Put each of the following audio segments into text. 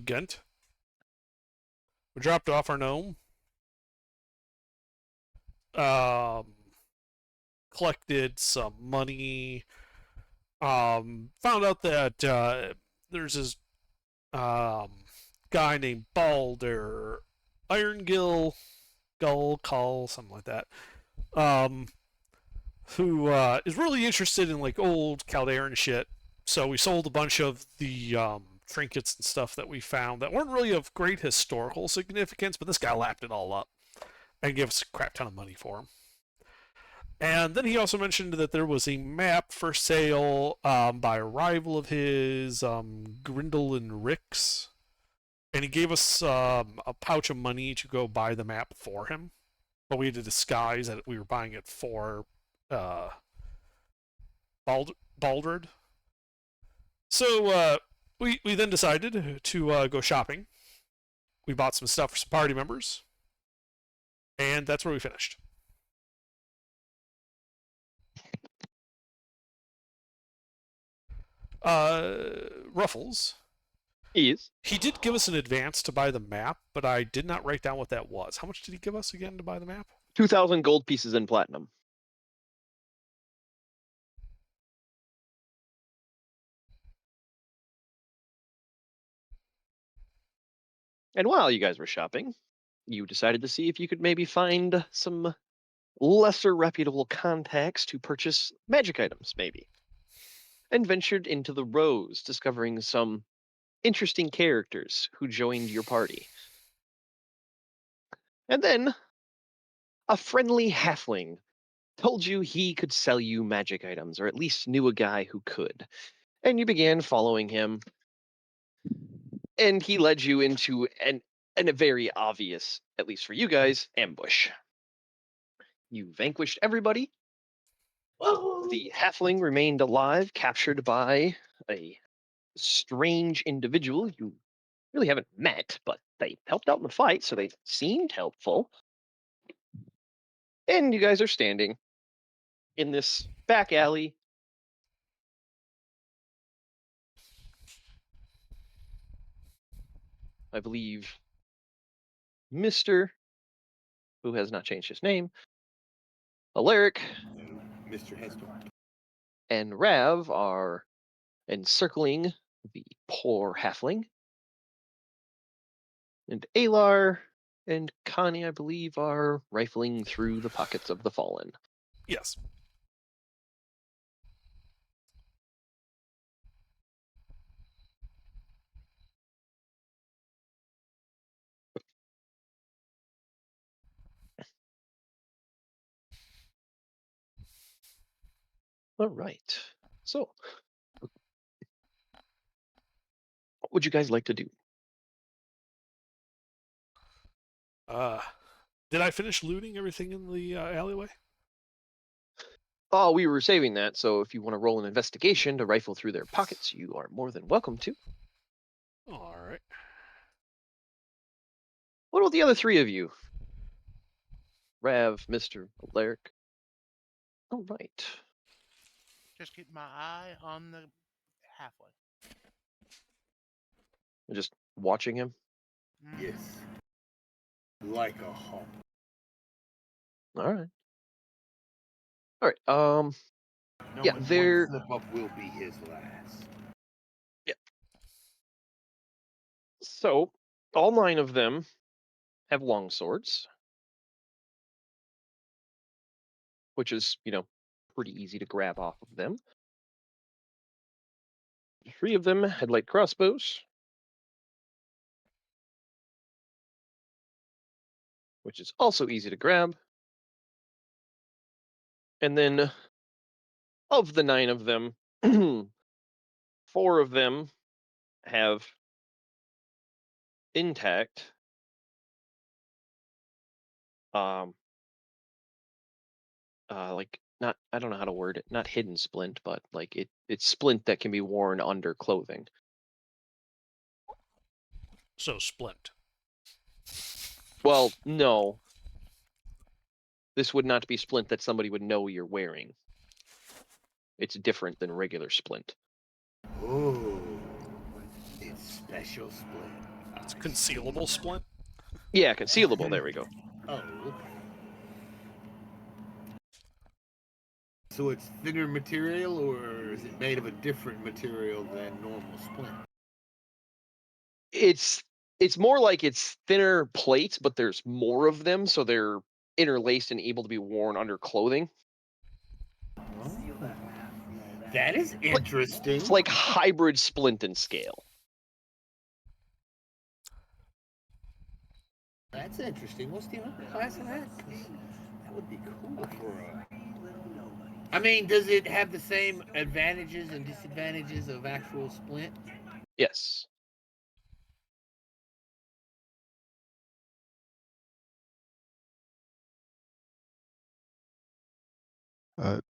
Ghent. We dropped off our gnome. Um, Collected some money. Found out that there's this guy named Balder Irongill, Gull, Call, something like that. Um, who is really interested in like old Calderan shit. So we sold a bunch of the trinkets and stuff that we found that weren't really of great historical significance, but this guy lapped it all up and gave us a crap ton of money for them. And then he also mentioned that there was a map for sale by a rival of his, Grindel and Rix. And he gave us a pouch of money to go buy the map for him. But we had to disguise that we were buying it for uh, Baldred. So we then decided to go shopping. We bought some stuff for some party members. And that's where we finished. Ruffles. Yes. He did give us an advance to buy the map, but I did not write down what that was. How much did he give us again to buy the map? 2,000 gold pieces in platinum. And while you guys were shopping, you decided to see if you could maybe find some lesser reputable contacts to purchase magic items, maybe. And ventured into the Rose, discovering some interesting characters who joined your party. And then a friendly halfling told you he could sell you magic items, or at least knew a guy who could. And you began following him, and he led you into a very obvious, at least for you guys, ambush. You vanquished everybody. The halfling remained alive, captured by a strange individual you really haven't met, but they helped out in the fight, so they seemed helpful. And you guys are standing in this back alley. I believe Mr., who has not changed his name, Alaric, Mr. Heston, and Rav are encircling the poor halfling. And Alar and Connie, I believe, are rifling through the pockets of the fallen. Yes. All right. So, what would you guys like to do? Did I finish looting everything in the alleyway? Oh, we were saving that, so if you want to roll an investigation to rifle through their pockets, you are more than welcome to. All right. What about the other three of you? Rav, Mr. Alaric. All right. Just keep my eye on the halfway. Just watching him. yes, like a hawk. All right. All right. Yeah, Knowing they're- one slip up will be his last. So, all 9 of them have long swords, which is, pretty easy to grab off of them. 3 of them had light crossbows, which is also easy to grab. And then, of the 9 of them, 4 of them have intact like, not, I don't know how to word it, not hidden splint, but like it's splint that can be worn under clothing. So splint. Well, no, this would not be splint that somebody would know you're wearing. It's different than regular splint. Oh, it's special split. That's concealable splint. Yeah, concealable. There we go. Oh, okay. So it's thinner material, or is it made of a different material than normal splint? It's more like it's thinner plates, but there's more of them, so they're interlaced and able to be worn under clothing. That is interesting. It's like hybrid splint and scale. That's interesting. What's the upper class of that? 'Cause that would be cool for a. I mean, does it have the same advantages and disadvantages of actual splint? Yes.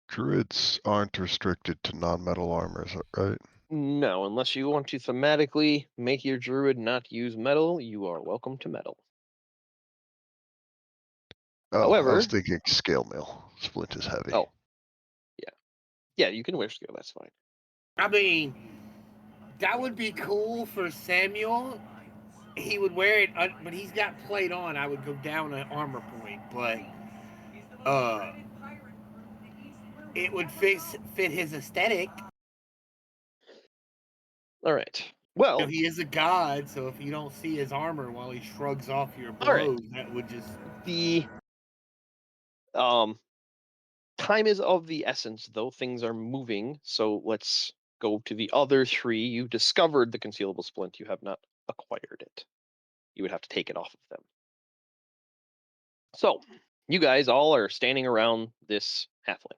Druids aren't restricted to non-metal armor, is that right? No, unless you want to thematically make your druid not use metal, you are welcome to metal. Oh, I However- was thinking scale mail. Splint is heavy. Oh. Yeah, you can wear scale, that's fine. I mean, that would be cool for Samuel. He would wear it, but he's got plate on. I would go down an armor point, but it would fit his aesthetic. All right. Well, You know, he is a god, so if you don't see his armor while he shrugs off your All right. blows, that would just. the time is of the essence, though things are moving. So let's go to the other three. You discovered the concealable splint. You have not acquired it. You would have to take it off of them. So you guys all are standing around this halfling.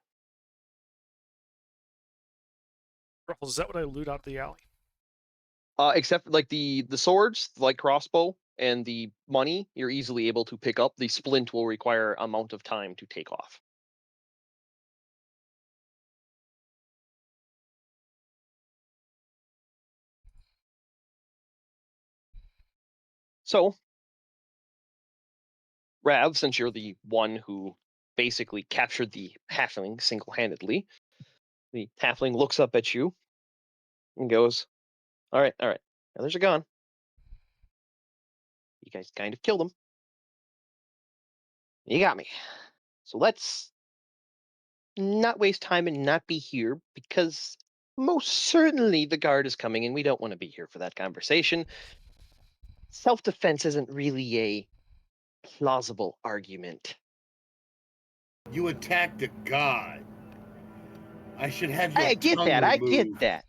Ruffles, is that what I loot out of the alley? Except for like the swords, like crossbow, and the money, you're easily able to pick up. The splint will require amount of time to take off. So, Rav, since you're the one who basically captured the halfling single-handedly, the halfling looks up at you and goes, all right, now there's a gun. You guys kind of killed him. You got me. So let's not waste time and not be here, because most certainly the guard is coming and we don't want to be here for that conversation. Self-defense isn't really a plausible argument. You attacked a god. I should have your I get tongue that. I removed. get that.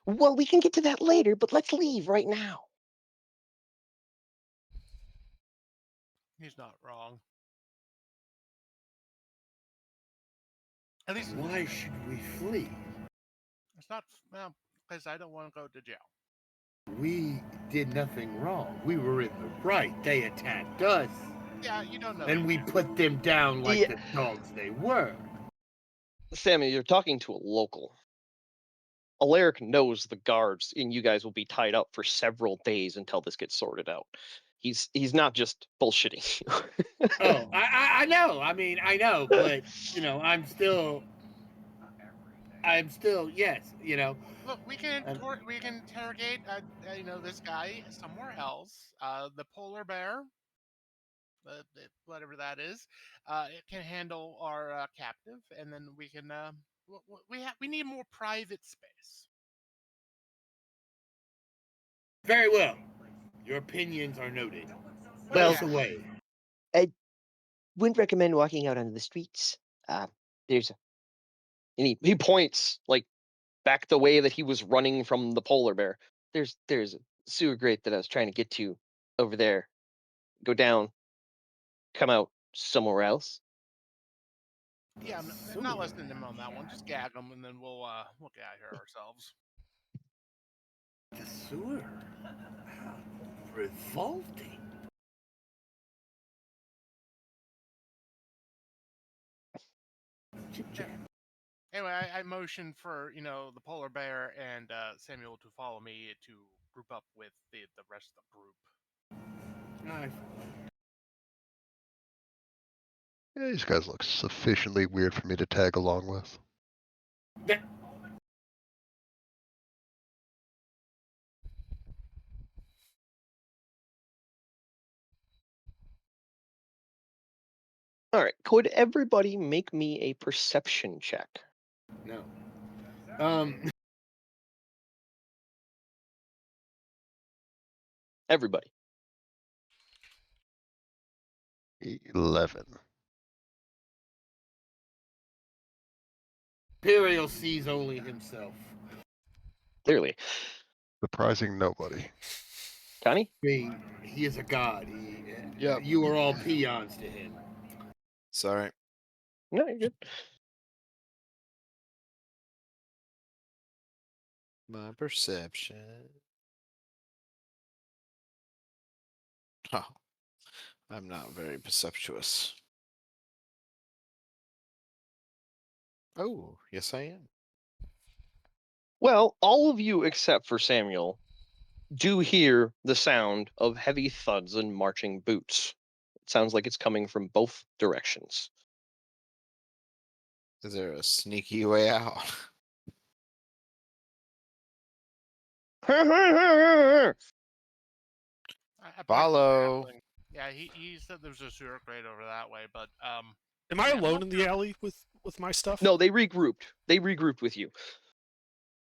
Well, we can get to that later, but let's leave right now. He's not wrong. At least Why should we flee? it's not well because I don't want to go to jail. We did nothing wrong. We were in the right. They attacked us, Yeah, you don't know. and we put them down like Yeah. the dogs they were. Sammy, you're talking to a local. Alaric knows the guards, and you guys will be tied up for several days until this gets sorted out. He's not just bullshitting you. Oh, I know. I mean, I know, but you know, I'm still yes. You know, Look, we can interrogate this guy somewhere else. The polar bear, whatever that is, it can handle our captive, and then we can. We need more private space. very well. Your opinions are noted. Well, Us away. Wouldn't recommend walking out onto the streets. There's and he points like back the way that he was running from the polar bear. There's a sewer grate that I was trying to get to over there. Go down, come out somewhere else. Yeah, I'm not listening to him on that one. Just gag him, and then we'll get out of here ourselves. The sewer. How revolting. Chip chat. Anyway, I motion for the polar bear and Samuel to follow me to group up with the rest of the group. Nice. Yeah, these guys look sufficiently weird for me to tag along with. That- All right. Could everybody make me a perception check? No. Everybody. 11. Imperial sees only himself. Clearly. Surprising nobody. Connie? I mean, he is a god. Yep. You are all peons to him. Sorry. No, you're good. My perception. Oh, I'm not very perceptuous. Oh, yes, I am. Well, all of you except for Samuel do hear the sound of heavy thuds and marching boots. It sounds like it's coming from both directions. Is there a sneaky way out? I pointed to the Follow. halfling. Yeah, he said there's a sewer grate over that way, but Am I Yeah, alone look in the alley with my stuff? No, they regrouped. They regrouped with you.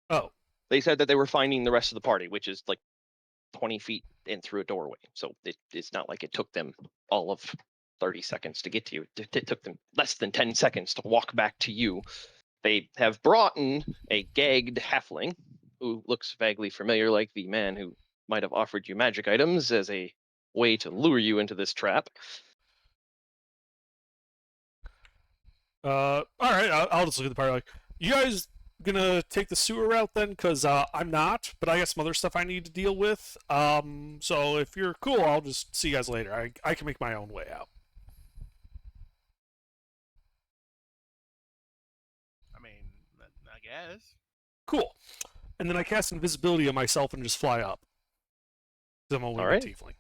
Oh, They said that they were finding the rest of the party, which is like 20 feet in through a doorway. So it's not like it took them all of 30 seconds to get to you. It took them less than 10 seconds to walk back to you. They have brought in a gagged halfling who looks vaguely familiar, like the man who might have offered you magic items as a way to lure you into this trap. all right. I'll just look at the party like, you guys gonna take the sewer route then? Because I'm not, but I got some other stuff I need to deal with. So if you're cool, I'll just see you guys later. I can make my own way out. I mean, I guess. Cool. And then I cast invisibility on myself and just fly up. 'Cause I'm only All a right. tiefling.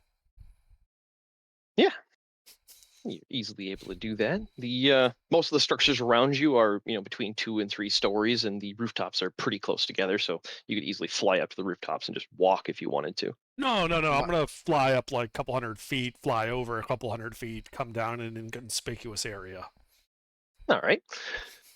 You're easily able to do that. The most of the structures around you are, between 2 and 3 stories, and the rooftops are pretty close together. So you could easily fly up to the rooftops and just walk if you wanted to. No. I'm gonna fly up like a couple hundred feet, fly over a couple hundred feet, come down in an inconspicuous area. All right.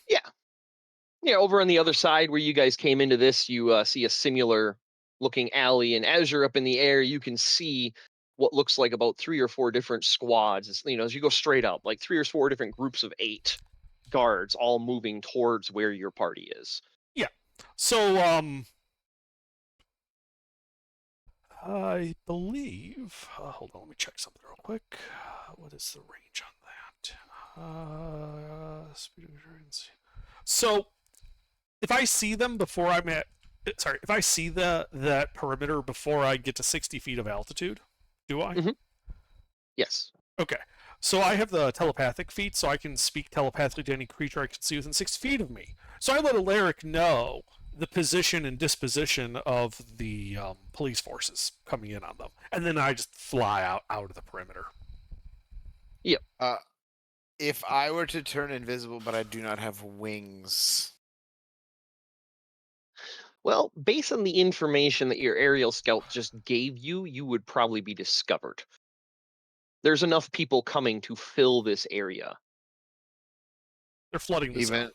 Yeah. Over on the other side where you guys came into this, you see a similar looking alley, and as you're up in the air, you can see what looks like about 3 or 4 different squads. As you go straight up, like 3 or 4 different groups of 8 guards, all moving towards where your party is. So I believe. Hold on, let me check something real quick. What is the range on that? Speed of endurance. So, if I see them before I'm at, if I see that perimeter before I get to 60 feet of altitude, do I? Mhm. Yes. Okay. So I have the telepathic feat, so I can speak telepathically to any creature I can see within 6 feet of me. So I let Alaric know the position and disposition of the police forces coming in on them, and then I just fly out of the perimeter. If I were to turn invisible, but I do not have wings. Well, based on the information that your aerial scout just gave you, you would probably be discovered. There's enough people coming to fill this area. They're flooding the zone.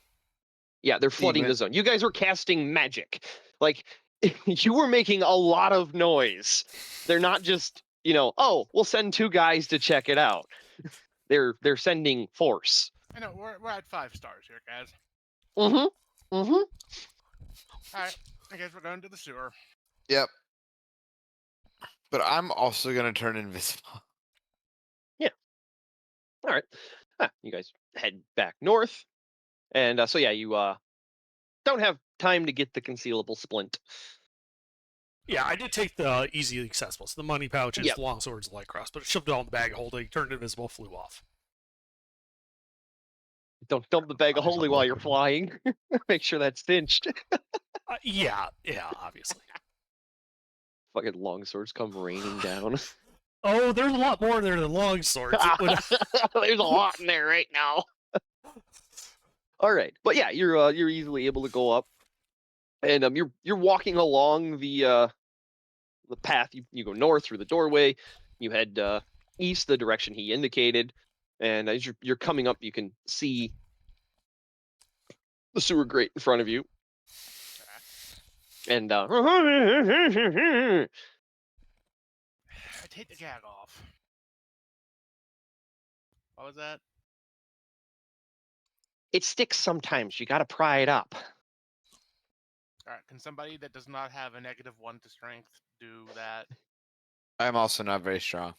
Yeah, they're flooding Even- the zone. You guys were casting magic. Like, you were making a lot of noise. They're not just, oh, we'll send 2 guys to check it out. They're sending force. I know we're at 5 stars here, guys. Mm-hmm. Mm-hmm. All right, I guess we're going to the sewer. Yep. But I'm also gonna turn invisible. All right. You guys head back north. And so yeah, you don't have time to get the concealable splint. Yeah, I did take the easy accessible, so the money pouches, Yep. the long swords, the light cross, but it shoved it all in the bag of holding, turned invisible, flew off. Don't dump the bag of Eyes holding on while you're weapon. flying. Make sure that's cinched. Yeah, obviously. Fucking longswords come raining down. Oh, there's a lot more in there than long swords. It would- There's a lot in there right now. All right, but yeah, you're easily able to go up, and you're walking along the path. You go north through the doorway. You head east, the direction he indicated, And as you're coming up, you can see the sewer grate in front of you. And I'd take the gag off. What was that? it sticks sometimes. You got to pry it up. All right. Can somebody that does not have a -1 to strength do that? I'm also not very strong.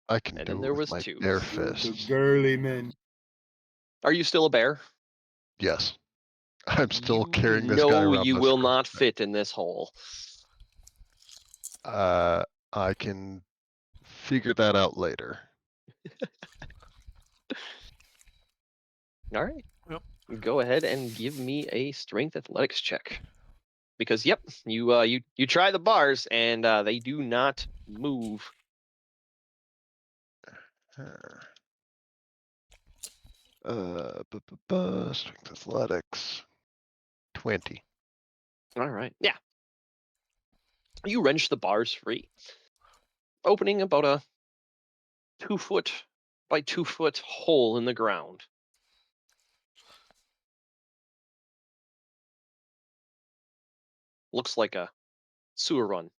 I can And do then it there with was my 2. bare fists. Girly man. Are you still a bear? Yes. I'm still You carrying this guy know around. you with a will screw- not fit in this hole. I can figure that out later. All right. Yep. Go ahead and give me a strength athletics check. Because yep, you try the bars and they do not move. Strength athletics. 20. All right. Yeah. You wrench the bars free, opening about a 2-foot by 2-foot hole in the ground. Looks like a sewer run.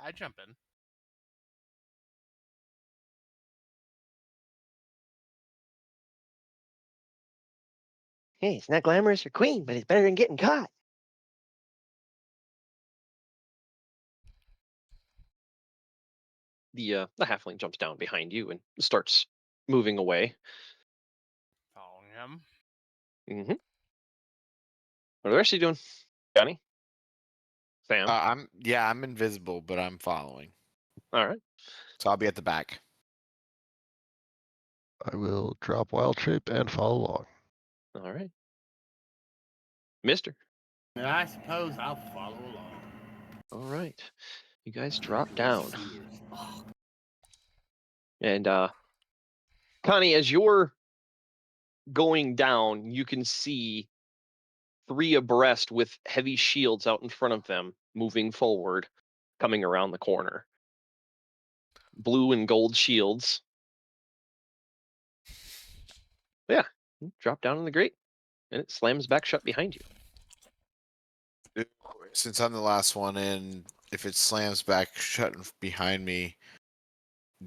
I jump in. Hey, it's not glamorous or queen, but it's better than getting caught. The halfling jumps down behind you and starts moving away. Following him. Mm-hmm. What are the rest of you doing? Johnny? Sam? I'm invisible, but I'm following. All right. So I'll be at the back. I will drop wild shape and follow along. All right. Mister. And I suppose I'll follow along. All right. You guys drop down. Sewers. Oh, And Connie, as you're going down, you can see 3 abreast with heavy shields out in front of them, moving forward, coming around the corner. Blue and gold shields. Yeah, drop down in the grate, and it slams back shut behind you. Since I'm the last one in, if it slams back shut behind me,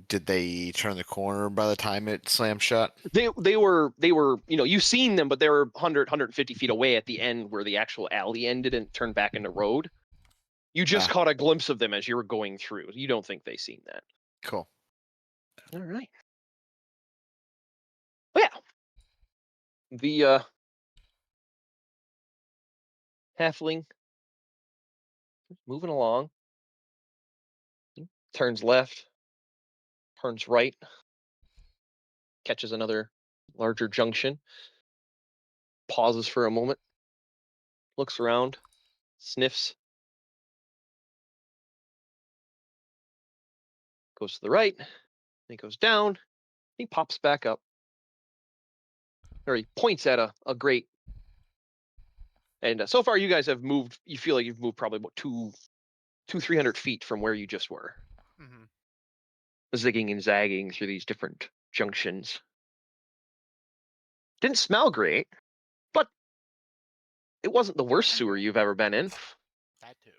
did they turn the corner by the time it slammed shut? They were you've seen them, but they were 150 feet away at the end where the actual alley ended and turned back into road. You just caught a glimpse of them as you were going through. You don't think they seen that. Cool. All right. Well, the halfling moving along, turns left, turns right, catches another larger junction, pauses for a moment, looks around, sniffs, goes to the right, he goes down, he pops back up, or he points at a grate. And so far, you guys have moved. You feel like you've moved probably about 300 feet from where you just were, Mm-hmm. zigging and zagging through these different junctions. Didn't smell great, but it wasn't the worst sewer you've ever been in. That too.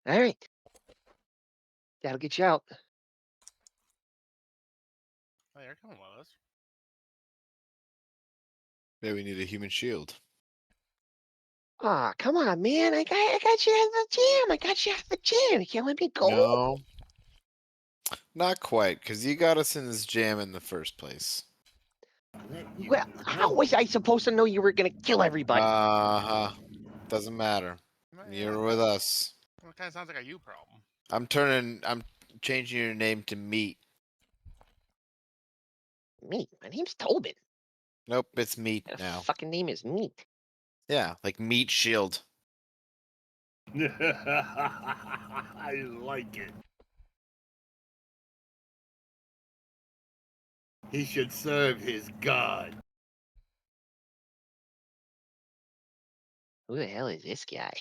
All right, that'll get you out. Oh, you're coming with us. Maybe we need a human shield. Ah, come on, man! I got you out of the jam. I got you out of the jam. You can't let me go. No, not quite, because you got us in this jam in the first place. let you Well, how go. was I supposed to know you were gonna kill everybody? Doesn't matter. You're Yeah, with us. It kind of sounds like a you problem. I'm changing your name to Meat. Me, my name's Tobin. Nope, it's Meat And now. fucking name is Meat. Yeah, like Meat Shield. I like it. He should serve his god. Who the hell is this guy?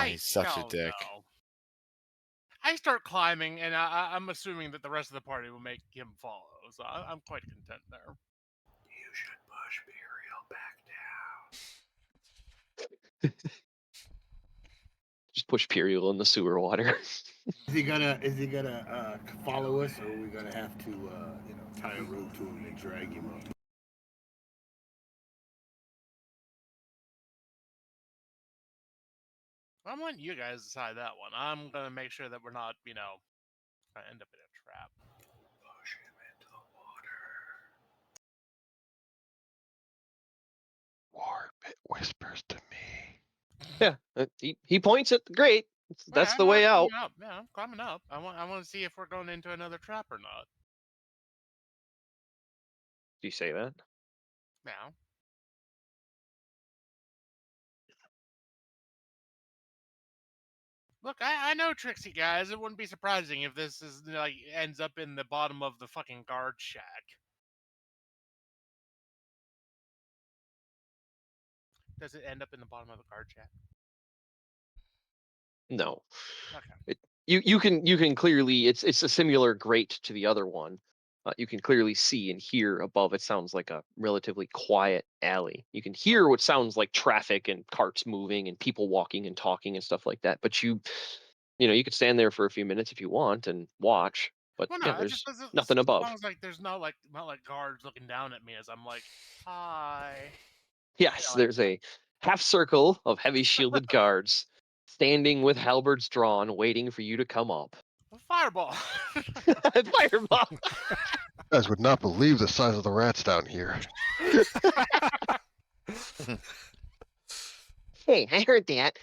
he's such a don't dick. know. I start climbing, and I'm assuming that the rest of the party will make him follow. So I'm quite content there. You should push Muriel back down. Just push Puriel in the sewer water. Is he gonna follow us, or are we gonna have to tie a rope to him and drag him up? I'm letting you guys decide that one. I'm gonna make sure that we're not, gonna end up in a trap. Push him into the water. Warp, it whispers to me. Yeah, he points at the grate. That's the way out. Climbing up. Yeah, I'm climbing up. I want to see if we're going into another trap or not. Do you say that? Now, look, I know Trixie, guys. It wouldn't be surprising if this is ends up in the bottom of the fucking guard shack. Does it end up in the bottom of the guard shack? No. Okay. You can clearly it's a similar grate to the other one. You can clearly see and hear above. It sounds like a relatively quiet alley. You can hear what sounds like traffic and carts moving and people walking and talking and stuff like that. But you could stand there for a few minutes if you want and watch. But Well, yeah, no, there's as nothing above. long as there's not like guards looking down at me as I'm like, hi. Yes, like there's a half circle of heavy shielded guards standing with halberds drawn, waiting for you to come up. Fireball. Fireball. You guys would not believe the size of the rats down here. Hey, I heard that.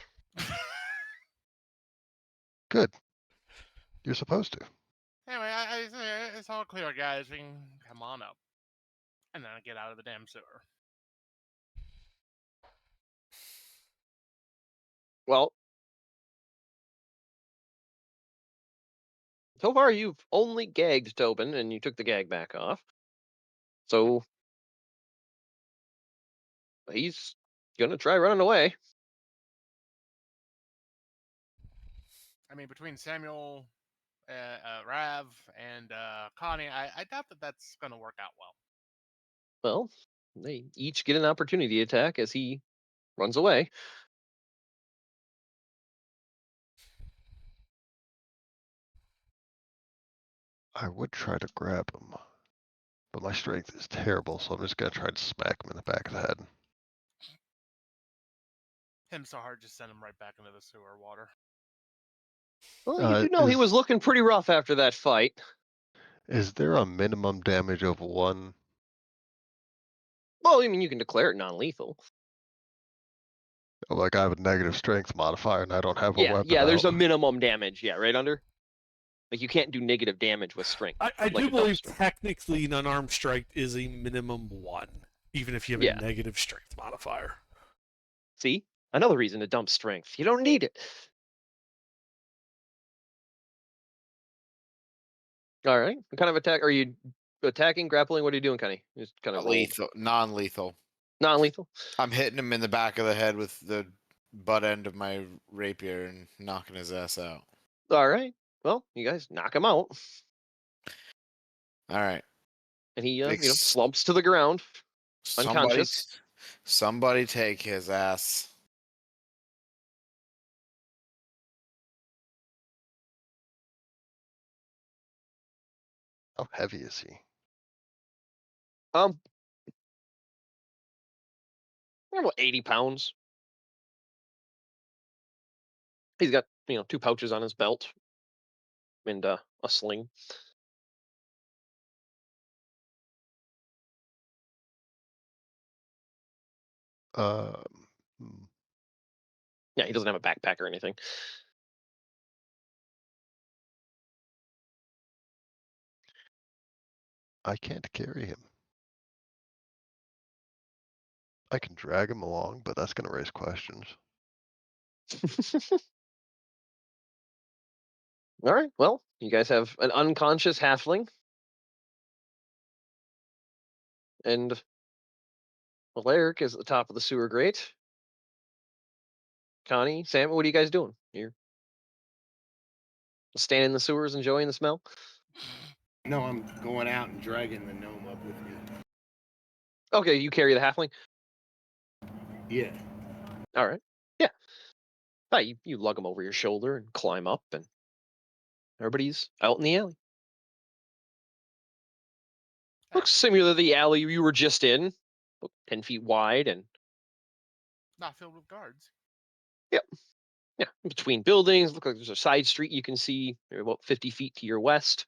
Good. You're supposed to. Anyway, it's all clear, guys. We can come on up, and then I get out of the damn sewer. Well, so far you've only gagged Tobin, and you took the gag back off. So he's gonna try running away. I mean, between Samuel, Rav, and Connie, I doubt that that's gonna work out well. Well, they each get an opportunity attack as he runs away. I would try to grab him, but my strength is terrible, so I'm just gonna try to smack him in the back of the head. Him so hard, just send him right back into the sewer water. Well, you do know he was looking pretty rough after that fight. Is there a minimum damage of 1? Well, I mean, you can declare it non-lethal. Like I have a negative strength modifier and I don't have a weapon. Yeah, there's a out. minimum damage. Yeah, right under. Like you can't do negative damage with strength. I like do a believe dumpster. technically an unarmed strike is a minimum 1, even if you have a negative strength modifier. See? Another reason to dump strength. You don't need it. All right. What kind of attack are you attacking, grappling? What are you doing, Kenny? Just kind of Non-lethal. Non-lethal. I'm hitting him in the back of the head with the butt end of my rapier and knocking his ass out. All right. Well, you guys knock him out, All right. and he slumps to the ground, unconscious. Somebody take his ass. How heavy is he? About 80 pounds. He's got 2 pouches on his belt and a sling. Hmm. Yeah, he doesn't have a backpack or anything. I can't carry him. I can drag him along, but that's going to raise questions. All right. Well, you guys have an unconscious halfling and Alaric is at the top of the sewer grate. Connie, Sam, what are you guys doing? You're standing in the sewers enjoying the smell? No, I'm going out and dragging the gnome up with me. Okay, you carry the halfling? Yeah. Alright. Yeah. You lug him over your shoulder and climb up, and everybody's out in the alley. Looks similar to the alley you were just in. 10 feet wide, and Not filled with guards. yeah, between buildings. Look like there's a side street you can see about 50 feet to your west.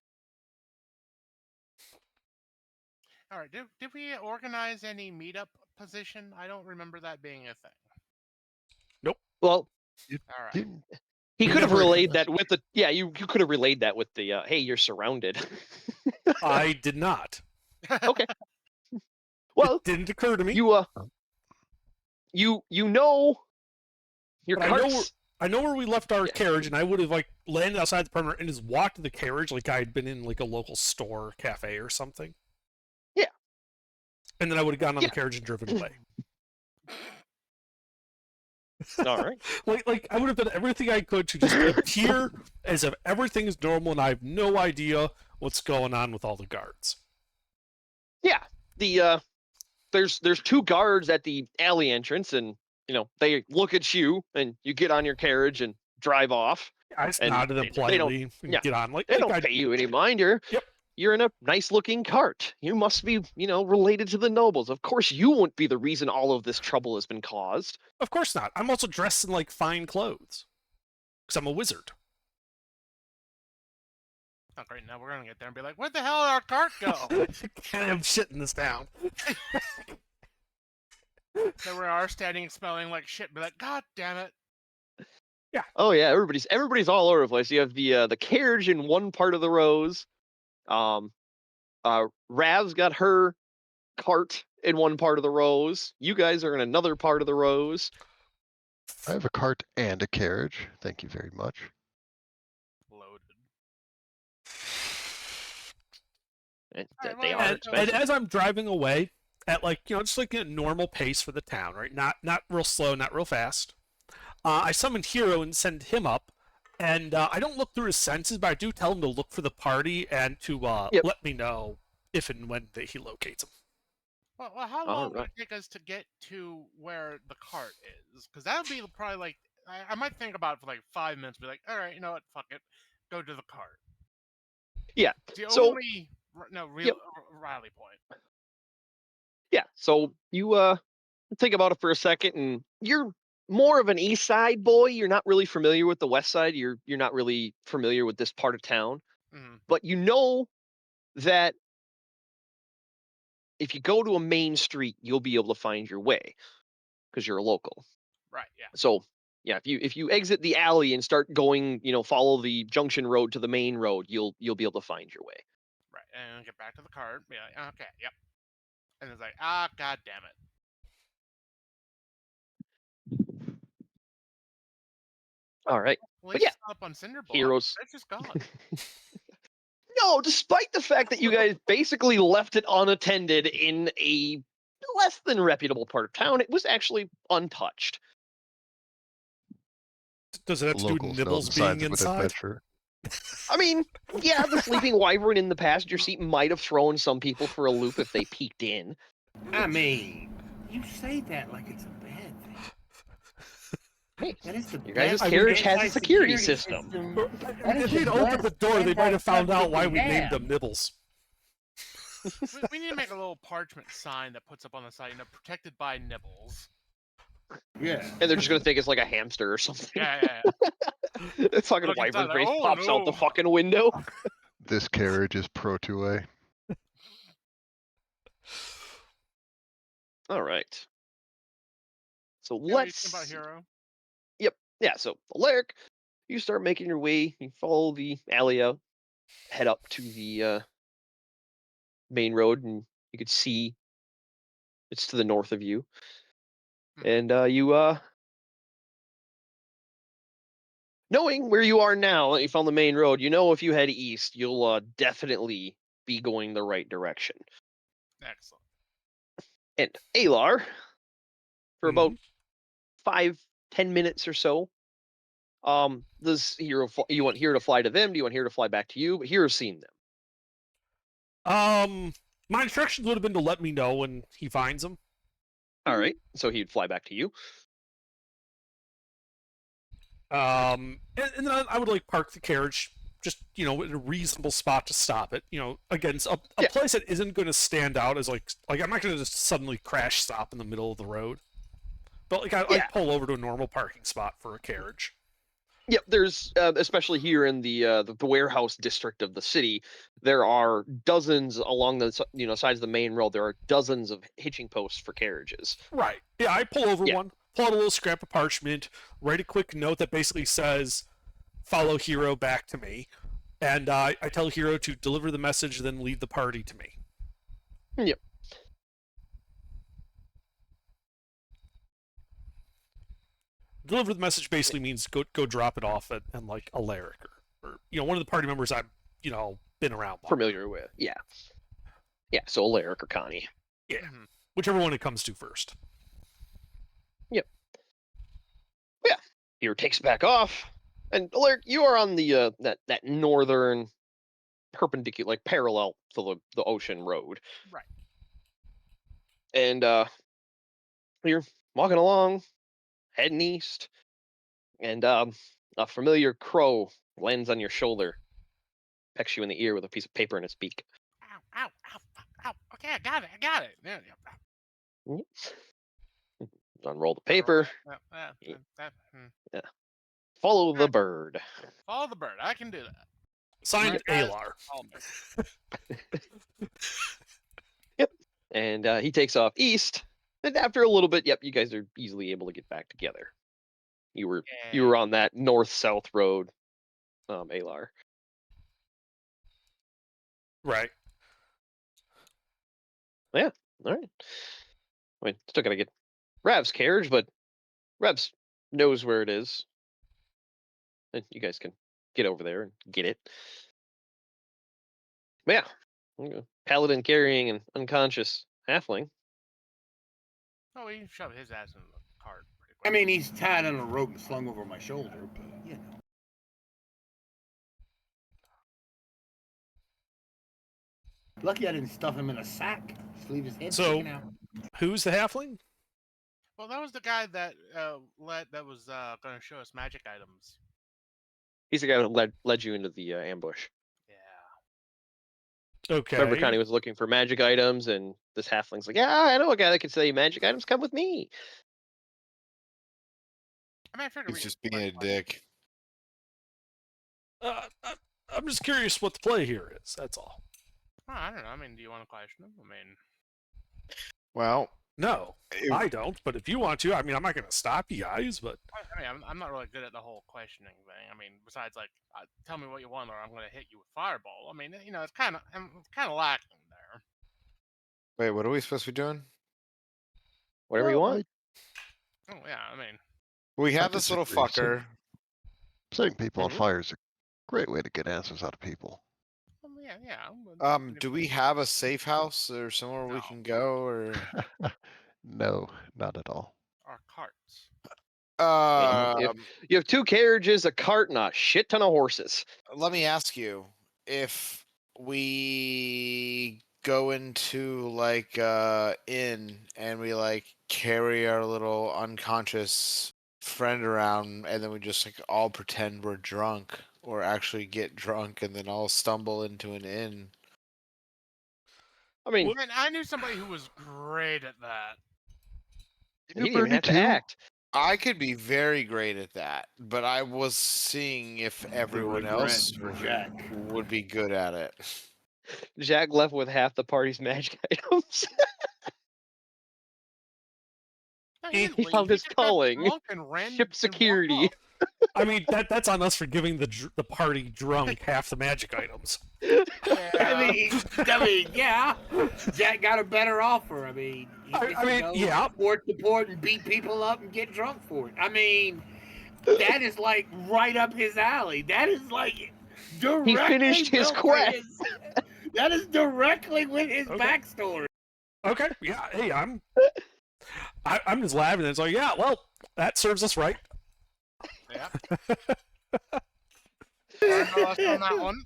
All right. Did we organize any meetup position? I don't remember that being a thing. Well, All right. You- he We could have never- relayed that with the you could have relayed that with the hey, you're surrounded. I did not. Okay. Well, It didn't occur to me. you know your But I know carts. I know where we left our Yeah. carriage, and I would have like landed outside the perimeter and just walked to the carriage like I had been in like a local store, or cafe, or something. Yeah. And then I would have gotten on Yeah. the carriage and driven away. All right. Like I would have done everything I could to just appear as if everything is normal, and I have no idea what's going on with all the guards. Yeah. The there's 2 guards at the alley entrance, and they look at you, and you get on your carriage and drive off. I just And nodded they them don't- politely and yeah. get on. Like They don't I, pay you any mind. You're in a nice looking cart. You must be, related to the nobles. Of course, you won't be the reason all of this trouble has been caused. of course not. I'm also dressed in like fine clothes because I'm a wizard. Oh, great. Now we're gonna get there and be like, "Where the hell did our cart go?" Can't have shit in this town. There we are, standing and smelling like shit. Be like, "God damn it!" Oh yeah, everybody's all over the place. You have the carriage in one part of the rows. Rav's got her cart in one part of the rows. You guys are in another part of the rows. I have a cart and a carriage. Thank you very much. Loaded. And Alright, they well, are And expensive. as I'm driving away at like just like a normal pace for the town, right? Not real slow, not real fast. I summon Hero and send him up, and I don't look through his senses, but I do tell him to look for the party and to Yep. let me know if and when he locates them. Well, how long would Alright. it take us to get to where the cart is? Because that would be probably like I might think about it for like 5 minutes. Be like, all right, you know what? Fuck it. Go to the cart. Yeah, It's the so- only real Yep. rally point. Yeah, so you think about it for a second, and you're more of an east side boy. You're not really familiar with the west side. You're not really familiar with this part of town. Mhm. But you know that if you go to a main street, you'll be able to find your way because you're a local. Right. Yeah. So yeah, if you exit the alley and start going, follow the junction road to the main road, you'll be able to find your way. Right. And get back to the cart. Be like, okay. Yep. And it's like, god damn it. All right. Well, But yeah. yeah, Up on Cinderblock. Heroes. It's just gone. No, despite the fact that you guys basically left it unattended in a less than reputable part of town, it was actually untouched. Does it have to do with Locals know Nibbles the being signs of an inside? adventure. I mean, yeah, the sleeping wyvern in the passenger seat might have thrown some people for a loop if they peeked in. I mean, you say that like it's a bad thing. Hey, That is the your guys' best carriage has a anti-security security system. That If is they'd the opened the best door, they might have found out anti-subject why we we named have. them Nibbles. we need to make a little parchment sign that puts up on the side, protected by nibbles. Yeah. And they're just gonna think it's like a hamster or something. Yeah. The fucking Look inside, wyvern like, face "Oh, pops out the no." fucking window. This carriage is Pro 2A. All right. So Yeah, what do you let's. think about Hero? Yeah, so Alaric, you start making your way. You follow the alley out, head up to the main road, and you could see it's to the north of you. And you, knowing where you are now, that you found the main road, if you head east, you'll definitely be going the right direction. Excellent. And Alar, for about Mhm. 5-10 minutes or so, does Hero you want Hero to fly to them? Do you want Hero to fly back to you? But Hero's seen them. My instructions would have been to let me know when he finds them. All right, so he'd fly back to you. And then I would like park the carriage just in a reasonable spot to stop it. Against a Yeah. place that isn't going to stand out as like I'm not going to just suddenly crash stop in the middle of the road. But like I Yeah. pull over to a normal parking spot for a carriage. Yep, there's especially here in the warehouse district of the city, there are dozens along the sides of the main road. There are dozens of hitching posts for carriages. Right. Yeah, I pull over Yeah. one, pull out a little scrap of parchment, write a quick note that basically says, "Follow Hero back to me," and I tell Hero to deliver the message, then lead the party to me. Yep. Deliver the message basically means go drop it off at like Alaric or one of the party members I've been around long. Familiar with. Yeah. Yeah, so Alaric or Connie. Yeah. Mhm. Whichever one it comes to first. Yeah. Hero takes back off. And Alaric, you are on the that northern perpendicular, like parallel to the ocean road. Right. And you're walking along, heading east, and a familiar crow lands on your shoulder, pecks you in the ear with a piece of paper in its beak. Ow, ow, ow, fuck, ow. Okay, I got it. Yeah, Unroll the paper. Follow the bird. Follow the bird. I can do that. Signed Right, guys? Alar. Follow me. And he takes off east. And after a little bit, you guys are easily able to get back together. You were on that north-south road, Alar. Right. All right. I mean, still gotta get Rav's carriage, but Rav's knows where it is. And you guys can get over there and get it. But yeah. Paladin carrying an unconscious halfling. Oh, we can shove his ass in the cart pretty quick. I mean, he's tied on a rope and slung over my shoulder, but you know. Lucky I didn't stuff him in a sack. Just leave his head So- sticking out. Who's the halfling? Well, that was the guy that was going to show us magic items. He's the guy that led you into the ambush. Yeah. Okay. Remember, Connie was looking for magic items, and this halfling's like, "Yeah, I know a guy that can sell you magic items. Come with me." I mean, I figured He's we just could being a dick. I'm just curious what the play here is. That's all. Oh, I don't know. I mean, do you want to question him? I mean, Well, No, if- I don't. But if you want to, I mean, I'm not going to stop you guys. But I'm not really good at the whole questioning thing. I mean, besides like, tell me what you want, or I'm going to hit you with fireball. I mean, it's kind of lacking there. wait, what are we supposed to be doing? Whatever you Well, want. Oh yeah, I mean, We I have this little disagree, so- fucker. Setting people on Mhm. fire is a great way to get answers out of people. yeah. but Do we have a safe house or somewhere we No. can go or? No, not at all. our carts? If- You have 2 carriages, a cart, and a shit ton of horses. Let me ask you, if we go into like inn and we like carry our little unconscious friend around and then we just like all pretend we're drunk or actually get drunk and then all stumble into an inn. I mean, And I knew somebody who was great at that. he didn't even have to act. I could be very great at that, but I was seeing if everyone else for Jack. would be good at it. Jack left with half the party's magic items. No, He didn't leave. found his just got calling. drunk and ran Ship and walked security. off. I mean, that's on us for giving the party drunk half the magic items. I mean, yeah. Jack got a better offer. I mean, he I gets to mean, go yeah. port to port and beat people up and get drunk for it. I mean, that is like right up his alley. That is like directly finished his built for quest. that is directly with his Okay. backstory. Okay, yeah, hey, I'm just laughing. It's like, yeah, well, that serves us right. Yeah. Learned a lesson on that one.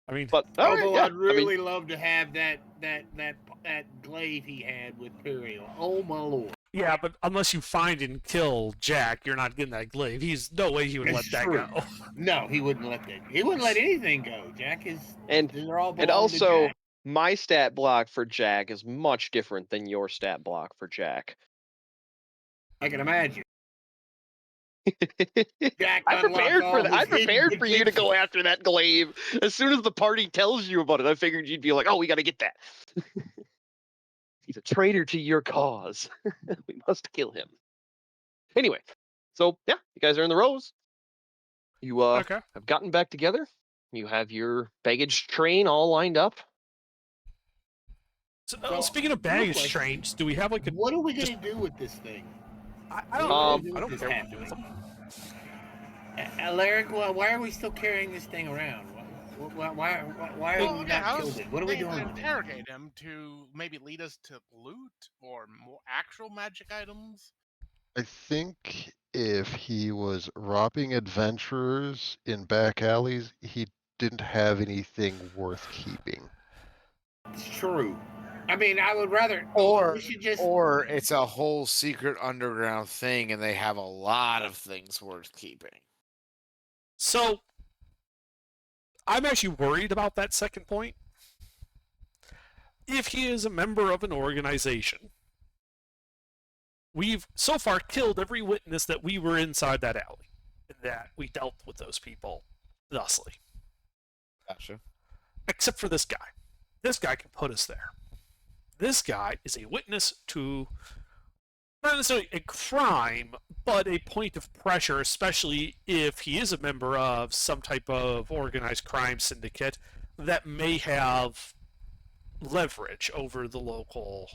I mean, But all right, Although yeah. I'd really love to have that glaive he had with Periel. Oh my lord. yeah, but unless you find and kill Jack, you're not getting that glaive. He's no way he would let It's that true. go. No, he wouldn't let that. He wouldn't let anything go. Jack is, And- they're all And belong also, to Jack. my stat block for Jack is much different than your stat block for Jack. I can imagine. Jack I prepared unlocks for all that. his I hidden prepared for you to go potential. after that glaive. As soon as the party tells you about it, I figured you'd be like, "Oh, we got to get that." He's a traitor to your cause. We must kill him. Anyway, so yeah, you guys are in the rows. You Okay. have gotten back together. You have your baggage train all lined up. So, So, speaking of real baggage question. trains, do we have like a? What are we just- gonna do with this thing? I don't. Um, I don't care what we do with them. Alaric, why are we still carrying this thing around? Why are we not killed it? What are we doing with it? Interrogate him to maybe lead us to loot or more actual magic items. I think if he was robbing adventurers in back alleys, he didn't have anything worth keeping. It's true. I mean, I would rather. Or we should just. or it's a whole secret underground thing, and they have a lot of things worth keeping. So, I'm actually worried about that second point. If he is a member of an organization, we've so far killed every witness that we were inside that alley, and that we dealt with those people thusly, Gotcha. except for this guy. This guy can put us there. This guy is a witness to not necessarily a crime, but a point of pressure, especially if he is a member of some type of organized crime syndicate that may have leverage over the local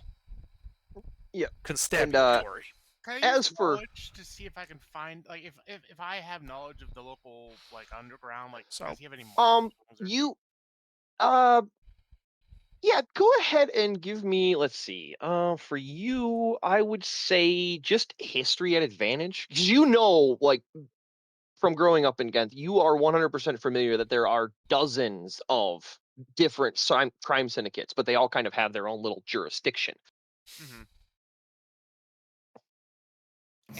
constabulary. Can I use As for- knowledge to see if I can find like if I have knowledge of the local like underground, like So, does he have any more You yeah, go ahead and give me, let's see. For you, I would say just history at advantage. Because you know, like from growing up in Ghent, you are 100% familiar that there are dozens of different crime syndicates, but they all kind of have their own little jurisdiction. Mm-hmm.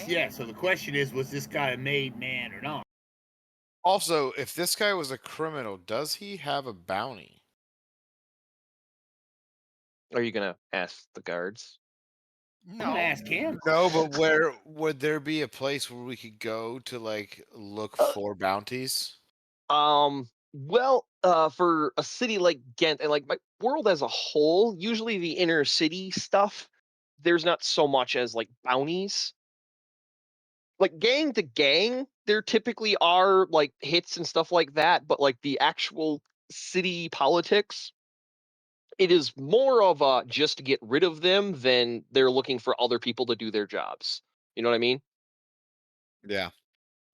Yeah. So the question is, was this guy a made man or not? Also, if this guy was a criminal, does he have a bounty? Are you gonna ask the guards? I'm gonna ask him. No, but where would there be a place where we could go to like look for bounties? Well, for a city like Ghent and like my world as a whole, usually the inner city stuff, there's not so much as like bounties. Like gang to gang, there typically are like hits and stuff like that, but like the actual city politics, it is more of a just to get rid of them than they're looking for other people to do their jobs. You know what I mean? Yeah.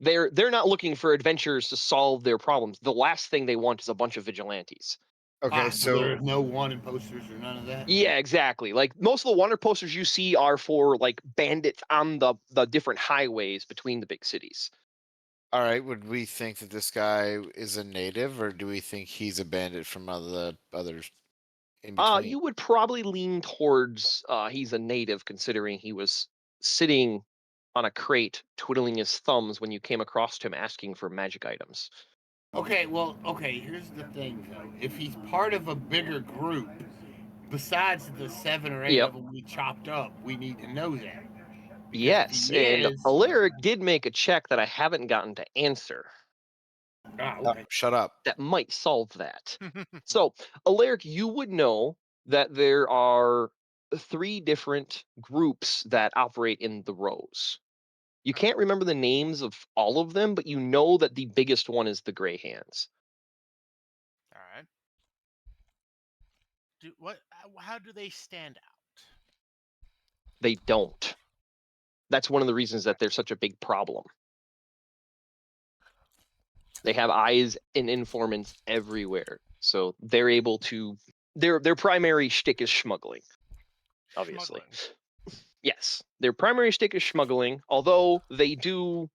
They're not looking for adventurers to solve their problems. The last thing they want is a bunch of vigilantes. Okay, So so there's no wanted posters or none of that. Yeah, exactly. Like most of the wanted posters you see are for like bandits on the different highways between the big cities. all right, would we think that this guy is a native, or do we think he's a bandit from others in between? You would probably lean towards he's a native, considering he was sitting on a crate twiddling his thumbs when you came across him asking for magic items. Okay, well, here's the thing though. If he's part of a bigger group, besides the 7 or 8 Yep. of them we chopped up, we need to know that. Because if Yes, he and is- Alaric did make a check that I haven't gotten to answer. okay. Shut up. That might solve that. So, Alaric, you would know that there are 3 different groups that operate in the rows. You can't remember the names of all of them, but you know that the biggest one is the Grey Hands. All right. How do they stand out? They don't. That's one of the reasons that they're such a big problem. They have eyes and informants everywhere. So they're able to their primary shtick is smuggling. Obviously, Smuggling. yes, their primary shtick is smuggling. Although they do,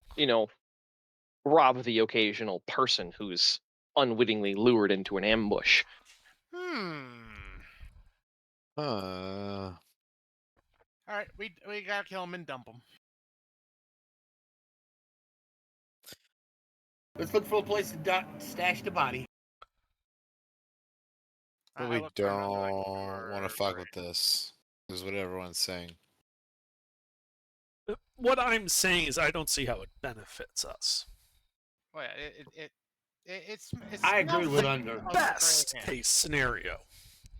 rob the occasional person who's unwittingly lured into an ambush. Uh, All right, we gotta kill him and dump him. Let's look for a place to stash the body. but I we looked for another, like, don't want to for fuck grade. with this. Is what everyone's saying. What I'm saying is I don't see how it benefits us. Well, yeah, it's I agree smells with like Under. a gray Best hand. case scenario,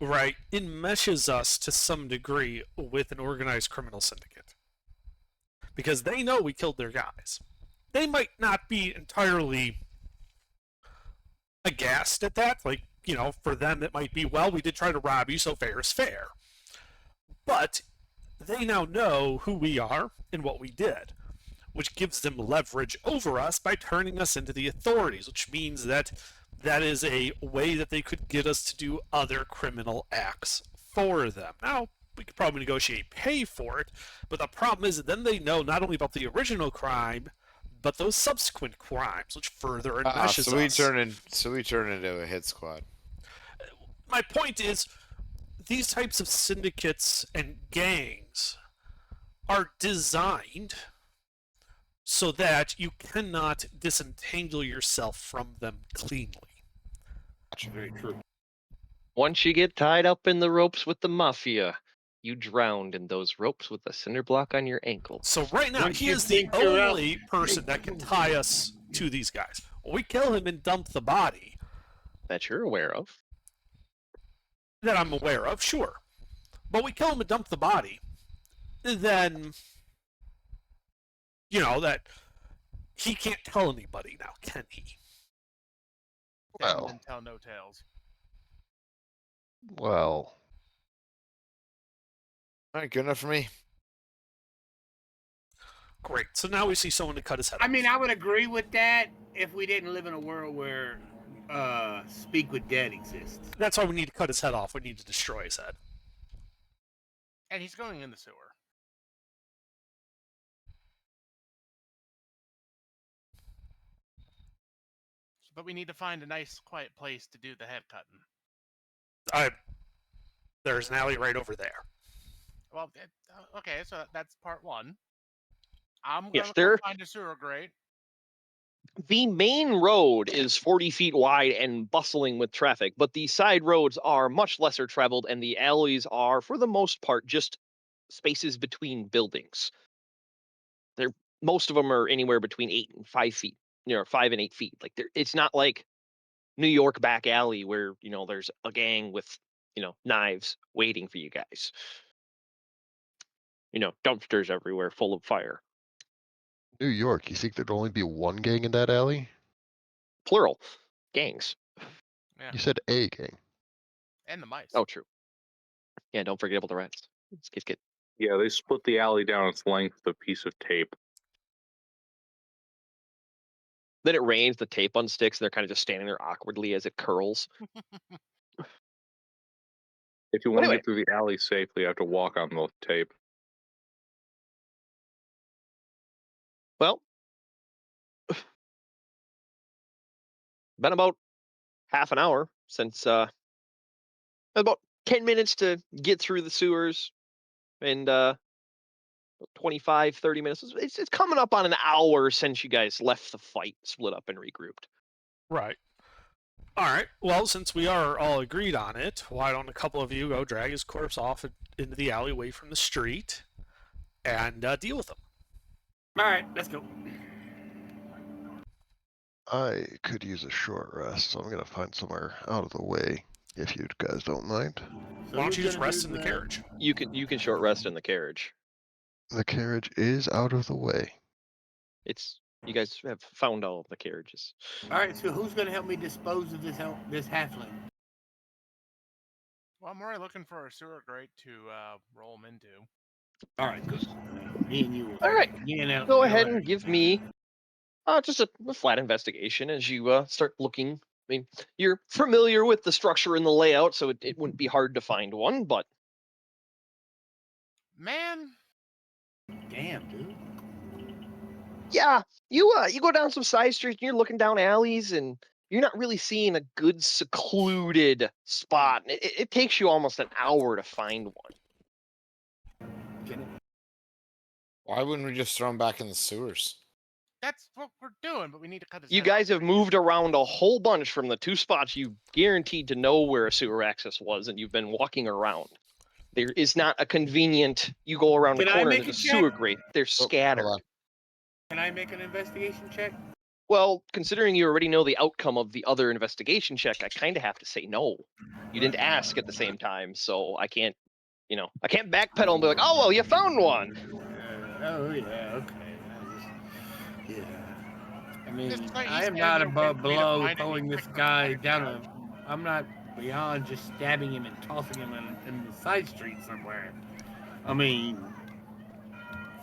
right, enmeshes us to some degree with an organized criminal syndicate. Because they know we killed their guys. They might not be entirely aghast at that. Like, for them it might be, well, we did try to rob you, so fair is fair. But they now know who we are and what we did, which gives them leverage over us by turning us into the authorities, which means that is a way that they could get us to do other criminal acts for them. Now, we could probably negotiate pay for it, but the problem is that then they know not only about the original crime, but those subsequent crimes, which further enmeshes So we us. turn into a hit squad. My point is, these types of syndicates and gangs are designed so that you cannot disentangle yourself from them cleanly. Very true. Once you get tied up in the ropes with the mafia, you drowned in those ropes with a cinder block on your ankle. So right now, Once he you is the think you're out- only person that can tie us to these guys. When we kill him and dump the body, That you're aware of. that I'm aware of, sure. But we kill him and dump the body, then, that he can't tell anybody now, can he? Well. And tell no tales. Well, All right, good enough for me. Great. So now we see someone to cut his head off. I mean, I would agree with that if we didn't live in a world where Speak with Dead exists. That's why we need to cut his head off. We need to destroy his head. And he's going in the sewer. But we need to find a nice, quiet place to do the head cutting. There's an alley right over there. Well, okay, so that's part one. I'm Yes, gonna there- go find a sewer grate. The main road is 40 feet wide and bustling with traffic, but the side roads are much lesser traveled, and the alleys are, for the most part, just spaces between buildings. Most of them are anywhere between 8 and 5 feet, 5 and 8 feet. Like it's not like New York back alley where there's a gang with knives waiting for you guys. Dumpsters everywhere full of fire. New York, you think there'd only be one gang in that alley? Plural gangs. Yeah, You said a gang. and the mice. Oh, true. Yeah, don't forget about the rats. Get. Yeah, they split the alley down its length with a piece of tape. Then it rains, the tape unsticks, and they're kind of just standing there awkwardly as it curls. If you want to Anyway. get through the alley safely, you have to walk on the tape. Well, been about half an hour since about 10 minutes to get through the sewers, and 25, 30 minutes. It's coming up on an hour since you guys left the fight, split up and regrouped. Right. All right. Well, since we are all agreed on it, why don't a couple of you go drag his corpse off into the alley away from the street and deal with him? All right, let's go. I could use a short rest, so I'm gonna find somewhere out of the way, if you guys don't mind. So Why don't who's you just gonna rest do in the carriage? You can short rest in the carriage. The carriage is out of the way. You guys have found all of the carriages. All right, so who's gonna help me dispose of this halfling? Well, I'm already looking for a sewer grate to roll him into. All right, good. Me and you. All right, Me and go ahead and give me just a flat investigation as you start looking mean, you're familiar with the structure and the layout, so it wouldn't be hard to find one, but Man, Damn, dude. yeah, you go down some side streets and you're looking down alleys and you're not really seeing a good secluded spot. It takes you almost an hour to find one. Get it? Why wouldn't we just throw him back in the sewers? that's what we're doing, but we need to cut his You head off. guys have moved around a whole bunch from the 2 spots you guaranteed to know where a sewer access was, and you've been walking around. There is not a convenient, you go around the Can I corner make and there's a a sewer check? grate. They're Oh, hold scattered. on. Can I make an investigation check? Well, considering you already know the outcome of the other investigation check, I kind of have to say no. You didn't ask at the same time, so I can't, I can't backpedal and be like, oh, well, you found one. Oh yeah, okay. Yeah. I mean, Just like I he's am not saying, above way to below find it, throwing he this picked the guy fire down out. I'm not beyond just stabbing him and tossing him in the side street somewhere. I mean,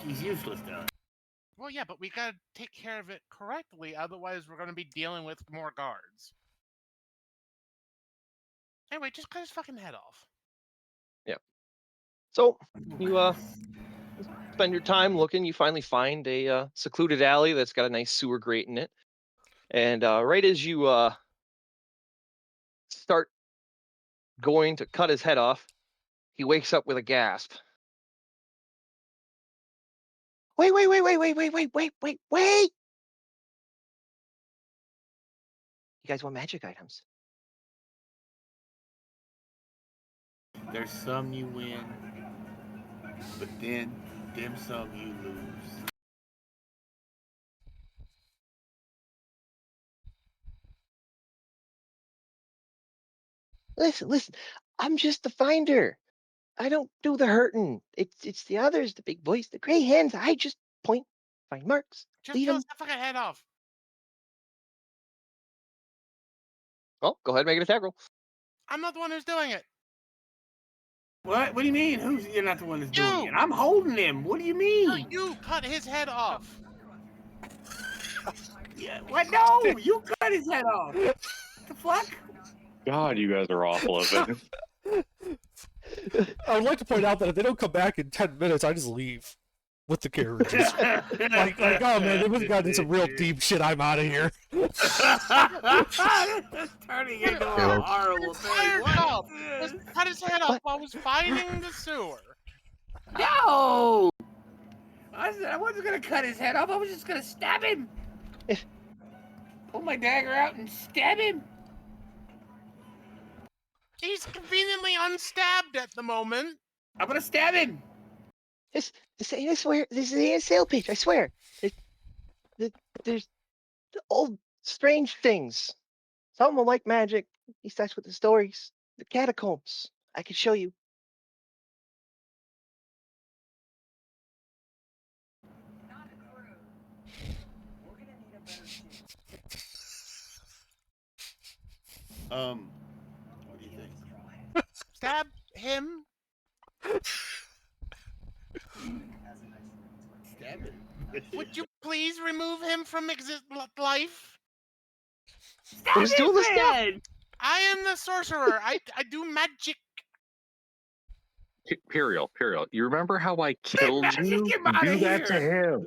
he's useless though. Well, yeah, but we gotta take care of it correctly, otherwise we're gonna be dealing with more guards. Anyway, just cut his fucking head off. So you spend your time looking. You finally find a secluded alley that's got a nice sewer grate in it. And right as you start going to cut his head off, he wakes up with a gasp. Wait. You guys want magic items? There's some you win, but then them some you lose. Listen. I'm just the finder. I don't do the hurting. It's the others, the big boys, the gray hens. I just point, find marks, Just leave kill them. his fucking head off. Oh, go ahead and make an attack roll. I'm not the one who's doing it. What? What do you mean? You're not the one that's doing You! it? I'm holding him. What do you mean? You cut his head off. Yeah. What? No, you cut his head off. The fuck? God, you guys are awful at it. I would like to point out that if they don't come back in 10 minutes, I just leave with the carriages. like, oh man, they would have gotten some real deep shit. I'm out of here. That's turning into a Caleb. horrible thing. Fired What off. is Just this? cut his head off while I was fighting the sewer. No! I wasn't gonna cut his head off. I was just gonna stab him. Pull my dagger out and stab him. He's conveniently unstabbed at the moment. I'm gonna stab him. I swear, this is a sale pitch. I swear. There's old strange things. Some will like magic. He starts with the stories. The catacombs. I can show you. What do you think? Stab him. Stab him. Would you please remove him from life? Stab Who's him, doing the stab? man! I am the sorcerer. I do magic. Imperial. You remember how I killed magic you? him outta Do that to here. him.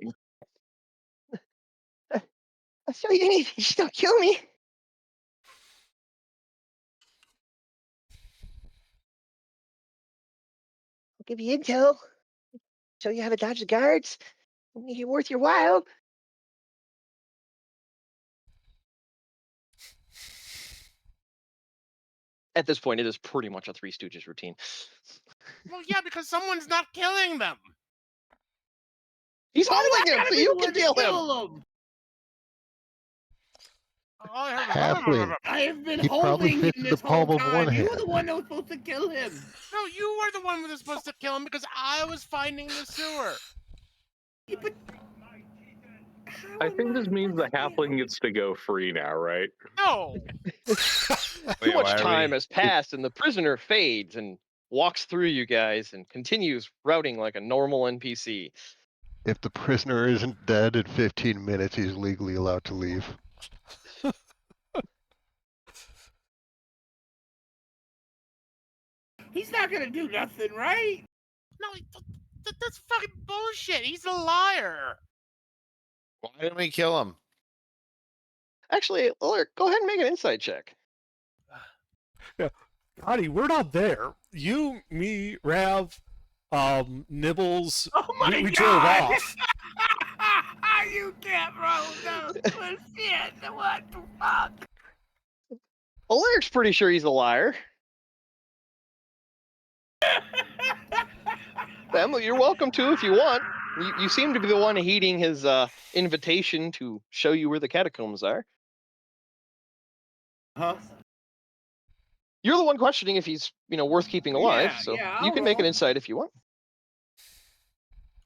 I'll show you anything. Just don't kill me. I'll give you intel. Show you how to dodge the guards. Make it worth your while. At this point, it is pretty much a Three Stooges routine. Well, yeah, because someone's not killing them. He's holding him, so you can kill him. him. Halfling. I have been He probably holding him fits in the this whole palm of one time. You were hand. the one that was supposed to kill him. No, you were the one who was supposed to kill him because I was finding the sewer. Yeah, but I think this means the halfling gets to go free now, right? No. Too much time has passed, and the prisoner fades and walks through you guys and continues routing like a normal NPC. If the prisoner isn't dead in 15 minutes, he's legally allowed to leave. He's not gonna do nothing, right? No, that's fucking bullshit. He's a liar. Why didn't we kill him? Actually, Alert, go ahead and make an insight check. Gotti, we're not there. You, me, Rav, Nibbles, Oh my we drove God! off. You can't roll those shit. What the fuck? Alert's pretty sure he's a liar. Emily, you're welcome to if you want. You seem to be the one heeding his invitation to show you where the catacombs are. Huh? You're the one questioning if he's, worth keeping alive. Yeah, so yeah, you I'll can make an roll. insight if you want.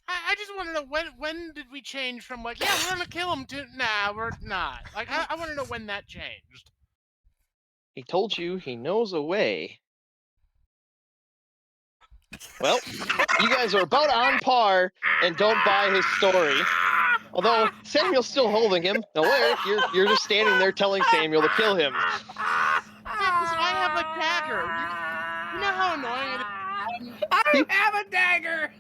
I just want to know when did we change from like, yeah, we're gonna kill him to nah, we're not. Like, I want to know when that changed. He told you he knows a way. Well, you guys are about on par and don't buy his story. Although Samuel's still holding him. Alert, you're just standing there telling Samuel to kill him. Yeah, 'cause I have a dagger. You know how annoying it is? I don't have a dagger.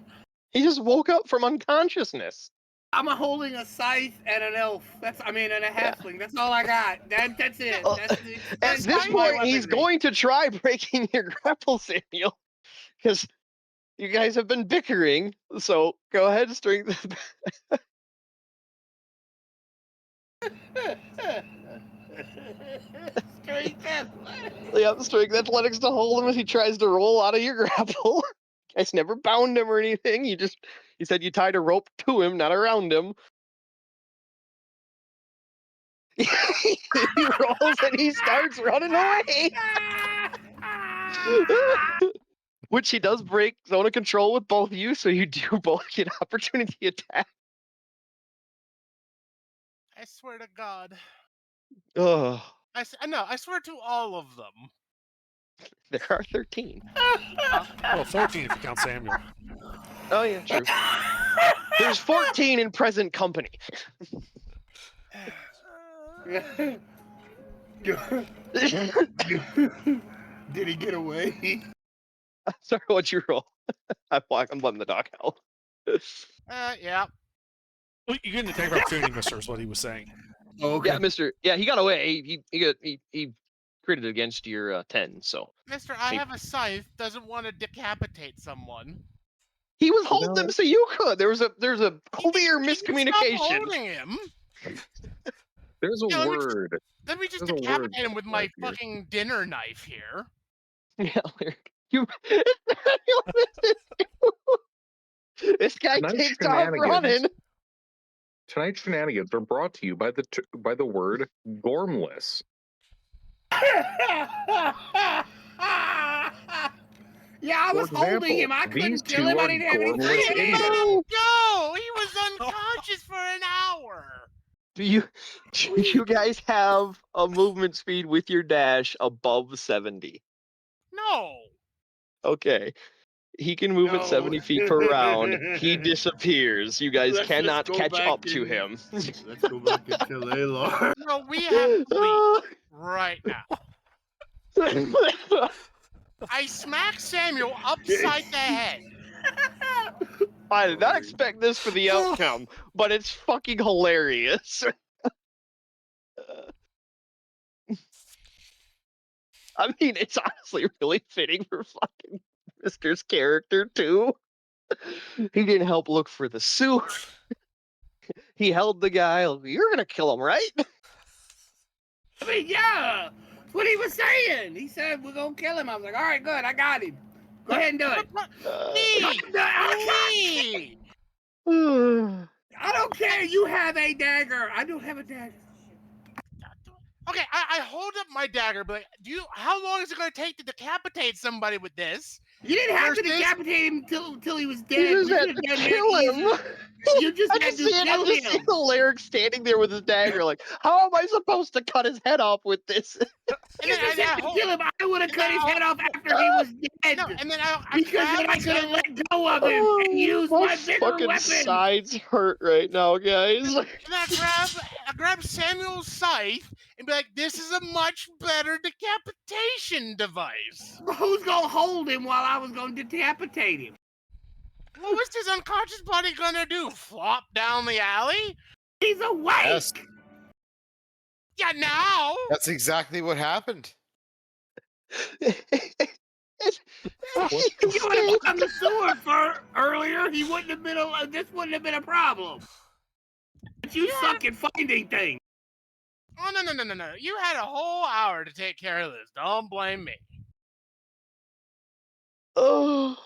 He just woke up from unconsciousness. I'm holding a scythe and an elf. And a halfling. That's all I got. That's it. That's the At extent this of my point, he's weaponry. going to try breaking your grapple, Samuel, because you guys have been bickering. So go ahead and strength. Strength athletics. Yep, strength athletics to hold him as he tries to roll out of your grapple. You guys never bound him or anything. You said you tied a rope to him, not around him. He rolls and he starts running away. Which he does break zone of control with both of you, so you do both get opportunity attack. I swear to God. Ugh, I swear to all of them. there are 13. Well, 13 if you count Samuel. Oh yeah, true. There's 14 in present company. Did he get away? Sorry, what'd you roll? I'm letting the dog out. Yeah. Well, you get an attack of opportunity, mister, is what he was saying. Oh, okay. Yeah, Mister. Yeah, he got away. He critted against your 10. So Mister, I Hey. have a scythe, doesn't want to decapitate someone. he was holding No. them so you could. There's a clear He can stop miscommunication. holding him. There's a Yeah, word. Let me just There's a word decapitate him with my right here. fucking dinner knife here. Yeah, you. This guy Tonight's takes off shenanigans. running. Tonight's shenanigans are brought to you by the word gormless. Yeah, I was For holding him. example, I couldn't these kill two him. I are didn't have any gormless freaking idiots. ammo. No, he was unconscious for an hour. Do you guys have a movement speed with your dash above 70? No. Okay. He can move at 70 No. feet per round. He disappears. You guys Let's cannot go catch back up to and- him. Let's go back and kill Alar. No, we have to leave right now. I smack Samuel upside the head. I did not expect this for the outcome, but it's fucking hilarious. I mean, it's honestly really fitting for fucking Mister's character, too. He didn't help look for the suit. He held the guy. You're gonna kill him, right? I mean, yeah. That's what he was saying. He said, we're going to kill him. I was like, all right, good. I got him. Go ahead and do it. Me. I don't care. You have a dagger. I don't have a dagger. Okay, I hold up my dagger, but how long is it going to take to decapitate somebody with this? You didn't have to Versus- decapitate him until he was dead. You just We had could've to done that kill him. easy. You just I had just to see it. I kill just see him. Alaric standing there with his dagger, like, how am I supposed to cut his head off with this? You then just had to kill him. I would have and cut then his head I'll- off after he was dead. no, and then I Because then I grabbed could have let go of him and used my my bigger fucking weapon. sides hurt right now, guys. and I grab Samuel's scythe and be like, "This is a much better decapitation device." Who's gonna hold him while I was gonna decapitate him? Well, what's his unconscious body gonna do? Flop down the alley? He's awake. Yes. Yeah, now. That's exactly what happened. If you would have found the sword for earlier, he wouldn't have been. This wouldn't have been a problem. But you suck at finding things. Oh no! You had a whole hour to take care of this. Don't blame me. Oh,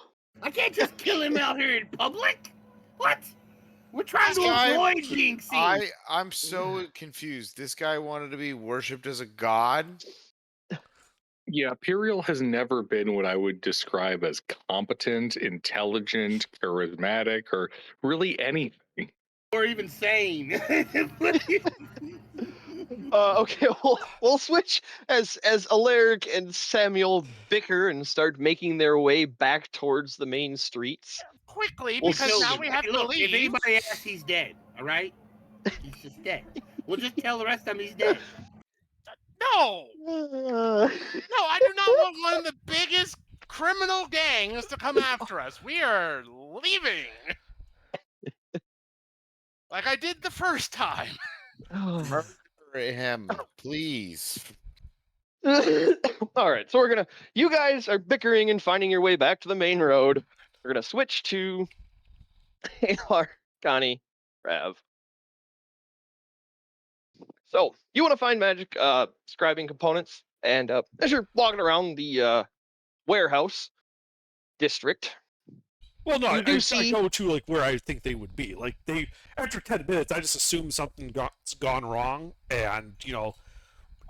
I can't just kill him out here in public. What? We're trying This to guy- avoid being seen. I'm so confused. This guy wanted to be worshipped as a god. Yeah, Imperial has never been what I would describe as competent, intelligent, charismatic, or really anything. Or even sane. okay, we'll switch as Alaric and Samuel bicker and start making their way back towards the main streets. Quickly, Well, because so- now we have Hey, to look, leave. if anybody asks, he's dead. All right, he's just dead. We'll just tell the rest of them he's dead. No, Uh, I do not want one of the biggest criminal gangs to come after us. We are leaving. Like I did the first time. Murder him, please. All right, so you guys are bickering and finding your way back to the main road. We're gonna switch to Alar, Connie, Rav. So you want to find magic scribing components, and as you're walking around the warehouse district, Well, no, You do I see- go to like where I think they would be. Like after 10 minutes, I just assume something's gone wrong, and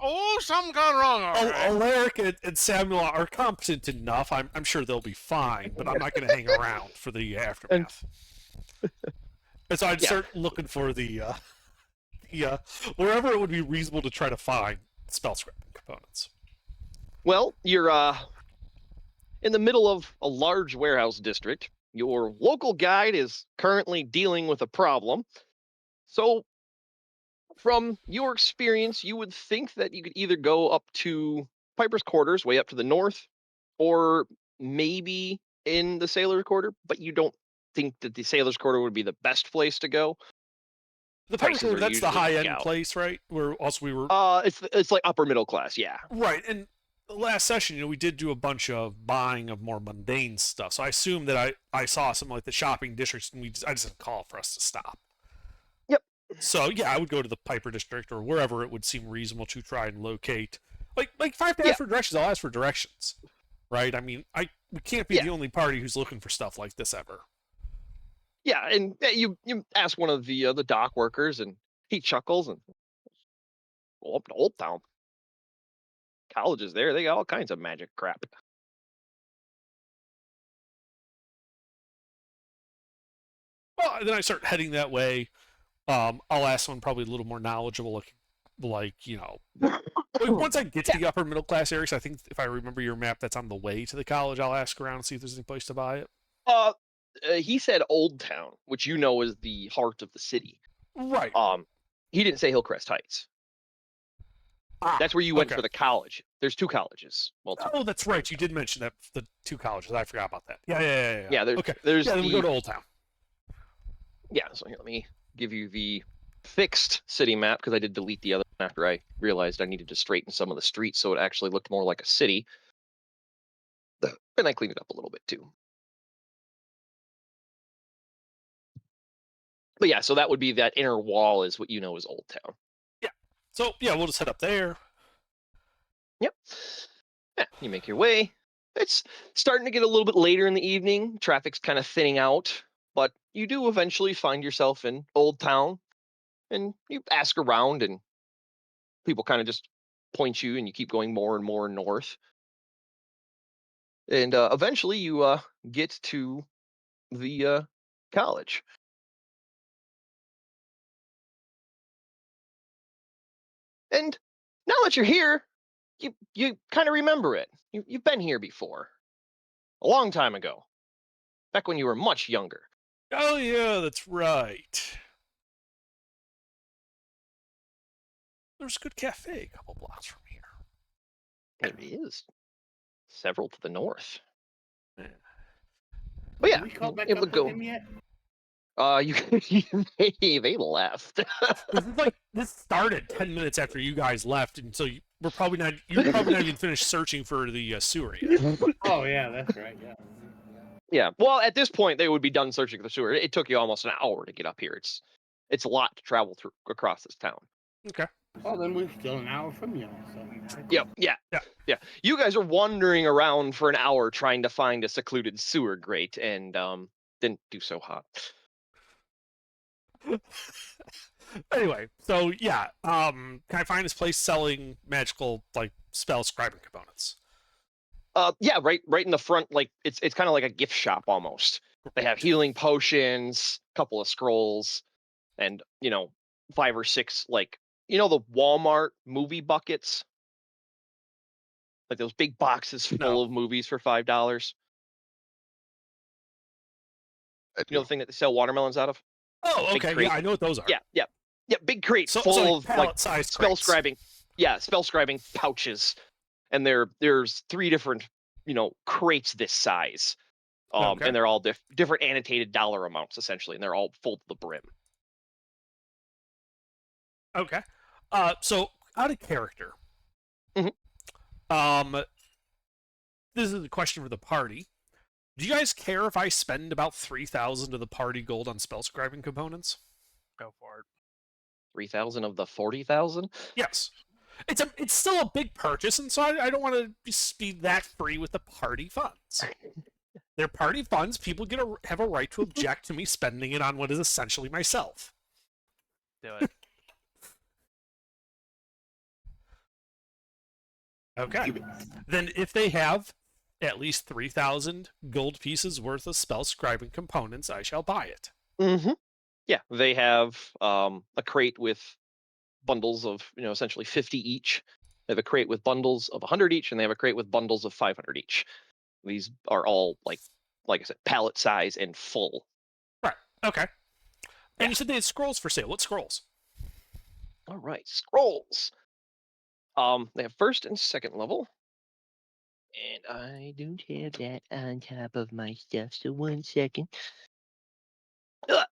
Oh, something gone wrong. All right. Alaric and Samuel are competent enough. I'm sure they'll be fine, but I'm not going to hang around for the aftermath. And so I'd Yeah. start looking for the wherever it would be reasonable to try to find spell scripting components. well, you're in the middle of a large warehouse district. Your local guide is currently dealing with a problem. So, from your experience, you would think that you could either go up to Piper's Quarters, way up to the north, or maybe in the Sailor's Quarter, but you don't think that the Sailor's Quarter would be the best place to go. The Prices Piper, are that's the usually high end out. place, right? Where also we were It's like upper middle class, yeah. right. And the last session, we did do a bunch of buying of more mundane stuff. So I assume that I saw something like the shopping districts, and I just had a call for us to stop. Yep. So yeah, I would go to the Piper district or wherever it would seem reasonable to try and locate. Like if I have to ask for directions, I'll ask for directions. Right? I mean, we can't be Yeah. the only party who's looking for stuff like this ever. Yeah, and you ask one of the dock workers, and he chuckles and go up to Old Town. Colleges there, they got all kinds of magic crap. Well, then I start heading that way. I'll ask someone probably a little more knowledgeable, like once I get to the upper middle class areas, I think if I remember your map, that's on the way to the college. I'll ask around and see if there's any place to buy it. He said Old Town, which you know is the heart of the city. Right. He didn't say Hillcrest Heights. That's where you went okay. for the college. There's two colleges. Well, two. Oh, that's right. You did mention that the two colleges. I forgot about that. Yeah. Yeah, Okay. there's Yeah, then we go the to Old Town. yeah. So here, let me give you the fixed city map because I did delete the other one after I realized I needed to straighten some of the streets so it actually looked more like a city. And I cleaned it up a little bit too. But yeah, so that would be that inner wall is what you know as Old Town. So yeah, we'll just head up there. Yep. Yeah, you make your way. It's starting to get a little bit later in the evening. Traffic's kind of thinning out, but you do eventually find yourself in Old Town, and you ask around, and people kind of just point you, and you keep going more and more north. And eventually, you get to the college. And now that you're here, you kind of remember it. You've been here before, a long time ago, back when you were much younger. Oh yeah, that's right. There's a good cafe a couple blocks from here. There is several to the north. Yeah. But yeah, Did we call back able up to with go. him yet? They left. This started 10 minutes after you guys left, and so you're probably not even finished searching for the sewer yet. Oh yeah, that's right. Yeah. Yeah. Well, at this point, they would be done searching the sewer. It took you almost an hour to get up here. It's a lot to travel through across this town. Okay. Oh, then we're still an hour from you. So. Yep. Yeah. Yeah. Yeah. You guys are wandering around for an hour trying to find a secluded sewer grate, and didn't do so hot. Anyway, so yeah, can I find this place selling magical like spell scribing components? Yeah, right in the front, like it's kind of like a gift shop almost. They have healing potions, a couple of scrolls, and 5 or 6 like the Walmart movie buckets, like those big boxes full No. of movies for $5. I You know do. the thing that they sell watermelons out of? Oh, Big okay. crate. Yeah, I know what those are. Yeah, big crate So full of like pallet-sized spell crates. scribing. Yeah, spell scribing pouches, and there's 3 different crates this size. Okay. And they're all different annotated dollar amounts essentially, and they're all full to the brim. Okay. So out of character. Mhm. This is a question for the party. Do you guys care if I spend about 3,000 of the party gold on spell scribing components? Go for it. 3,000 of the 40,000. Yes. It's still a big purchase, and so I don't want to be that free with the party funds. They're party funds. People have a right to object to me spending it on what is essentially myself. Do it. Okay. Then if they have at least 3,000 gold pieces worth of spell scribing components, I shall buy it. Mm-hmm. Yeah, they have a crate with bundles of essentially 50 each. They have a crate with bundles of 100 each, and they have a crate with bundles of 500 each. These are all like I said, pallet size and full. Right. Okay. And Yeah. you said they had scrolls for sale. What scrolls? All right, scrolls. They have 1st and 2nd level. And I don't have that on top of my stuff, so 1 second. Ugh.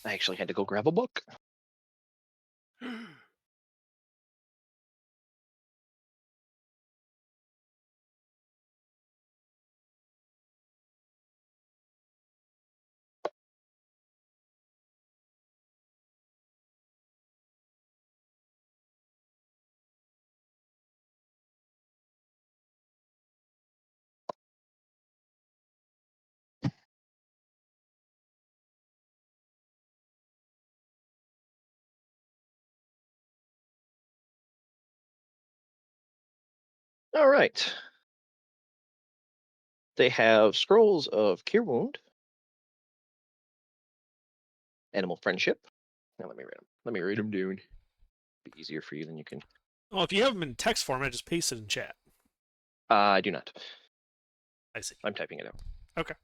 I actually had to go grab a book. All right. They have scrolls of Cure Wound, Animal Friendship. Now let me read them. Let me read them down. Be easier for you than you can. Well, if you have them in text format, just paste it in chat. I do not. I see. I'm typing it out. Okay.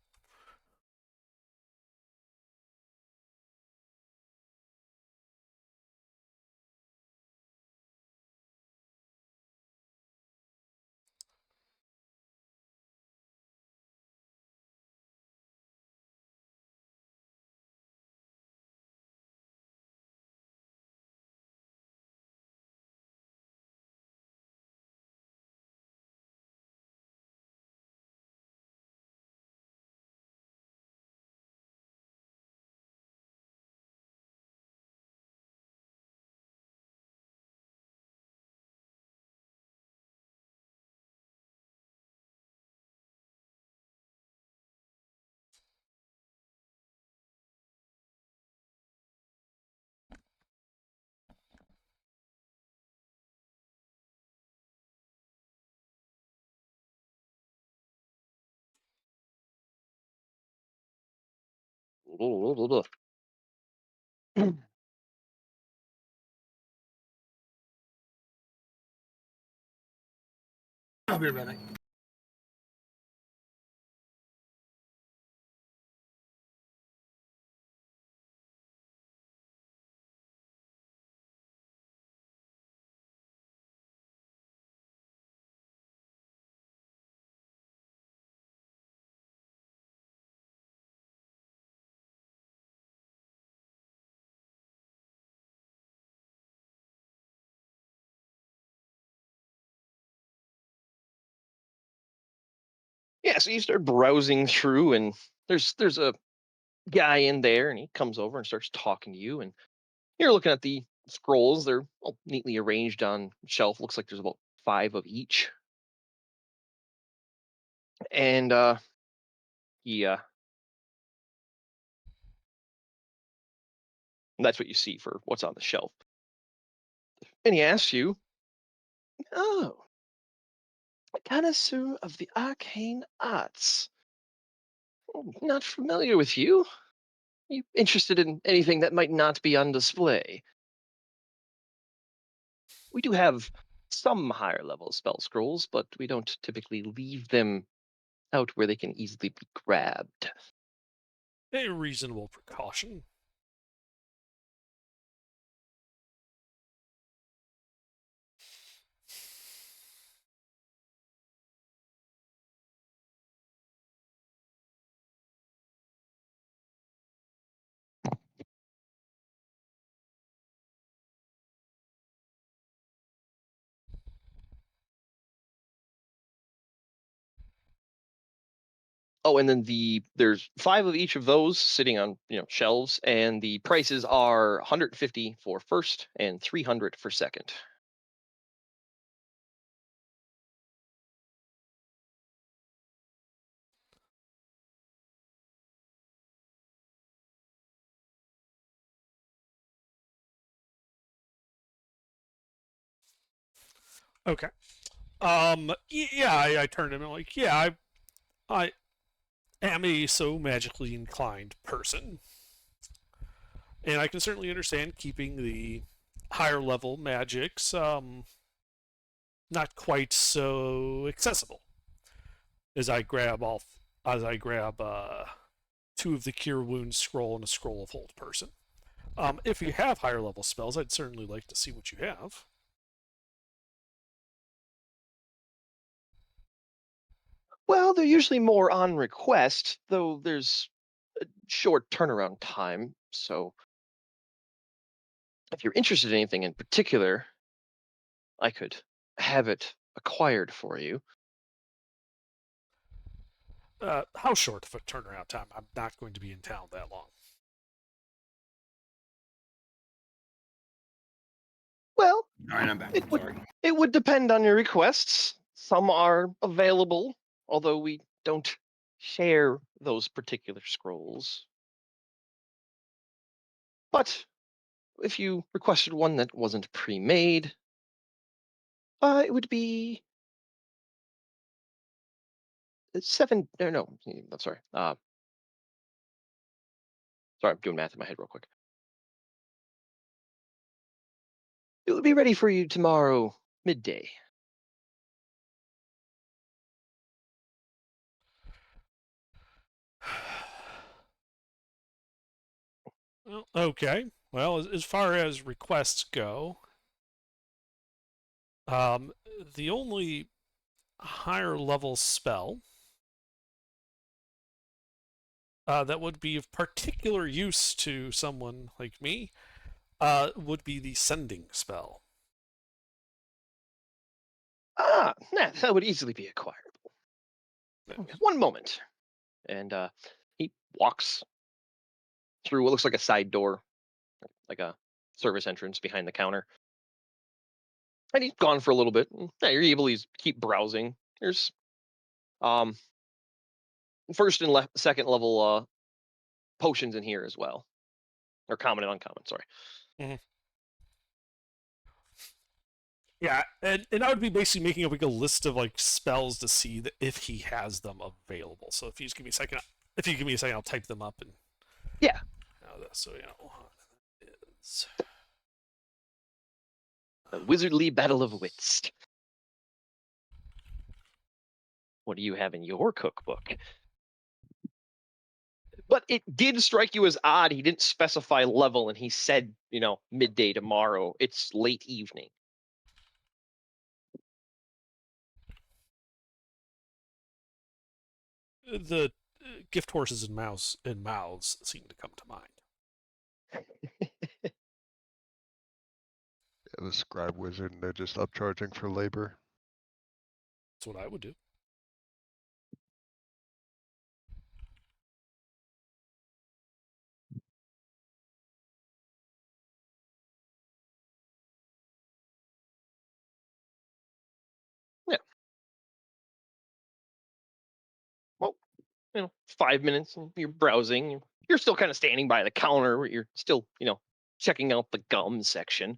I'll be right back. Yeah, so you start browsing through, and there's a guy in there, and he comes over and starts talking to you, and you're looking at the scrolls. They're all neatly arranged on shelf. Looks like there's about 5 of each. And he that's what you see for what's on the shelf. And he asks you, "Oh, a connoisseur of the arcane arts. Oh, not familiar with you. You interested in anything that might not be on display? We do have some higher level spell scrolls, but we don't typically leave them out where they can easily be grabbed." A reasonable precaution. Oh, and then there's 5 of each of those sitting on shelves, and the prices are 150 for first and 300 for second. Okay. Yeah, I turned to him and like, yeah, I am a so magically inclined person, and I can certainly understand keeping the higher level magics not quite so accessible. As I grab 2 of the Cure Wounds scroll and a Scroll of Hold Person. If you have higher level spells, I'd certainly like to see what you have. Well, they're usually more on request, though there's a short turnaround time. So if you're interested in anything in particular, I could have it acquired for you. How short of a turnaround time? I'm not going to be in town that long. Well, All right, I'm back. it would Sorry. it would depend on your requests. Some are available, although we don't share those particular scrolls. But if you requested one that wasn't pre-made, it would be 7. No, I'm sorry. Sorry, I'm doing math in my head real quick. It would be ready for you tomorrow midday. Well, okay. Well, as far as requests go, the only higher level spell that would be of particular use to someone like me would be the Sending spell. That would easily be acquirable. Okay, one moment. And he walks through what looks like a side door, like a service entrance behind the counter. And he's gone for a little bit. Yeah, you're able to keep browsing. There's first and second level potions in here as well, or common and uncommon. Sorry. Mm-hmm. Yeah, and I would be basically making up like a list of like spells to see that if he has them available. So if you just give me a second, I'll type them up and Yeah. Now so it's The Wizardly Battle of Wits. What do you have in your cookbook? But it did strike you as odd. He didn't specify level, and he said, midday tomorrow. It's late evening. the gift horses and mouths seem to come to mind. The scribe wizard, and they're just upcharging for labor. That's what I would do. Yeah. Well, 5 minutes, and you're browsing. You're still kind of standing by the counter. You're still, checking out the gum section.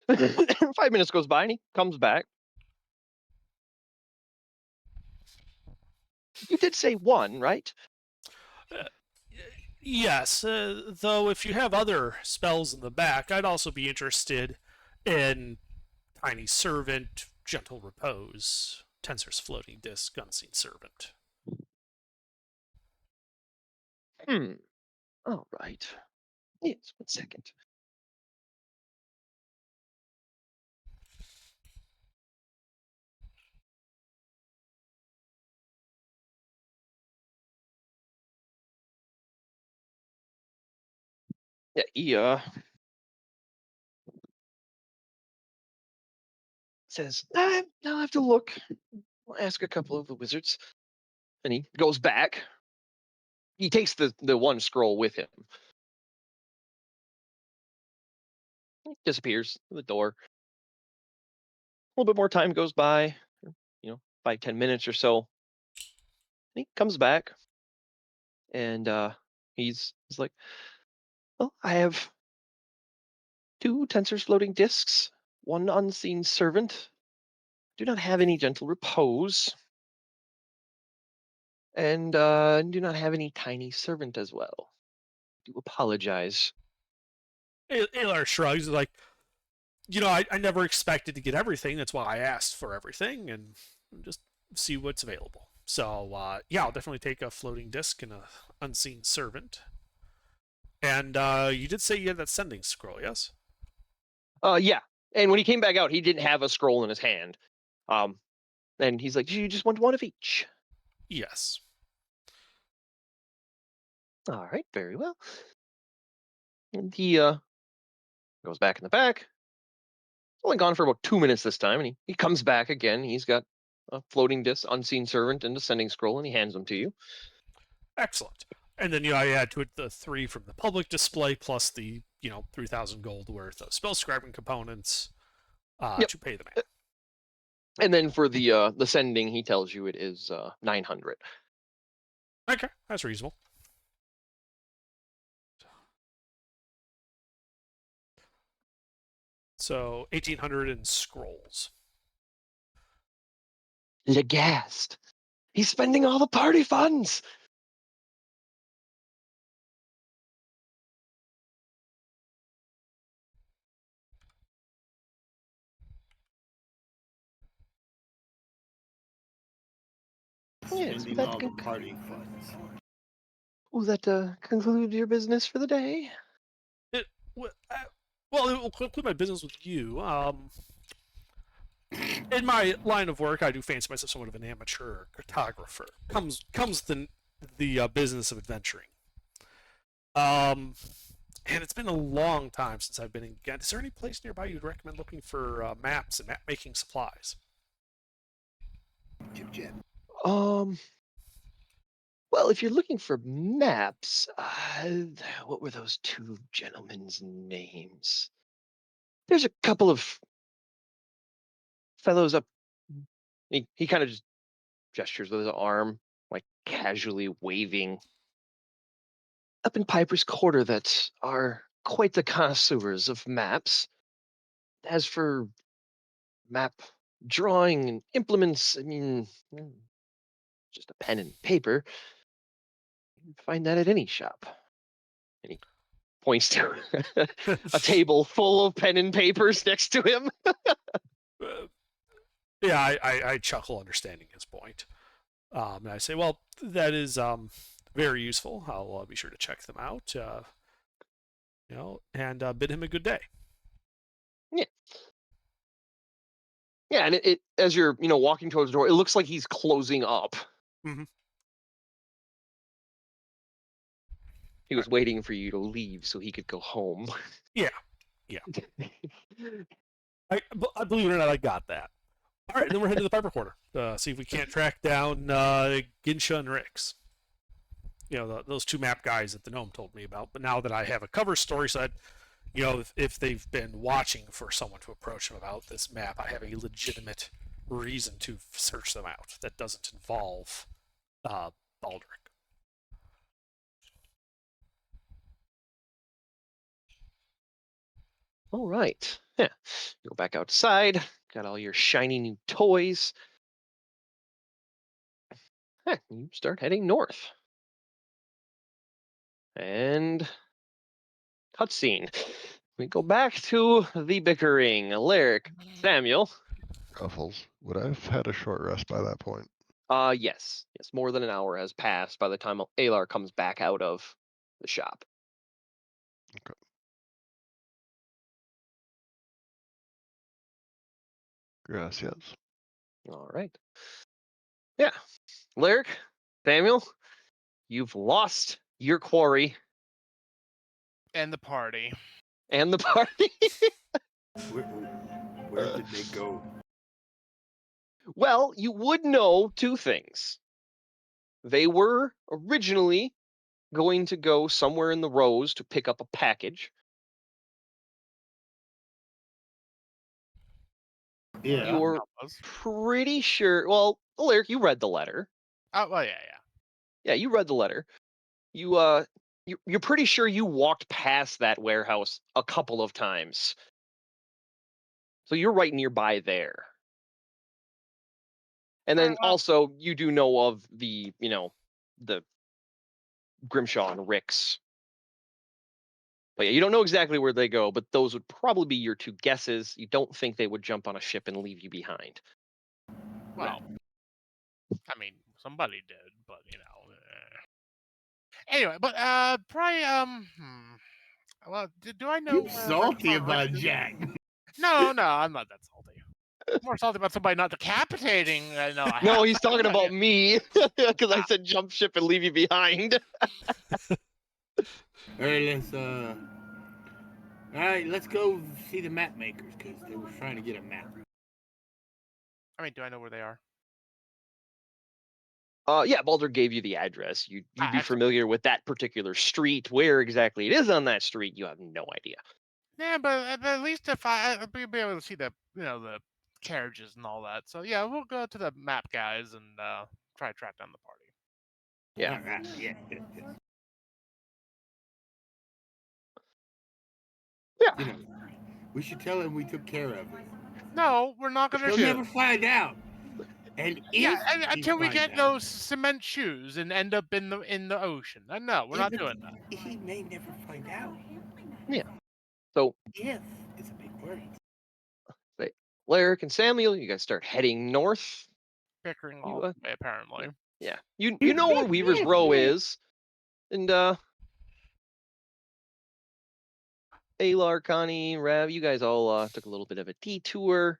5 minutes goes by, and he comes back. You did say one, right? Yes, though if you have other spells in the back, I'd also be interested in Tiny Servant, Gentle Repose, Tensor's Floating Disc, Unseen Servant. All right. Yes, 1 second. Yeah, he says, I'll have to look. I'll ask a couple of the wizards. And he goes back. He takes the one scroll with him. He disappears through the door. A little bit more time goes by, 5-10 minutes or so. And he comes back, and he's like, well, I have 2 Tensor's Floating Discs, 1 Unseen Servant. Do not have any Gentle Repose. And do not have any Tiny Servant as well. Do apologize. Alar shrugs, like, I never expected to get everything. That's why I asked for everything and just see what's available. So, yeah, I'll definitely take a floating disc and a unseen servant. And you did say you had that sending scroll, yes? Yeah. And when he came back out, he didn't have a scroll in his hand. And he's like, you just want 1 of each? Yes. All right, very well. And he goes back in the back. Only gone for about 2 minutes this time, and he comes back again. He's got a floating disc, unseen servant, and a sending scroll, and he hands them to you. Excellent. And then I add to it the 3 from the public display plus the 3,000 gold worth of spell scribing components to pay the man. And then for the sending, he tells you it is 900. Okay, that's reasonable. So 1,800 in scrolls. Legast. He's spending all the party funds. Yes, Spending that all the party funds. will that conclude your business for the day? Well, it will conclude my business with you. In my line of work, I do fancy myself somewhat of an amateur cartographer. Comes the business of adventuring. And it's been a long time since I've been in Ghent. Is there any place nearby you'd recommend looking for maps and map making supplies? Chip. Well, if you're looking for maps, what were those 2 gentlemen's names? There's a couple of fellows up. He kind of just gestures with his arm, like casually waving. Up in Piper's Quarter that are quite the connoisseurs of maps. As for map drawing and implements, I mean, just a pen and paper. You can find that at any shop. And he points to a table full of pen and papers next to him. Yeah, I chuckle, understanding his point. And I say, well, that is very useful. I'll be sure to check them out. And bid him a good day. Yeah, and it as you're walking towards the door, it looks like he's closing up. Mhm. He was waiting for you to leave so he could go home. Yeah. I believe it or not, I got that. All right, then we're heading to the Piper Quarter. See if we can't track down Ginsha and Rix. Those two map guys that the gnome told me about. But now that I have a cover story, so if they've been watching for someone to approach them about this map, I have a legitimate reason to search them out that doesn't involve Baldric. All right. Yeah. You go back outside. Got all your shiny new toys. You start heading north. And cutscene. We go back to the bickering. Alaric, Samuel. Ruffles. Would I have had a short rest by that point? Yes. More than an hour has passed by the time Alar comes back out of the shop. Okay. Gracias. All right. Yeah. Alaric, Samuel, you've lost your quarry And the party. and the party. Where did they go? Well, you would know two things. They were originally going to go somewhere in the Rose to pick up a package. Yeah. You're Was. pretty sure. Well, Alaric, you read the letter. Oh, well, yeah. Yeah, you read the letter. You're pretty sure you walked past that warehouse a couple of times. So you're right nearby there. And then also you do know of the Grimshaw and Rix. But yeah, you don't know exactly where they go, but those would probably be your two guesses. You don't think they would jump on a ship and leave you behind. Well, I mean, somebody did, but Anyway, but probably Well, do I know? You salty about Jack? No, I'm not that salty. I'm more salty about somebody not decapitating. No, he's talking about me because I said jump ship and leave you behind. All right, let's go see the map makers because they were trying to get a map. I mean, do I know where they are? Yeah, Baldur gave you the address. You'd be familiar with that particular street. Where exactly it is on that street, you have no idea. Yeah, but at least if I'd be able to see the the carriages and all that. So yeah, we'll go to the map guys and try to track down the party. Yeah. All right. Yeah. Yeah. We should tell him we took care of it. No, we're not going to He'll shoot. never find out. And until we get those cement shoes and end up in the ocean. No, we're not doing that. He may never find out. Yeah. So If is a big word. Alaric and Samuel, you guys start heading north. Pickering all the way, apparently. Yeah. You know where Weaver's Row is. And Alar, Connie, Rav, you guys all took a little bit of a detour.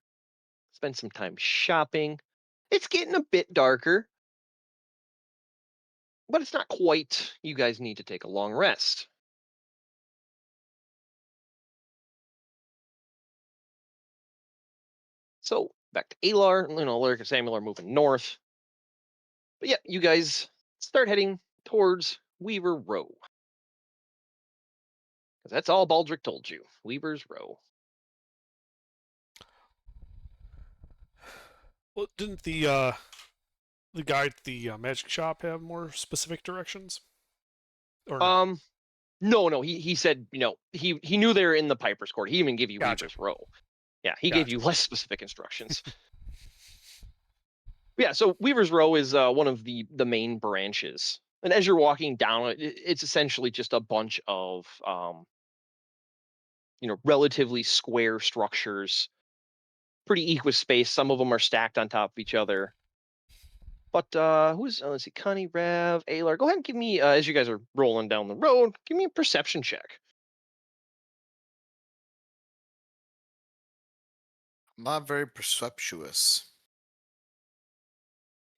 Spent some time shopping. It's getting a bit darker. But it's not quite. You guys need to take a long rest. So back to Alar, Alaric and Samuel are moving north. But yeah, you guys start heading towards Weaver Row. Because that's all Baldric told you. Weaver's Row. Well, didn't the guy at the magic shop have more specific directions? Or no? No. He said, he knew they were in the Piper's Court. He even gave you Gotcha. Weaver's Row. Yeah, he gave you less specific instructions. Yeah, so Weaver's Row is one of the main branches, and as you're walking down it, it's essentially just a bunch of relatively square structures, pretty equispace. Some of them are stacked on top of each other. But let's see, Connie, Rev, Alar, go ahead and give me as you guys are rolling down the road, give me a perception check. I'm not very perceptuous.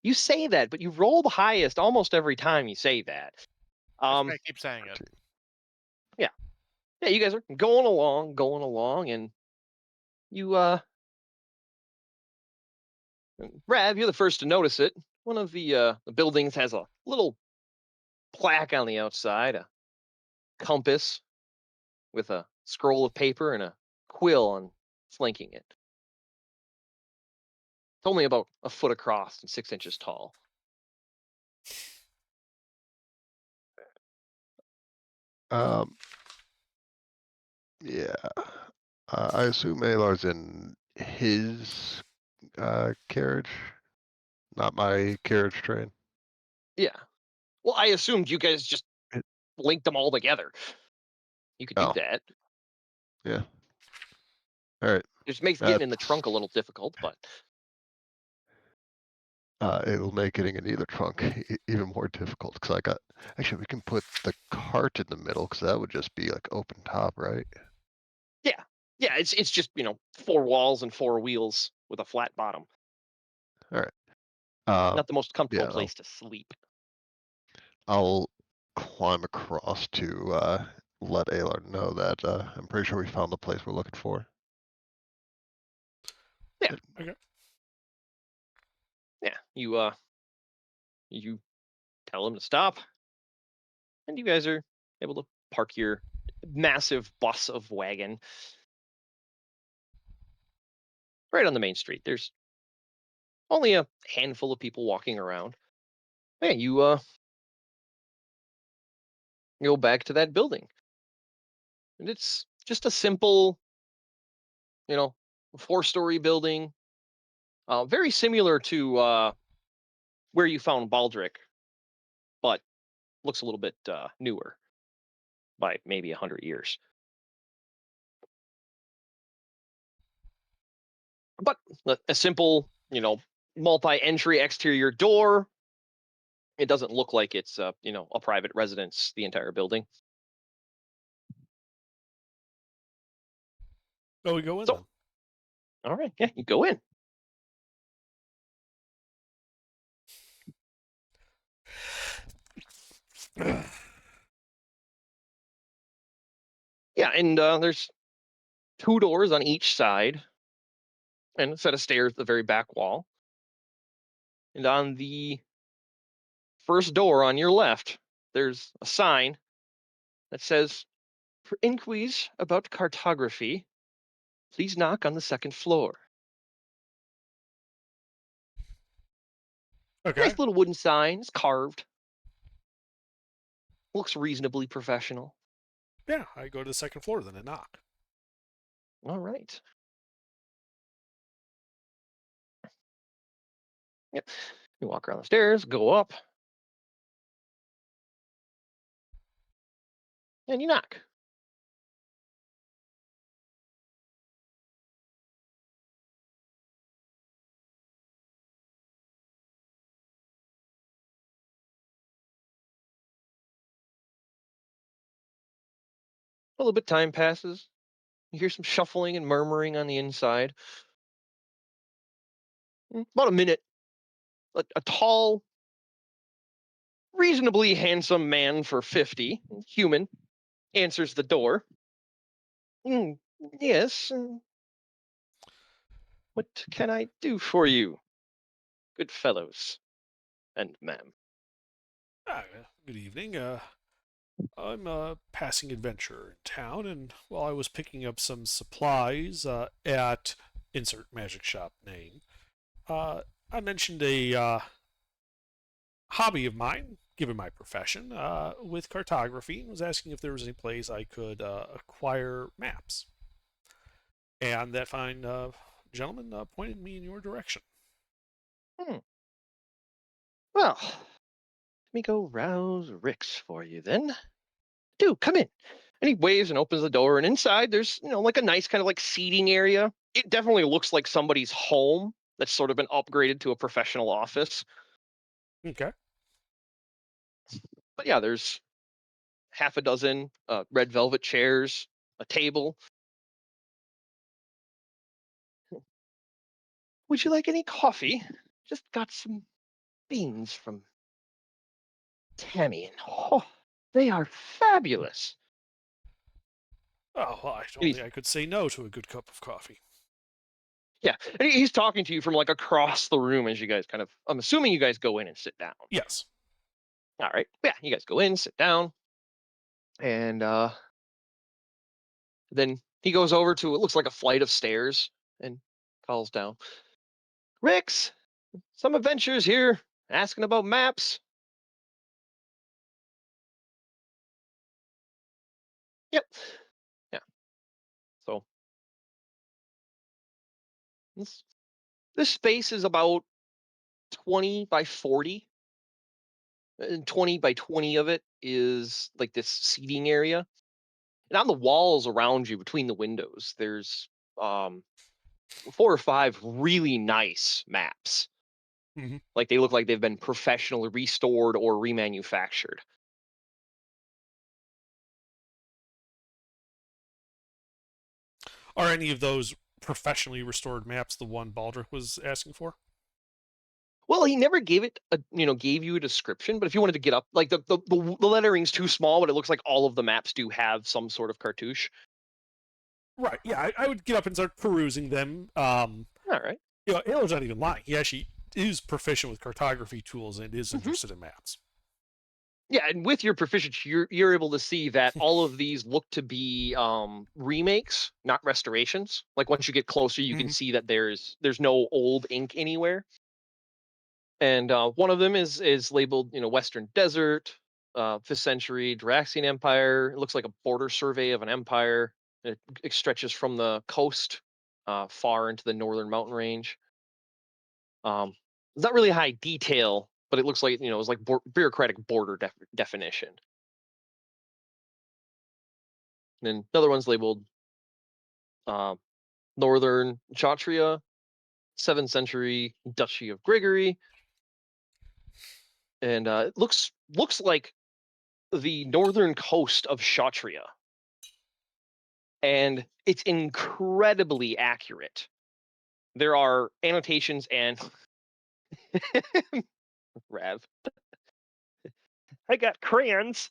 You say that, but you roll the highest almost every time you say that. I keep saying it. Yeah, you guys are going along, and you Rev, you're the first to notice it. One of the buildings has a little plaque on the outside, a compass with a scroll of paper and a quill on flanking it. It's only about a foot across and 6 inches tall. Yeah. I assume Alar's in his carriage, not my carriage train. Yeah. Well, I assumed you guys just It- linked them all together. You could do Oh. that. Yeah. All right. It just makes getting in the trunk a little difficult, but It'll make getting in either trunk even more difficult because actually we can put the cart in the middle because that would just be like open top, right? yeah, it's just 4 walls and 4 wheels with a flat bottom. All right. Not the most comfortable Yeah, place to sleep. I'll climb across to let Alar know that I'm pretty sure we found the place we're looking for. Yeah. Okay. Yeah, you tell them to stop, and you guys are able to park your massive bus of wagon right on the main street. There's only a handful of people walking around. Yeah, you go back to that building, and it's just a simple, 4-story building, very similar to where you found Baldric, but looks a little bit newer by maybe 100 years. But a simple, multi-entry exterior door. It doesn't look like it's a private residence, the entire building. Oh, we go in So, all right, yeah, you go in. then. Yeah, and there's 2 doors on each side and a set of stairs at the very back wall. And on the first door on your left, there's a sign that says, "For inquiries about cartography, please knock on the 2nd floor." Okay. Nice little wooden sign. It's carved. Looks reasonably professional. Yeah, I go to the 2nd floor then and knock. All right. Yep. You walk around the stairs, go up, and you knock. A little bit of time passes. You hear some shuffling and murmuring on the inside. About a minute, a tall, reasonably handsome man for 50, human, answers the door. Yes. What can I do for you, good fellows and ma'am? Good evening. I'm a passing adventurer in town, and while I was picking up some supplies at insert magic shop name, I mentioned a hobby of mine, given my profession, with cartography, and was asking if there was any place I could acquire maps. And that fine gentleman pointed me in your direction. Well, let me go rouse Rix for you then. Dude, come in. And he waves and opens the door, and inside there's, like a nice kind of like seating area. It definitely looks like somebody's home that's sort of been upgraded to a professional office. Okay. But yeah, there's half a dozen red velvet chairs, a table. Would you like any coffee? Just got some beans from Tammy, and they are fabulous. Oh, well, I don't He's- think I could say no to a good cup of coffee. Yeah, and he's talking to you from like across the room as you guys I'm assuming you guys go in and sit down. Yes. All right. Yeah, you guys go in, sit down, and then he goes over to what looks like a flight of stairs and calls down, Rix, some adventures here, asking about maps. Yep. Yeah. So this space is about 20 by 40. And 20 by 20 of it is like this seating area. And on the walls around you, between the windows, there's 4 or 5 really nice maps. Mhm. Like they look like they've been professionally restored or remanufactured. Are any of those professionally restored maps the one Baldric was asking for? Well, he never gave you a description, but if you wanted to get up, like the lettering's too small, but it looks like all of the maps do have some sort of cartouche. Right. Yeah, I would get up and start perusing them. All right. Aylar's not even lying. He actually is proficient with cartography tools and is interested in maps. Yeah, and with your proficiency, you're able to see that all of these look to be remakes, not restorations. Like once you get closer, you can see that there's no old ink anywhere. And one of them is labeled, Western Desert, 5th century Duraxian Empire. It looks like a border survey of an empire. It stretches from the coast far into the northern mountain range. It's not really high detail, but it looks like it's like bureaucratic border definition. And then another one's labeled Northern Kshatriya, 7th century Duchy of Grigory, and it looks like the northern coast of Kshatriya, and it's incredibly accurate. There are annotations and Rav, I got crayons.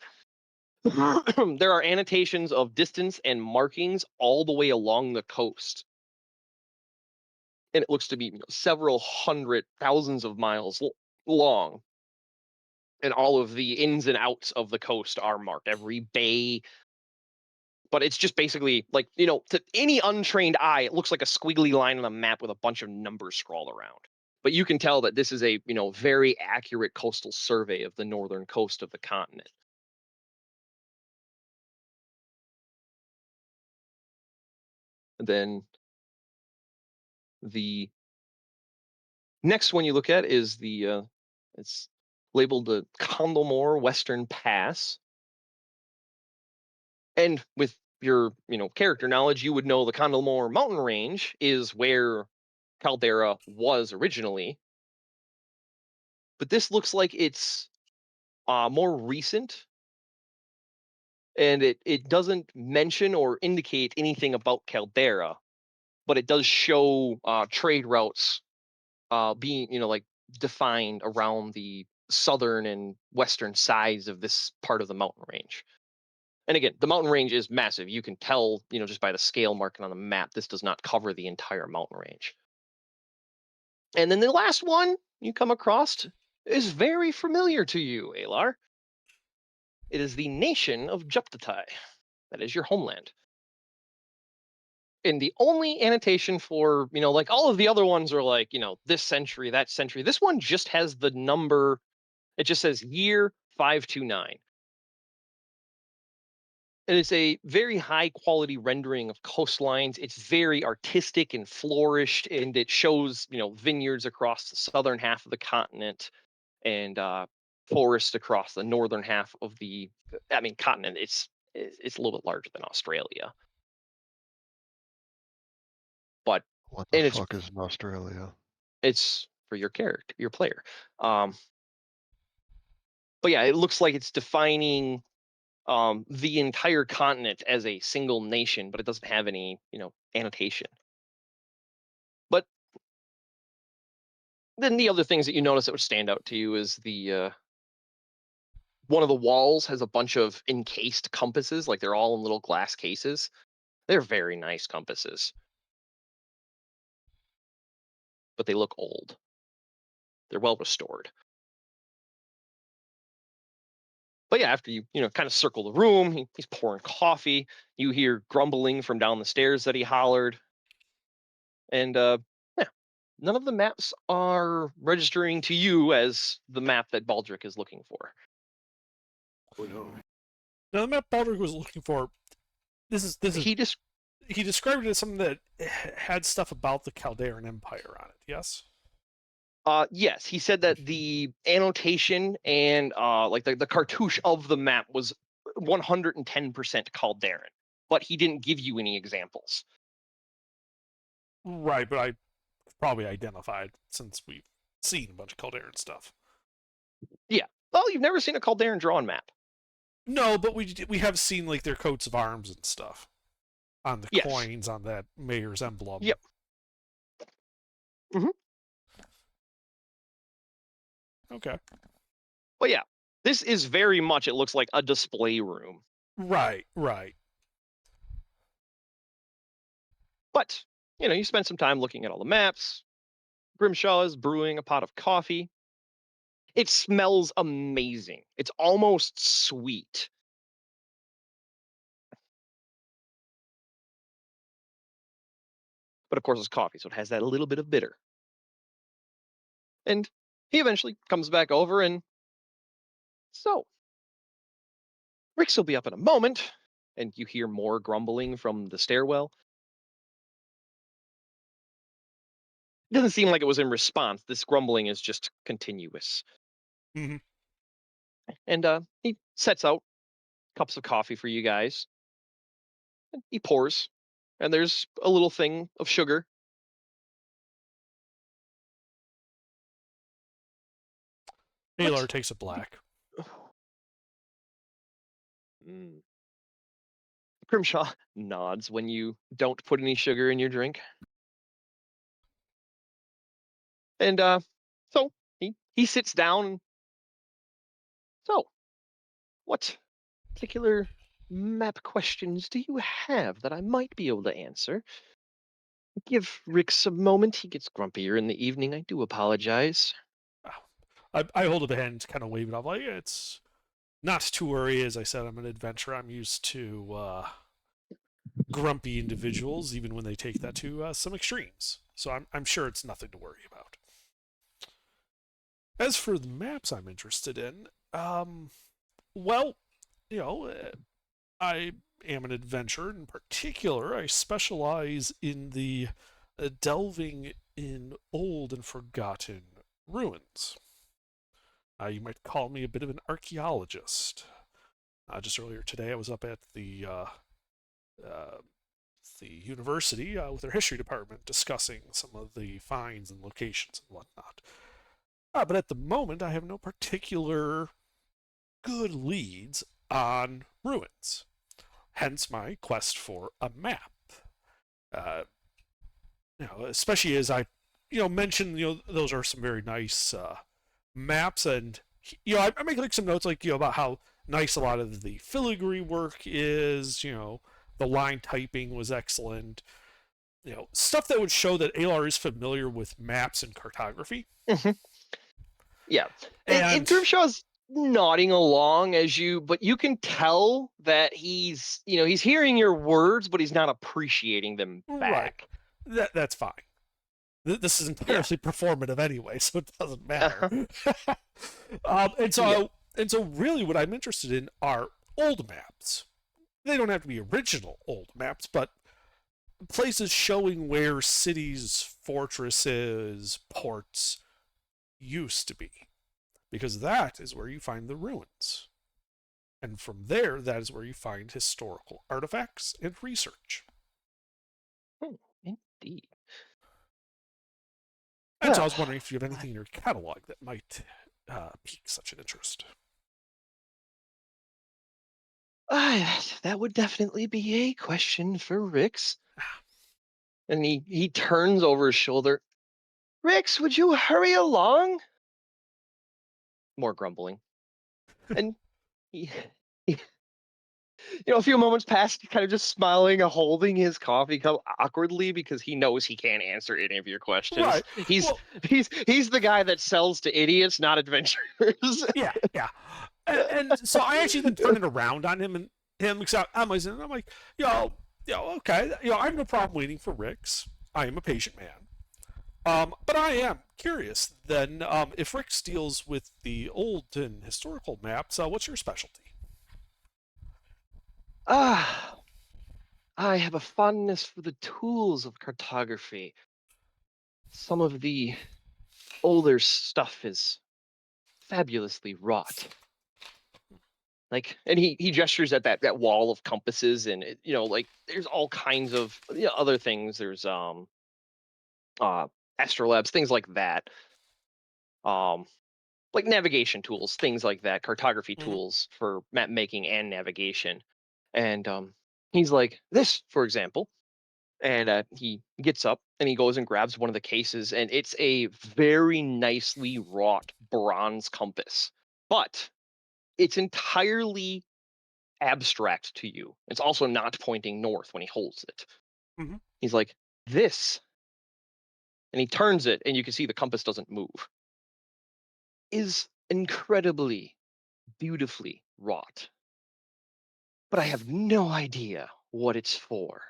There are annotations of distance and markings all the way along the coast. And it looks to be several hundred thousands of miles long. And all of the ins and outs of the coast are marked, every bay. But it's just basically like, to any untrained eye, it looks like a squiggly line on a map with a bunch of numbers scrawled around. But you can tell that this is a, very accurate coastal survey of the northern coast of the continent. And then the next one you look at is it's labeled the Condlemore Western Pass. And with your, character knowledge, you would know the Condlemore mountain range is where Caldera was originally. But this looks like it's more recent, and it doesn't mention or indicate anything about Caldera, but it does show trade routes being, like defined around the southern and western sides of this part of the mountain range. And again, the mountain range is massive. You can tell, just by the scale marking on the map, this does not cover the entire mountain range. And then the last one you come across is very familiar to you, Alar. It is the nation of Juptatai. That is your homeland. And the only annotation for, like all of the other ones are like, this century, that century. This one just has the number. It just says year 529. And it's a very high quality rendering of coastlines. It's very artistic and flourished, and it shows, vineyards across the southern half of the continent. and forest across the northern half of the, continent. It's a little bit larger than Australia, but What the and fuck is in Australia? it's for your character, your player. But yeah, it looks like it's defining the entire continent as a single nation, but it doesn't have any, annotation. But then the other things that you notice that would stand out to you is the one of the walls has a bunch of encased compasses, like they're all in little glass cases. They're very nice compasses, but they look old. They're well restored. But yeah, after you kind of circle the room, he's pouring coffee. You hear grumbling from down the stairs that he hollered, and yeah, none of the maps are registering to you as the map that Baldric is looking for. Oh no. Now, the map Baldric was looking for, this is He just he described it as something that had stuff about the Chaldean Empire on it. Yes. yes, he said that the annotation and like the cartouche of the map was 110% Chaldean, but he didn't give you any examples. Right, but I probably identified since we've seen a bunch of Chaldean stuff. Yeah. Well, you've never seen a Chaldean drawn map. No, but we have seen like their coats of arms and stuff on the Yes. coins on that mayor's emblem. Yep. Mhm. Okay. But yeah, this is very much, it looks like a display room. Right, right. But, you spend some time looking at all the maps. Grimshaw is brewing a pot of coffee. It smells amazing. It's almost sweet. But of course, it's coffee, so it has that little bit of bitter. And he eventually comes back over and so Rix will be up in a moment, and you hear more grumbling from the stairwell. It doesn't seem like it was in response. This grumbling is just continuous. Mhm. And he sets out cups of coffee for you guys. And he pours, and there's a little thing of sugar. Alar takes a black. Grimshaw nods when you don't put any sugar in your drink. And so he sits down. So, what particular map questions do you have that I might be able to answer? Give Rix a moment. He gets grumpier in the evening. I do apologize. I hold up a hand, kind of wave it off, like it's not to worry. As I said, I'm an adventurer. I'm used to grumpy individuals, even when they take that to some extremes. So I'm sure it's nothing to worry about. As for the maps I'm interested in, well, I am an adventurer. In particular, I specialize in the delving in old and forgotten ruins. You might call me a bit of an archaeologist. Just earlier today, I was up at the university with their history department discussing some of the finds and locations and whatnot. But at the moment, I have no particular good leads on ruins. Hence my quest for a map. Especially as I, mentioned, those are some very nice maps, and I make like some notes, like about how nice a lot of the filigree work is. The line typing was excellent. Stuff that would show that Alar is familiar with maps and cartography. Yeah, and Grimshaw's nodding along but you can tell that he's hearing your words, but he's not appreciating them back. Right. That's fine. This is entirely performative anyway, so it doesn't matter. And so really what I'm interested in are old maps. They don't have to be original old maps, but places showing where cities, fortresses, ports used to be. because that is where you find the ruins. And from there, that is where you find historical artifacts and research. Indeed. And so I was wondering if you have anything in your catalog that might pique such an interest. That would definitely be a question for Rix. And he turns over his shoulder. Rix, would you hurry along? More grumbling. And he a few moments pass, kind of just smiling, holding his coffee cup awkwardly because he knows he can't answer any of your questions. Right. He's Well- he's the guy that sells to idiots, not adventurers. Yeah. And so I actually then turn it around on him because I'm listening. I'm like, okay, I have no problem waiting for Rix. I am a patient man. But I am curious then, if Rix deals with the old and historical maps, what's your specialty? I have a fondness for the tools of cartography. Some of the older stuff is fabulously wrought. And he gestures at that wall of compasses, and there's all kinds of other things. There's astrolabes, things like that. Like navigation tools, things like that, cartography tools for map making and navigation. And he's like, this, for example. And he gets up and he goes and grabs one of the cases, and it's a very nicely wrought bronze compass. But it's entirely abstract to you. It's also not pointing north when he holds it. Mhm. He's like, this. And he turns it, and you can see the compass doesn't move. Is incredibly beautifully wrought. But I have no idea what it's for.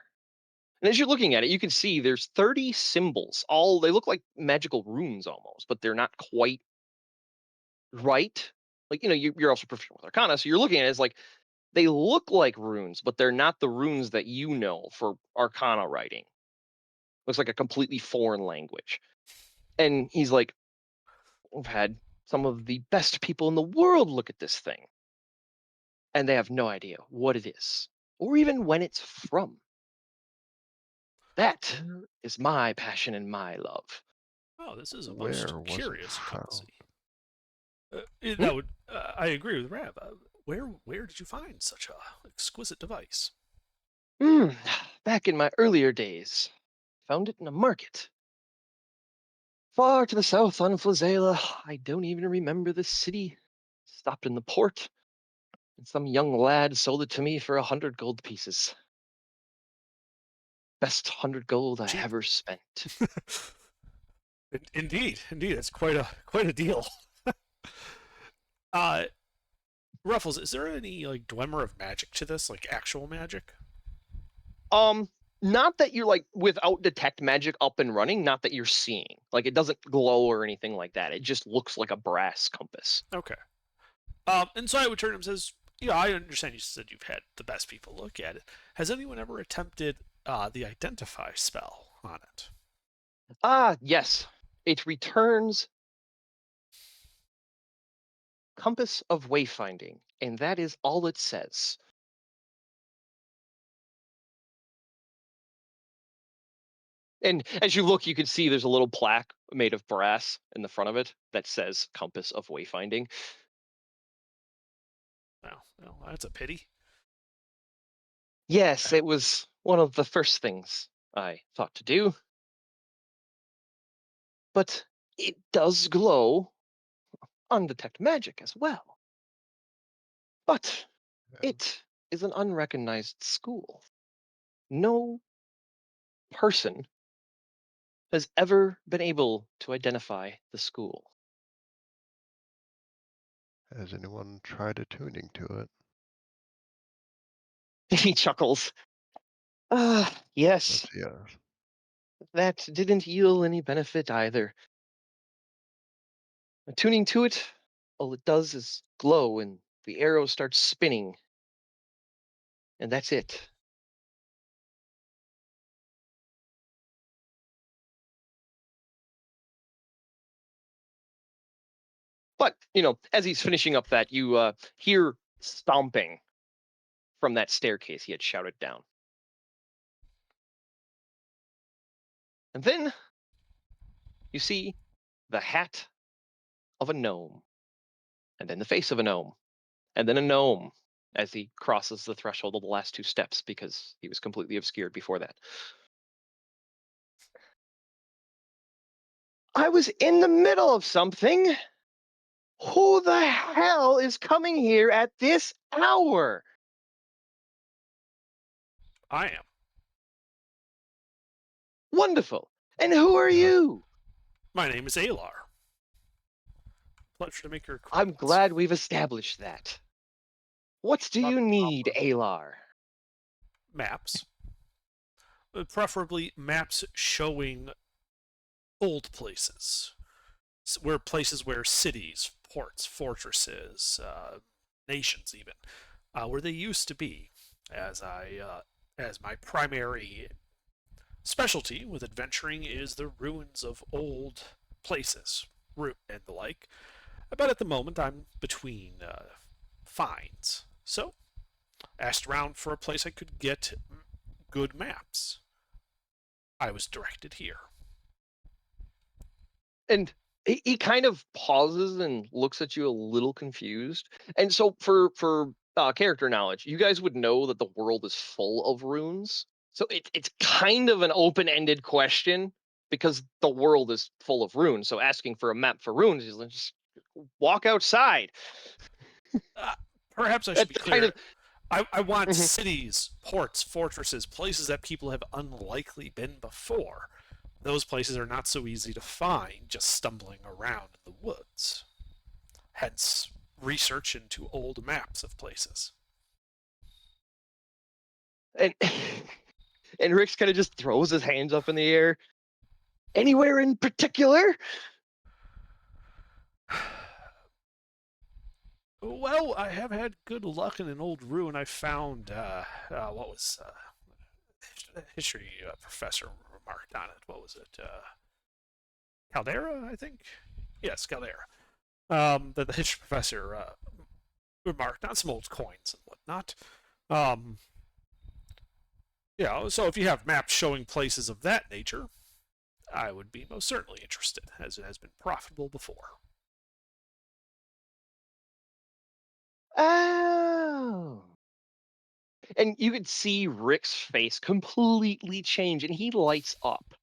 And as you're looking at it, you can see there's 30 symbols. They look like magical runes almost, but they're not quite right. You're also proficient with Arcana, so you're looking at it as like they look like runes, but they're not the runes that you know for Arcana writing. Looks like a completely foreign language. And he's like, I've had some of the best people in the world look at this thing, and they have no idea what it is, or even when it's from. That is my passion and my love. Oh, this is a Where most was it curious found? prophecy. That would I agree with Rab. Where did you find such a exquisite device? Back in my earlier days, found it in a market. Far to the south on Flazela. I don't even remember the city. Stopped in the port, and some young lad sold it to me for 100 gold pieces. Best 100 gold I Cheap. ever spent. Indeed, it's quite a deal. Ruffles, is there any like glimmer of magic to this, like actual magic? Not that you're without detect magic up and running, not that you're seeing. It doesn't glow or anything like that. It just looks like a brass compass. Okay. And so I would turn to him and says, I understand you said you've had the best people look at it. Has anyone ever attempted the identify spell on it? Yes. It returns Compass of Wayfinding, and that is all it says. And as you look, you can see there's a little plaque made of brass in the front of it that says Compass of Wayfinding. Well, that's a pity. Yes, it was one of the first things I thought to do. But it does glow undetect magic as well. But it is an unrecognized school. No person has ever been able to identify the school. Has anyone tried attuning to it? He chuckles. Yes, That's yes. that didn't yield any benefit either. Attuning to it, all it does is glow and the arrow starts spinning. And that's it. But, as he's finishing up that, you hear stomping from that staircase he had shouted down. And then you see the hat of a gnome, and then the face of a gnome, and then a gnome as he crosses the threshold of the last 2 steps because he was completely obscured before that. I was in the middle of something. Who the hell is coming here at this hour? I am. Wonderful. And who are you? My name is Alar. Pleasure to make your I'm acquaintance. glad we've established that. What do you need, Alar? Maps. Preferably maps showing old places. Places where cities, ports, fortresses, nations even, where they used to be, as my primary specialty with adventuring is the ruins of old places and the like. But at the moment, I'm between finds, so asked around for a place I could get good maps. I was directed here. And he kind of pauses and looks at you a little confused. And so for character knowledge, you guys would know that the world is full of runes. So it's kind of an open-ended question because the world is full of runes. So asking for a map for runes is just walk outside. Perhaps I should be That's clear. kind of- I want Mhm. cities, ports, fortresses, places that people have unlikely been before. Those places are not so easy to find just stumbling around in the woods. Hence, research into old maps of places. And and Rick's kind of just throws his hands up in the air. Anywhere in particular? Well, I have had good luck in an old ruin. I found, what was, history professor remarked on it. What was it? Caldera, I think? Yes, Caldera. That the history professor remarked on some old coins and whatnot. So if you have maps showing places of that nature, I would be most certainly interested, as it has been profitable before. Oh. And you could see Rick's face completely change, and he lights up.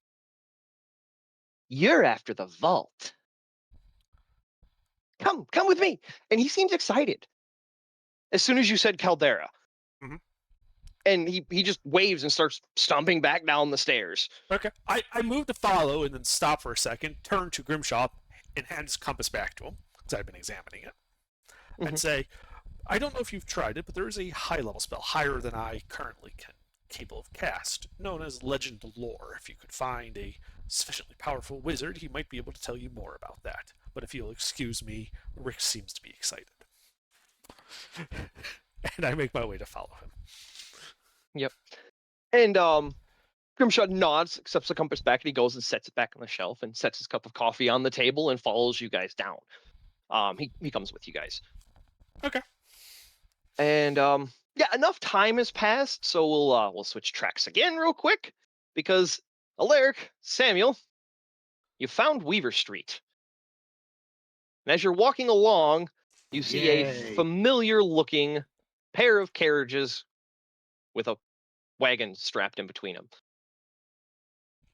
You're after the vault. Come with me. And he seems excited. As soon as you said Caldera. Mhm. And he just waves and starts stomping back down the stairs. Okay. I move to follow and then stop for a second, turn to Grimshaw and hand his compass back to him, because I've been examining it, and say, I don't know if you've tried it, but there is a high-level spell, higher than I currently capable of cast, known as Legend Lore. If you could find a sufficiently powerful wizard, he might be able to tell you more about that. But if you'll excuse me, Rick seems to be excited. And I make my way to follow him. Yep. And Grimshaw nods, accepts the compass back, and he goes and sets it back on the shelf and sets his cup of coffee on the table and follows you guys down. He comes with you guys. Okay. And enough time has passed, so we'll switch tracks again real quick because Alaric, Samuel, you found Weaver Street. And as you're walking along, you see a Yay. familiar-looking pair of carriages with a wagon strapped in between them.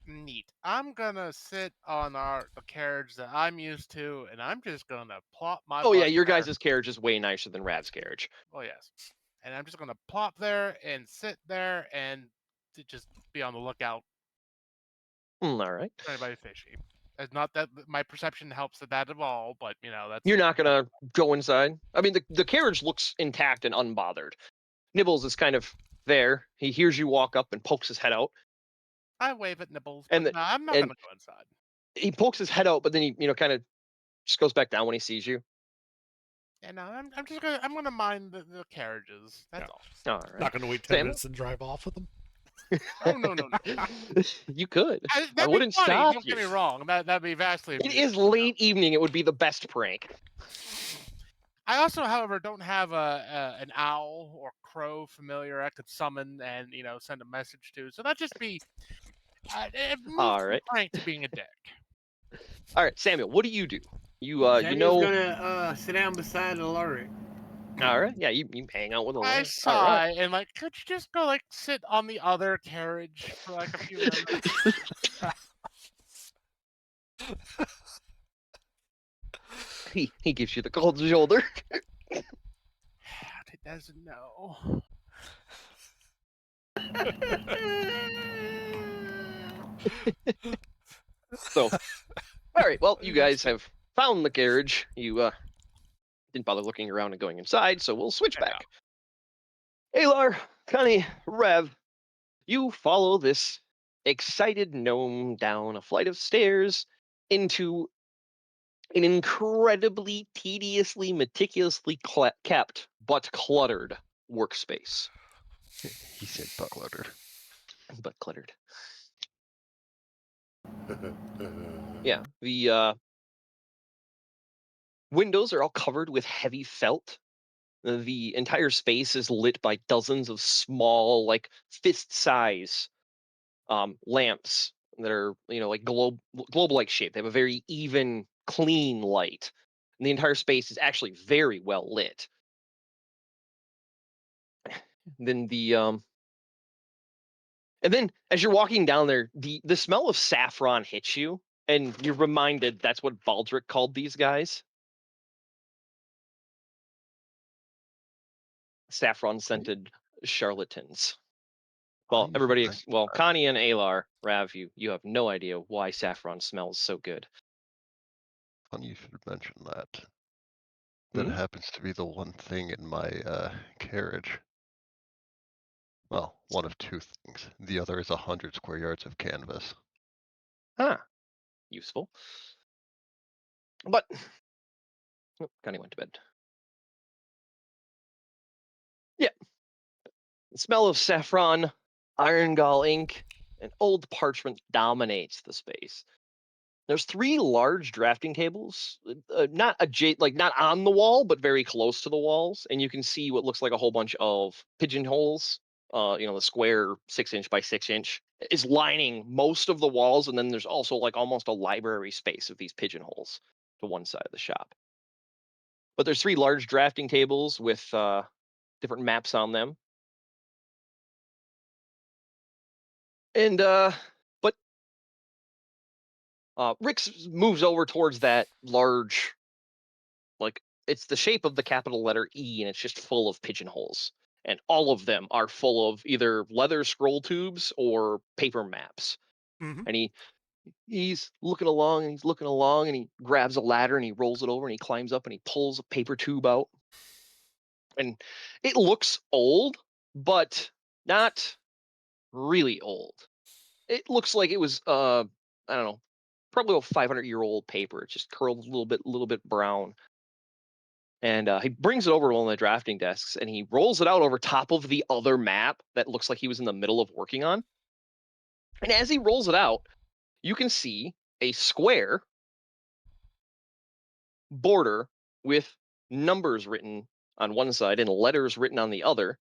Neat. I'm gonna sit on the carriage that I'm used to, and I'm just gonna plop my. Oh yeah, butt your there. guys' carriage is way nicer than Rav's carriage. Oh yes, and I'm just gonna plop there and sit there and to just be on the lookout All right. for anybody fishy. It's not that my perception helps with that at all, but that's. You're not gonna go inside. I mean, the carriage looks intact and unbothered. Nibbles is kind of there. He hears you walk up and pokes his head out. I wave at Nibbles, And but no, I'm not and- gonna go inside. He pokes his head out, but then he, kind of just goes back down when he sees you. And no, I'm gonna mind the carriages. That's Yeah. all. All right. Not going to wait 10 Sam? minutes and drive off with them. Oh no. You could. I That'd be wouldn't funny. stop Don't you. get me wrong. That'd be vastly. It amusing. is late evening. It would be the best prank. I also, however, don't have an owl or crow familiar I could summon and send a message to. So that'd just be it moves All from right. prank to being a dick. All right, Samuel. What do? You Samuel's gonna sit down beside Alaric. All right. Yeah, you hang out with I Alaric. All sigh and could you just go sit on the other carriage for a few minutes? right. He gives you the cold shoulder. He doesn't know. So, all right. Well, you guys have found the carriage. You didn't bother looking around and going inside, so we'll switch back. Alar, Connie, Rev, you follow this excited gnome down a flight of stairs into an incredibly tediously, meticulously kept but cluttered workspace. He said but cluttered. But cluttered. Yeah, the windows are all covered with heavy felt. The entire space is lit by dozens of small, fist-size lamps that are, globe-like shape. They have a very even, clean light. And the entire space is actually very well lit. Then and then as you're walking down there, the smell of saffron hits you, and you're reminded that's what Baldric called these guys. Saffron scented charlatans. Well, everybody, Connie and Alar, Rav, you have no idea why saffron smells so good. Funny you should mention that. That happens to be the one thing in my carriage. Well, one of two things. The other is 100 square yards of canvas. Useful. But Connie went to bed. Yeah. The smell of saffron, iron gall ink, and old parchment dominates the space. There's 3 large drafting tables, not on the wall, but very close to the walls, and you can see what looks like a whole bunch of pigeonholes. The square 6-inch by 6-inch is lining most of the walls, and then there's also almost a library space of these pigeonholes to one side of the shop. But there's 3 large drafting tables with different maps on them. And Rix moves over towards that large, it's the shape of the capital letter E, and it's just full of pigeonholes. And all of them are full of either leather scroll tubes or paper maps. Mhm. And he's looking along, and he grabs a ladder, and he rolls it over, and he climbs up, and he pulls a paper tube out. And it looks old, but not really old. It looks like it was, I don't know, probably a 500-year-old paper. It's just curled a little bit brown. And he brings it over to one of the drafting desks, and he rolls it out over top of the other map that looks like he was in the middle of working on. And as he rolls it out, you can see a square border with numbers written on one side and letters written on the other.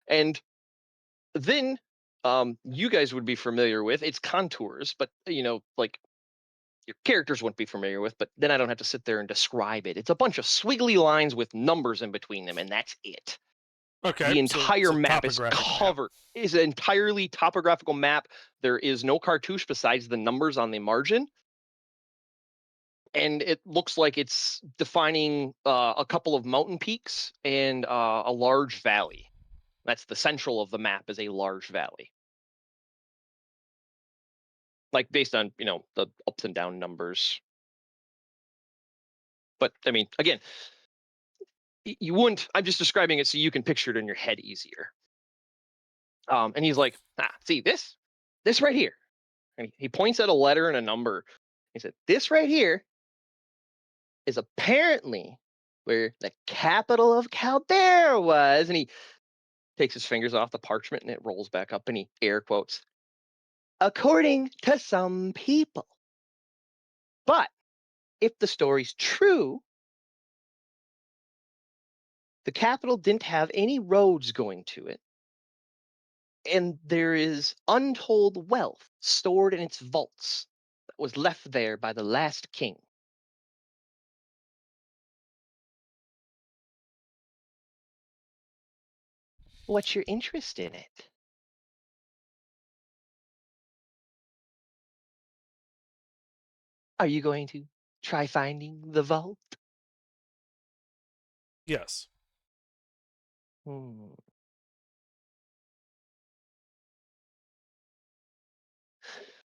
And then you guys would be familiar with its contours, but your characters wouldn't be familiar with, but then I don't have to sit there and describe it. It's a bunch of squiggly lines with numbers in between them, and that's it. Okay. The entire map is covered. It's an entirely topographical map. There is no cartouche besides the numbers on the margin. And it looks like it's defining a couple of mountain peaks and a large valley. That's the central of the map, is a large valley. Based on, the ups and down numbers. But, I mean, again, you wouldn't, I'm just describing it so you can picture it in your head easier. And he's like, see this right here. And he points at a letter and a number. He said, this right here is apparently where the capital of Caldera was. And takes his fingers off the parchment and it rolls back up and he air quotes, according to some people. But if the story's true, the capital didn't have any roads going to it, and there is untold wealth stored in its vaults that was left there by the last king. What's your interest in it? Are you going to try finding the vault? Yes.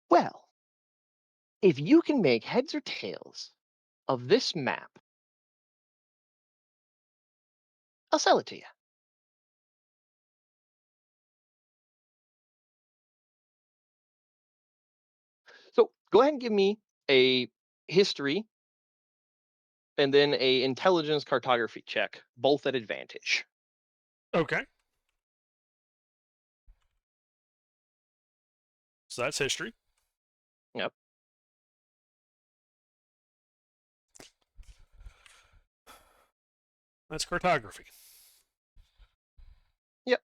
Well, if you can make heads or tails of this map, I'll sell it to you. So go ahead and give me a history and then a intelligence cartography check, both at advantage. Okay. So that's history. Yep. That's cartography. Yep.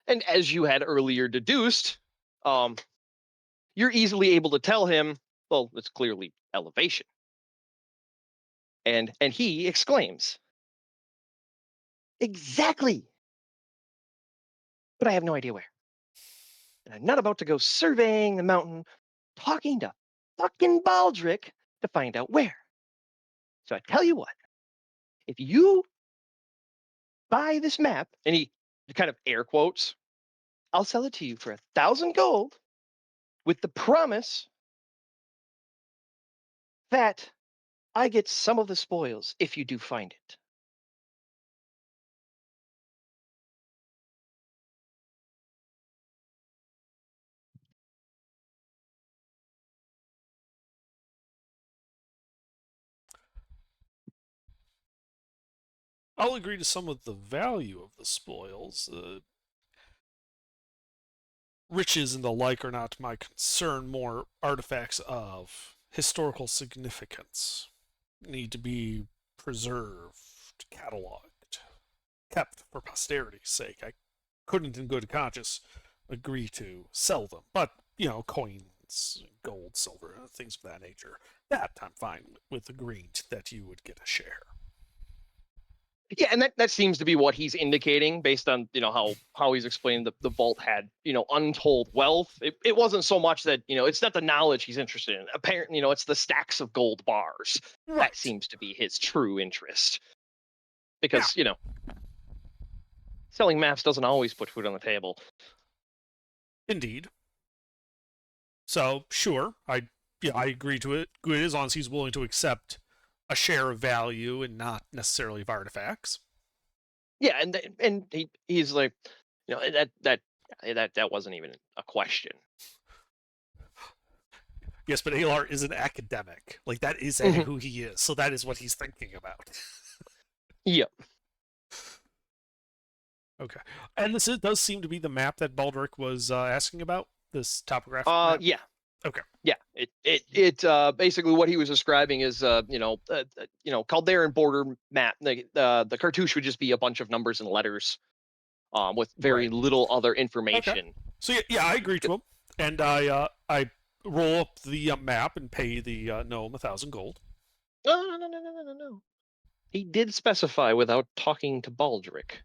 And as you had earlier deduced, you're easily able to tell him, well, it's clearly elevation. And he exclaims, exactly. But I have no idea where. And I'm not about to go surveying the mountain, talking to fucking Baldric to find out where. So I tell you what, if you buy this map, and he kind of air quotes, I'll sell it to you for 1,000 gold with the promise that I get some of the spoils if you do find it. I'll agree to some of the value of the spoils. Riches and the like are not my concern, more artifacts of historical significance need to be preserved, cataloged, kept for posterity's sake. I couldn't in good conscience agree to sell them, but, coins, gold, silver, things of that nature, that I'm fine with agreeing that you would get a share. Yeah, and that seems to be what he's indicating based on how he's explained the vault had untold wealth. It wasn't so much that it's not the knowledge he's interested in. Apparently, it's the stacks of gold bars that seems to be his true interest. Because selling maps doesn't always put food on the table. Indeed. So sure, I agree to it. Good as long as he's willing to accept a share of value and not necessarily of artifacts. Yeah, and he's like, that wasn't even a question. Yes, but Alar is an academic. Like, that is who he is. So that is what he's thinking about. Yep. Okay. And this does seem to be the map that Baldric was asking about. This topographic map. Yeah. Okay. Yeah. It basically what he was describing is Caldera border map. The cartouche would just be a bunch of numbers and letters, with very little other information. Okay. So yeah, I agree to him, and I roll up the map and pay the gnome 1,000 gold. No. He did specify without talking to Baldric.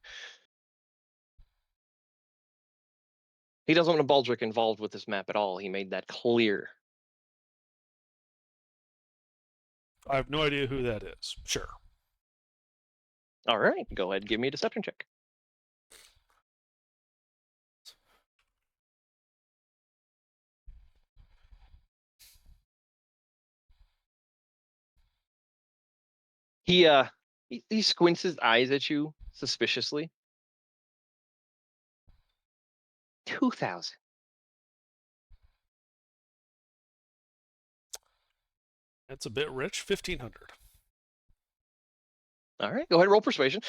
He doesn't want Baldric involved with this map at all. He made that clear. I have no idea who that is. Sure. All right, go ahead and give me a deception check. He squints his eyes at you suspiciously. 2,000. That's a bit rich. 1,500. All right, go ahead and roll persuasion.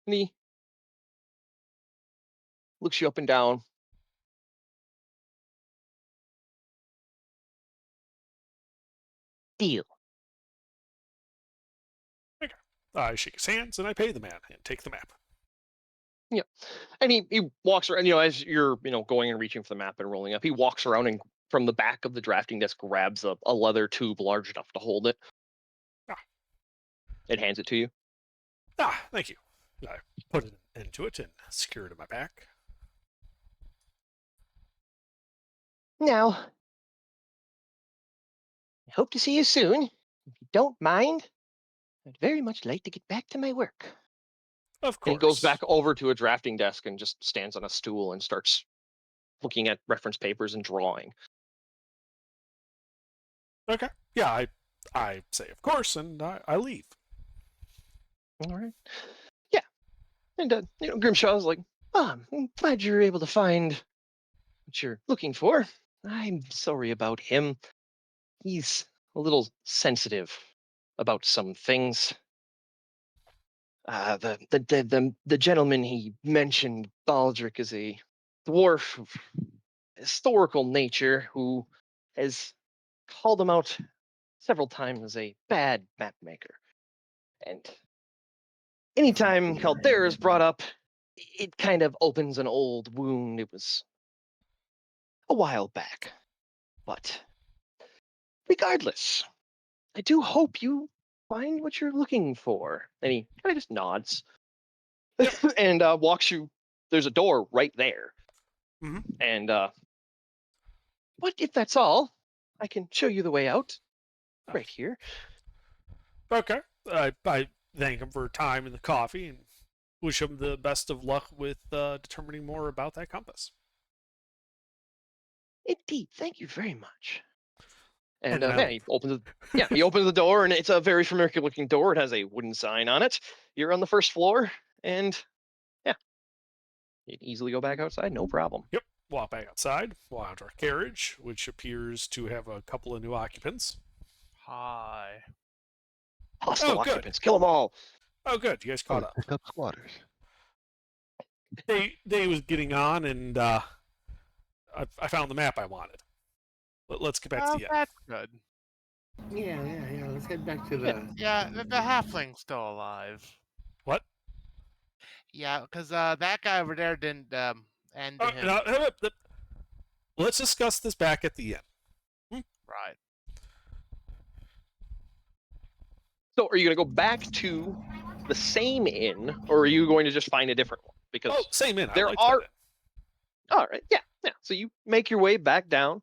And he looks you up and down. Deal. I shake his hands and I pay the man and take the map. And he walks around, as you're, going and reaching for the map and rolling up, he walks around and from the back of the drafting desk grabs a leather tube large enough to hold it. Ah. And hands it to you. Thank you. I put it into it and secure it in my back. Now, I hope to see you soon. If you don't mind, I'd very much like to get back to my work. Of And course. he goes back over to a drafting desk and just stands on a stool and starts looking at reference papers and drawing. Okay. Yeah, I say of course, and I leave. All right. Yeah. And, Grimshaw's like, I'm glad you're able to find what you're looking for. I'm sorry about him. He's a little sensitive about some things. The gentleman he mentioned, Baldric, is a dwarf of historical nature who has called him out several times as a bad map maker. And anytime Caldera is brought up, it kind of opens an old wound. It was a while back. But regardless, I do hope you find what you're looking for. And he kind of just nods and walks you. There's a door right there. Mhm. And but if that's all, I can show you the way out right here. Okay. I thank him for time and the coffee and wish him the best of luck with determining more about that compass. Indeed, thank you very much. And And then he opens he opens the door, and it's a very familiar looking door. It has a wooden sign on it. You're on the first floor, and you can easily go back outside, no problem. Yep. Walk back outside, walk out our carriage, which appears to have a couple of new occupants. Hi. Hostile Oh, good. occupants, kill them all. Oh, good. You guys caught Oh, up. pick up squatters. Day was getting on, and I found the map I wanted. Let's get back to the end. That's good. Yeah. Let's head back to the. Yeah, the halfling's still alive. What? Yeah, because that guy over there didn't end Oh, him. no, let's discuss this back at the end. Right. So, are you going to go back to the same inn, or are you going to just find a different one? Because Oh, same in. there I liked are- that all right, yeah. So you make your way back down.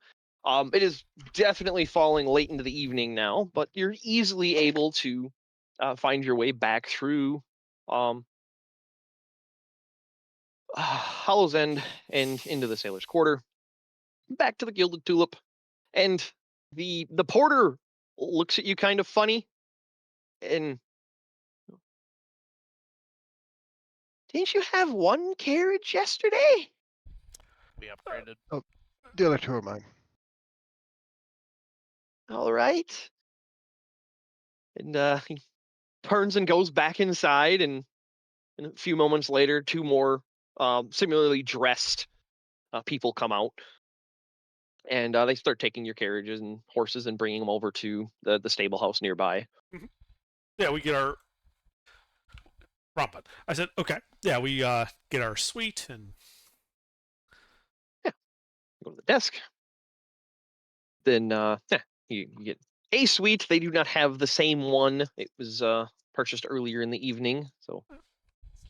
It is definitely falling late into the evening now, but you're easily able to find your way back through Hollow's End and into the Sailor's Quarter, back to the Gilded Tulip, and the porter looks at you kind of funny, and didn't you have one carriage yesterday? Be upgraded. The other two are mine. All right. And he turns and goes back inside, and a few moments later, two more similarly dressed people come out, and they start taking your carriages and horses and bringing them over to the stable house nearby. Yeah, we get our rampant. I said, okay. Yeah, we get our suite and Go to the desk. Then you get a suite. They do not have the same one. It was purchased earlier in the evening, so.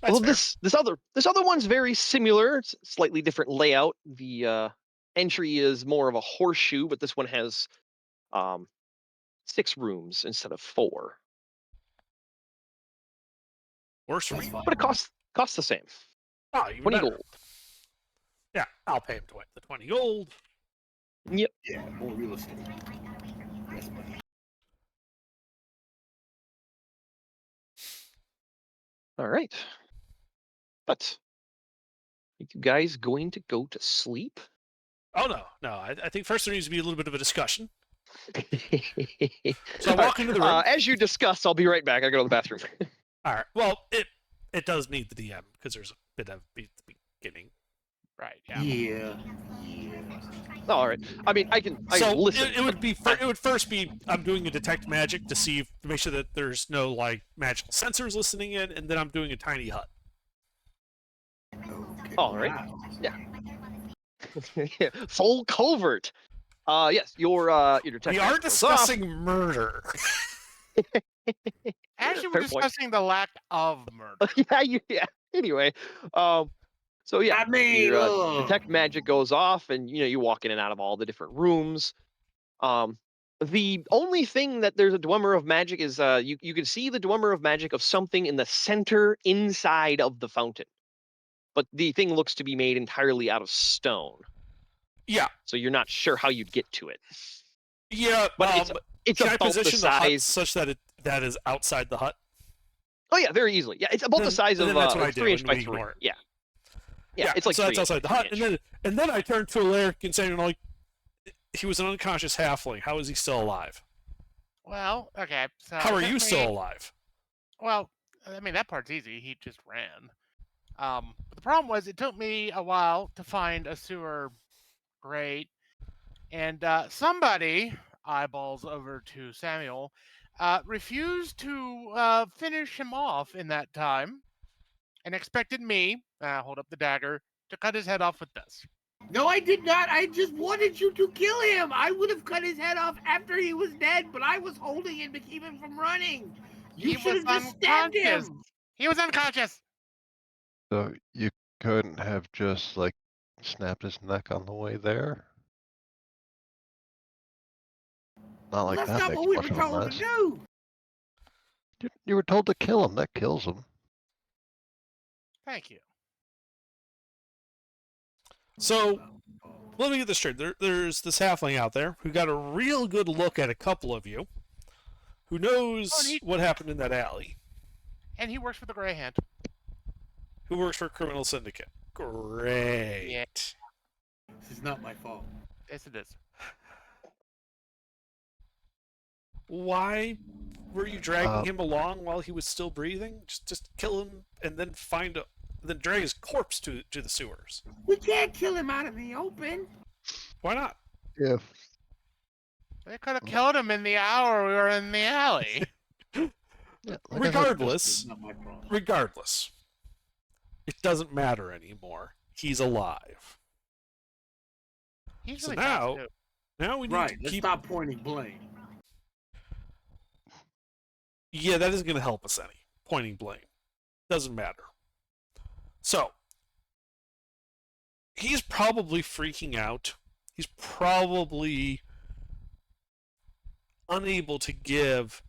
that's Well, fair. this other one's very similar. It's a slightly different layout. The entry is more of a horseshoe, but this one has 6 rooms instead of 4. Worse for me. But it costs the same. Oh, even 20 better. gold. Yeah, I'll pay him the 20 gold. Yeah, more real estate. That's money. All right. But are you guys going to go to sleep? Oh, no. I think first there needs to be a little bit of a discussion. So I All walk into the room. As you discuss, I'll be right back. I go to the bathroom. All right. Well, it does need the DM because there's a bit of beat at the beginning. Right. Yeah. Yeah. All right. I mean, I can So listen. it would be it would first be I'm doing a detect magic to make sure that there's no like magical sensors listening in, and then I'm doing a tiny hut. Okay. All right. Wow. Full covert. Yes, your detective We are goes off. discussing murder. Actually, we're Fair point. discussing the lack of murder. Yeah. Anyway, so yeah, I mean, your ugh. detect magic goes off, and you walk in and out of all the different rooms. The only thing that there's a Dwemer of magic is you can see the Dwemer of magic of something in the center inside of the fountain, but the thing looks to be made entirely out of stone. Yeah. So you're not sure how you'd get to it. Yeah, But it's can I about the position the hut size. such that that is outside the hut? Oh yeah, very easily. Yeah, it's about the Then- size of then that's what I it's do, 3 inch and by we 3. ignore it. Yeah, it's like so that's 3 outside the inch, hut, 3 inch. and then I turn to Alaric and say, like, he was an unconscious halfling. How is he still alive? Well, okay. So How are it you took still me- alive? Well, I mean that part's easy. He just ran. But the problem was it took me a while to find a sewer grate, and somebody eyeballs over to Samuel refused to finish him off in that time, and expected me, hold up the dagger, to cut his head off with this. No, I did not. I just wanted you to kill him. I would have cut his head off after he was dead, but I was holding him to keep him from running. You He should was have just stabbed unconscious. him. He was unconscious. So you couldn't have just like snapped his neck on the way there? Not like That's that not makes what we much were of a told mess. to do. You were told to kill him. That kills him. Thank you. So, let me get this straight. There's this halfling out there who got a real good look at a couple of you, who knows Oh, and he- what happened in that alley, And he works for the Grey Hand. who works for a criminal syndicate. Great. Yeah. This is not my fault. Yes, it is. Why were you dragging Uh, him along while he was still breathing? Just kill him and then then drag his corpse to the sewers. We can't kill him out in the open. Why not? If They could have killed him in the hour we were in the alley. yeah, like I said, Regardless, It's not my problem. regardless, it doesn't matter anymore. He's alive. He's So really fast, now- too. Now we need Right. to Let's keep. stop pointing blame. Yeah, that isn't going to help us any. Pointing blame. Doesn't matter. So, he's probably freaking out. He's probably unable to give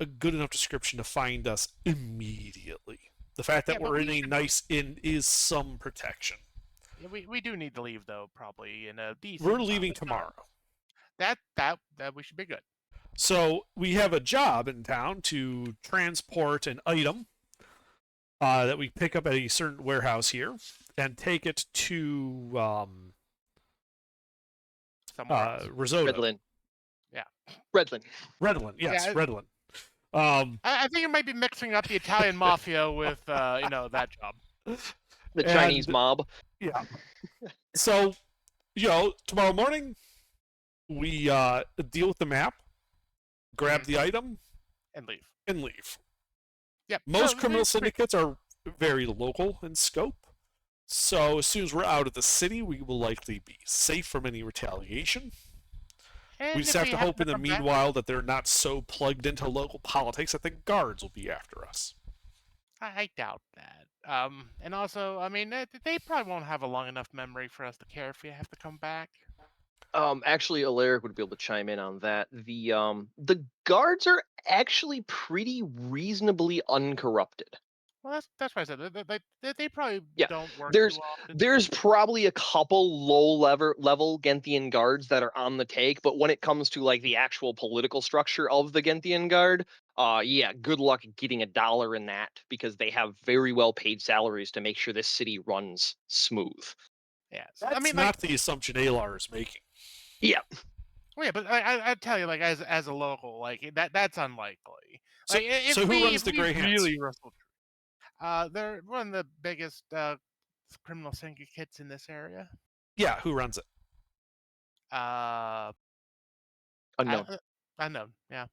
a good enough description to find us immediately. The fact that Yeah, but we're in we a should- nice inn is some protection. Yeah, we do need to leave though, probably in a decent. We're amount leaving of time. tomorrow. That we should be good. So we have a job in town to transport an item that we pick up at a certain warehouse here and take it to Somewhere else. Risotto. Redlin. Yeah. Redlin. Redlin, yes, Yeah, Redlin. I think it might be mixing up the Italian mafia with that job. The Chinese And- mob. Yeah. So, tomorrow morning, we deal with the map, grab the item, And leave. and leave. Yep. Most so criminal it's pretty- syndicates are very local in scope. So as soon as we're out of the city, we will likely be safe from any retaliation. and We just if have to happen hope in the come back- meanwhile that they're not so plugged into local politics that the guards will be after us. I doubt that. And also, I mean, they probably won't have a long enough memory for us to care if we have to come back. Actually, Alaric would be able to chime in on that. The guards are actually pretty reasonably uncorrupted. Well, that's what I said. They probably Yeah, don't work there's- too often. There's probably a couple low level Genthian guards that are on the take, but when it comes to like the actual political structure of the Genthian guard, yeah, good luck getting $1 in that because they have very well paid salaries to make sure this city runs smooth. Yeah. So, That's I mean, not the assumption Alar is making. well, yeah, but I tell you, like as a local, like that's unlikely. So, Like, if so who we- runs if the we Grey Hands? Really rustled. They're one of the biggest criminal syndicates in this area. Yeah, who runs it? Unknown. Unknown. Yeah,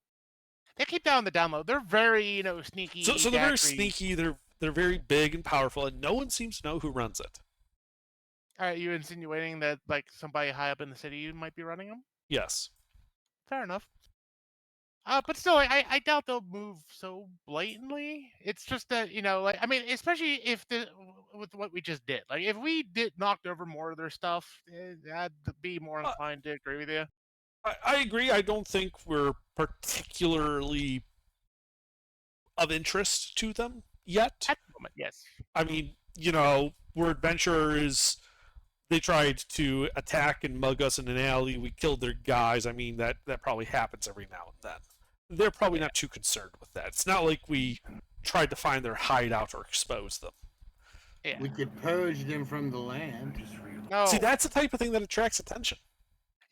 they keep down the download. They're very, sneaky. So they're very daggery. sneaky. They're very big and powerful, and no one seems to know who runs it. Are you insinuating that like somebody high up in the city might be running them? Yes. Fair enough. But still, I doubt they'll move so blatantly. It's just that, especially if with what we just did. Like, if we knocked over more of their stuff, I'd be more inclined to agree with you. I agree. I don't think we're particularly of interest to them yet. At the moment, yes. I mean, we're adventurers. They tried to attack and mug us in an alley. We killed their guys. I mean, that probably happens every now and then. They're probably not too concerned with that. It's not like we tried to find their hideout or expose them. Yeah. We could purge them from the land. No. See, that's the type of thing that attracts attention.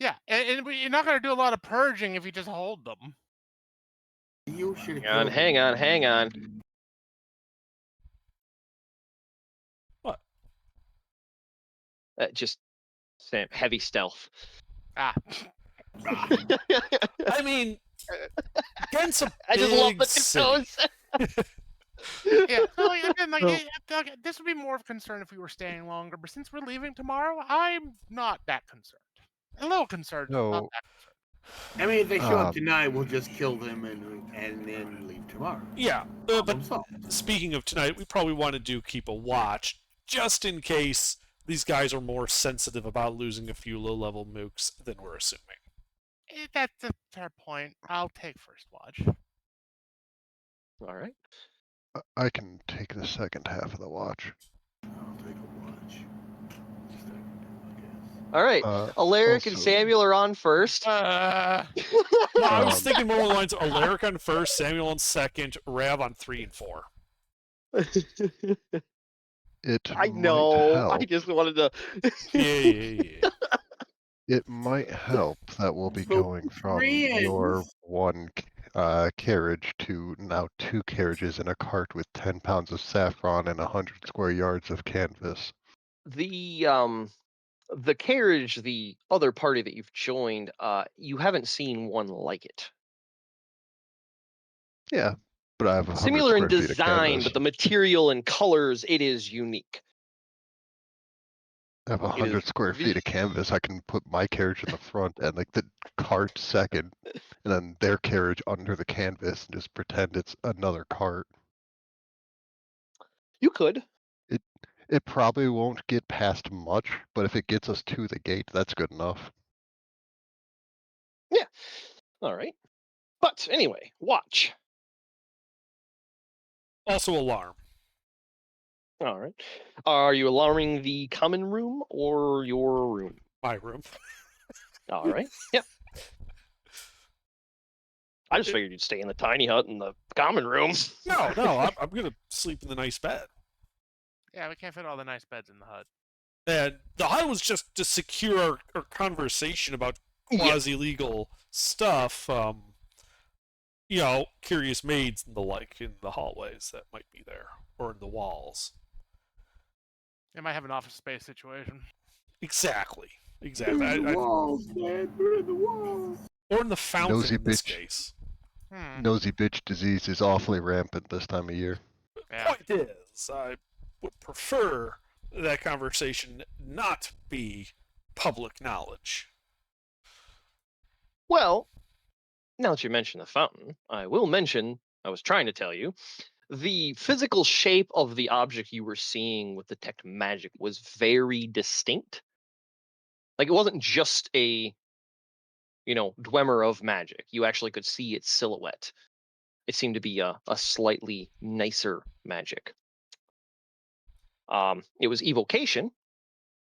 Yeah, and you're not going to do a lot of purging if you just hold them. You should Hang on. What? Just Sam, heavy stealth. Ah. I mean, against a I just love big the city. nose. Yeah, so this would be more of a concern if we were staying longer, but since we're leaving tomorrow, I'm not that concerned. A little concerned, but not No. that concerned. I mean, if they show up tonight, we'll just kill them and then leave tomorrow. Yeah, but Problem solved. speaking of tonight, we probably want to keep a watch, just in case these guys are more sensitive about losing a few low-level mooks than we're assuming. That's a fair point. I'll take first watch. All right. I can take the second half of the watch. I'll take a watch. Just I can do, I guess. All right. Alaric and also- Samuel are on first. No, I was Um, thinking more along the lines of Alaric on first, Samuel on second, Rav on 3 and 4. It I might know. help. I just wanted to. Yeah. It might help that we'll be So, going from friends. your one carriage to now 2 carriages in a cart with 10 pounds of saffron and 100 square yards of canvas. The carriage, the other party that you've joined, you haven't seen one like it. Yeah, but I have 100 Similar in square feet of design, canvas. but the material and colors, it is unique. I have It 100 is square feet of canvas. I can put my carriage in the front and like the cart second, and then their carriage under the canvas, and just pretend it's another cart. You could. It probably won't get past much, but if it gets us to the gate, that's good enough. All right. But anyway, watch. Also alarm. All right. Are you alarming the common room or your room? My room. All right. Yep. I just figured you'd stay in the tiny hut in the common room. No, I'm going to sleep in the nice bed. Yeah, we can't fit all the nice beds in the hut. And the hut was just to secure our conversation about Yeah. quasi-legal stuff. Curious maids and the like in the hallways that might be there, or in the walls. It might have an office space situation. Exactly. They're in the walls, man. They're in the walls. Or in the fountain Nosy in this bitch. case. Nosy bitch disease is awfully rampant this time of year. Yeah. Point is, I would prefer that conversation not be public knowledge. Well, now that you mention the fountain, I will mention, I was trying to tell you, the physical shape of the object you were seeing with detect magic was very distinct. Like, it wasn't just a, Dwemer of magic. You actually could see its silhouette. It seemed to be a slightly nicer magic. It was evocation,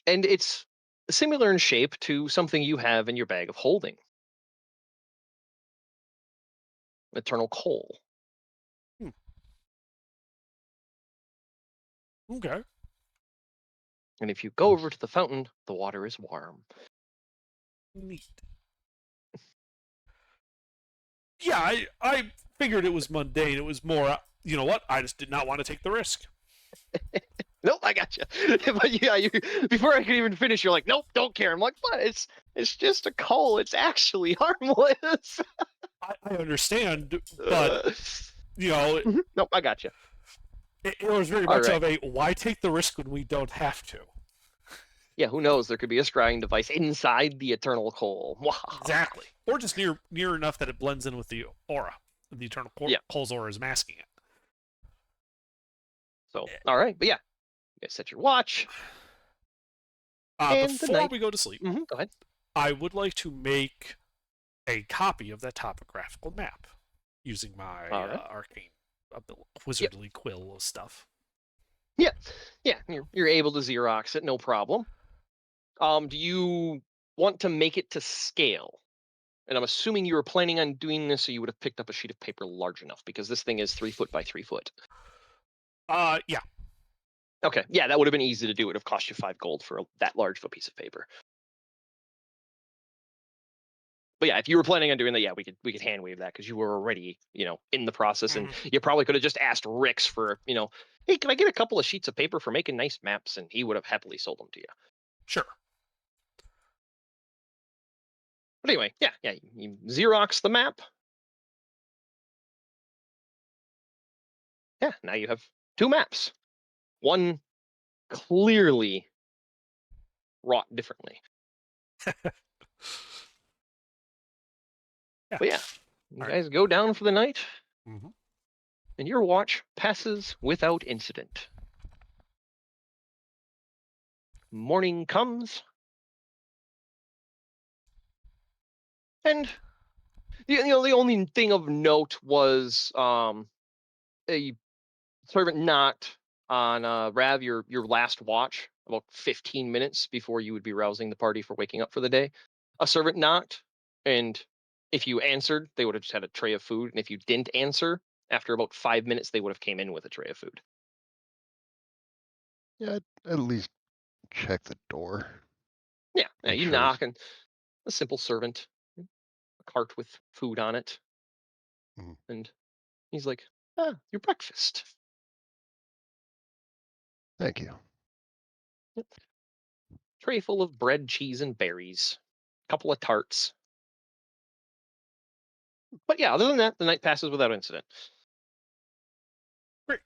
and it's similar in shape to something you have in your bag of holding. Eternal coal. Okay. And if you go over to the fountain, the water is warm. Neat. Yeah, I figured it was mundane. It was more, you know what? I just did not want to take the risk. Nope, I got you. But yeah, before I could even finish, you're like, nope, don't care. I'm like, what? It's just a coal. It's actually harmless. I understand, but you know, Nope, I got you. it was very All much right. of a why take the risk when we don't have to. Yeah, who knows? There could be a scrying device inside the eternal coal. Exactly, or just near enough that it blends in with the aura. The eternal Yeah. coal's aura is masking it. So, all right, but yeah, you guys set your watch. And the Before night. we go to sleep, Go ahead. I would like to make a copy of that topographical map using my All right. arcane wizardly quill stuff. Yeah, you're able to Xerox it, no problem. Do you want to make it to scale? And I'm assuming you were planning on doing this, so you would have picked up a sheet of paper large enough because this thing is 3 foot by 3 foot. Yeah. Okay, yeah, that would have been easy to do. It would have cost you 5 gold for that large of a piece of paper. But yeah, if you were planning on doing that, yeah, we could hand wave that because you were already, in the process, and you probably could have just asked Rix for, hey, can I get a couple of sheets of paper for making nice maps, and he would have happily sold them to you. Sure. But anyway, yeah, you Xerox the map. Yeah, now you have 2 maps. One clearly wrought differently. Yeah. But yeah, you All guys go down for the night, Mm-hmm. and your watch passes without incident. Morning comes, and the only thing of note was a servant knocked on Rav, your last watch, about 15 minutes before you would be rousing the party for waking up for the day. A servant knocked, and if you answered, they would have just had a tray of food, and if you didn't answer, after about 5 minutes, they would have came in with a tray of food. Yeah, I'd at least check the door. Yeah, Make you sure knock, and a simple servant, a cart with food on it, Mhm. and he's like, your breakfast. Thank you. Yep. Tray full of bread, cheese, and berries. Couple of tarts. But yeah, other than that, the night passes without incident. Great.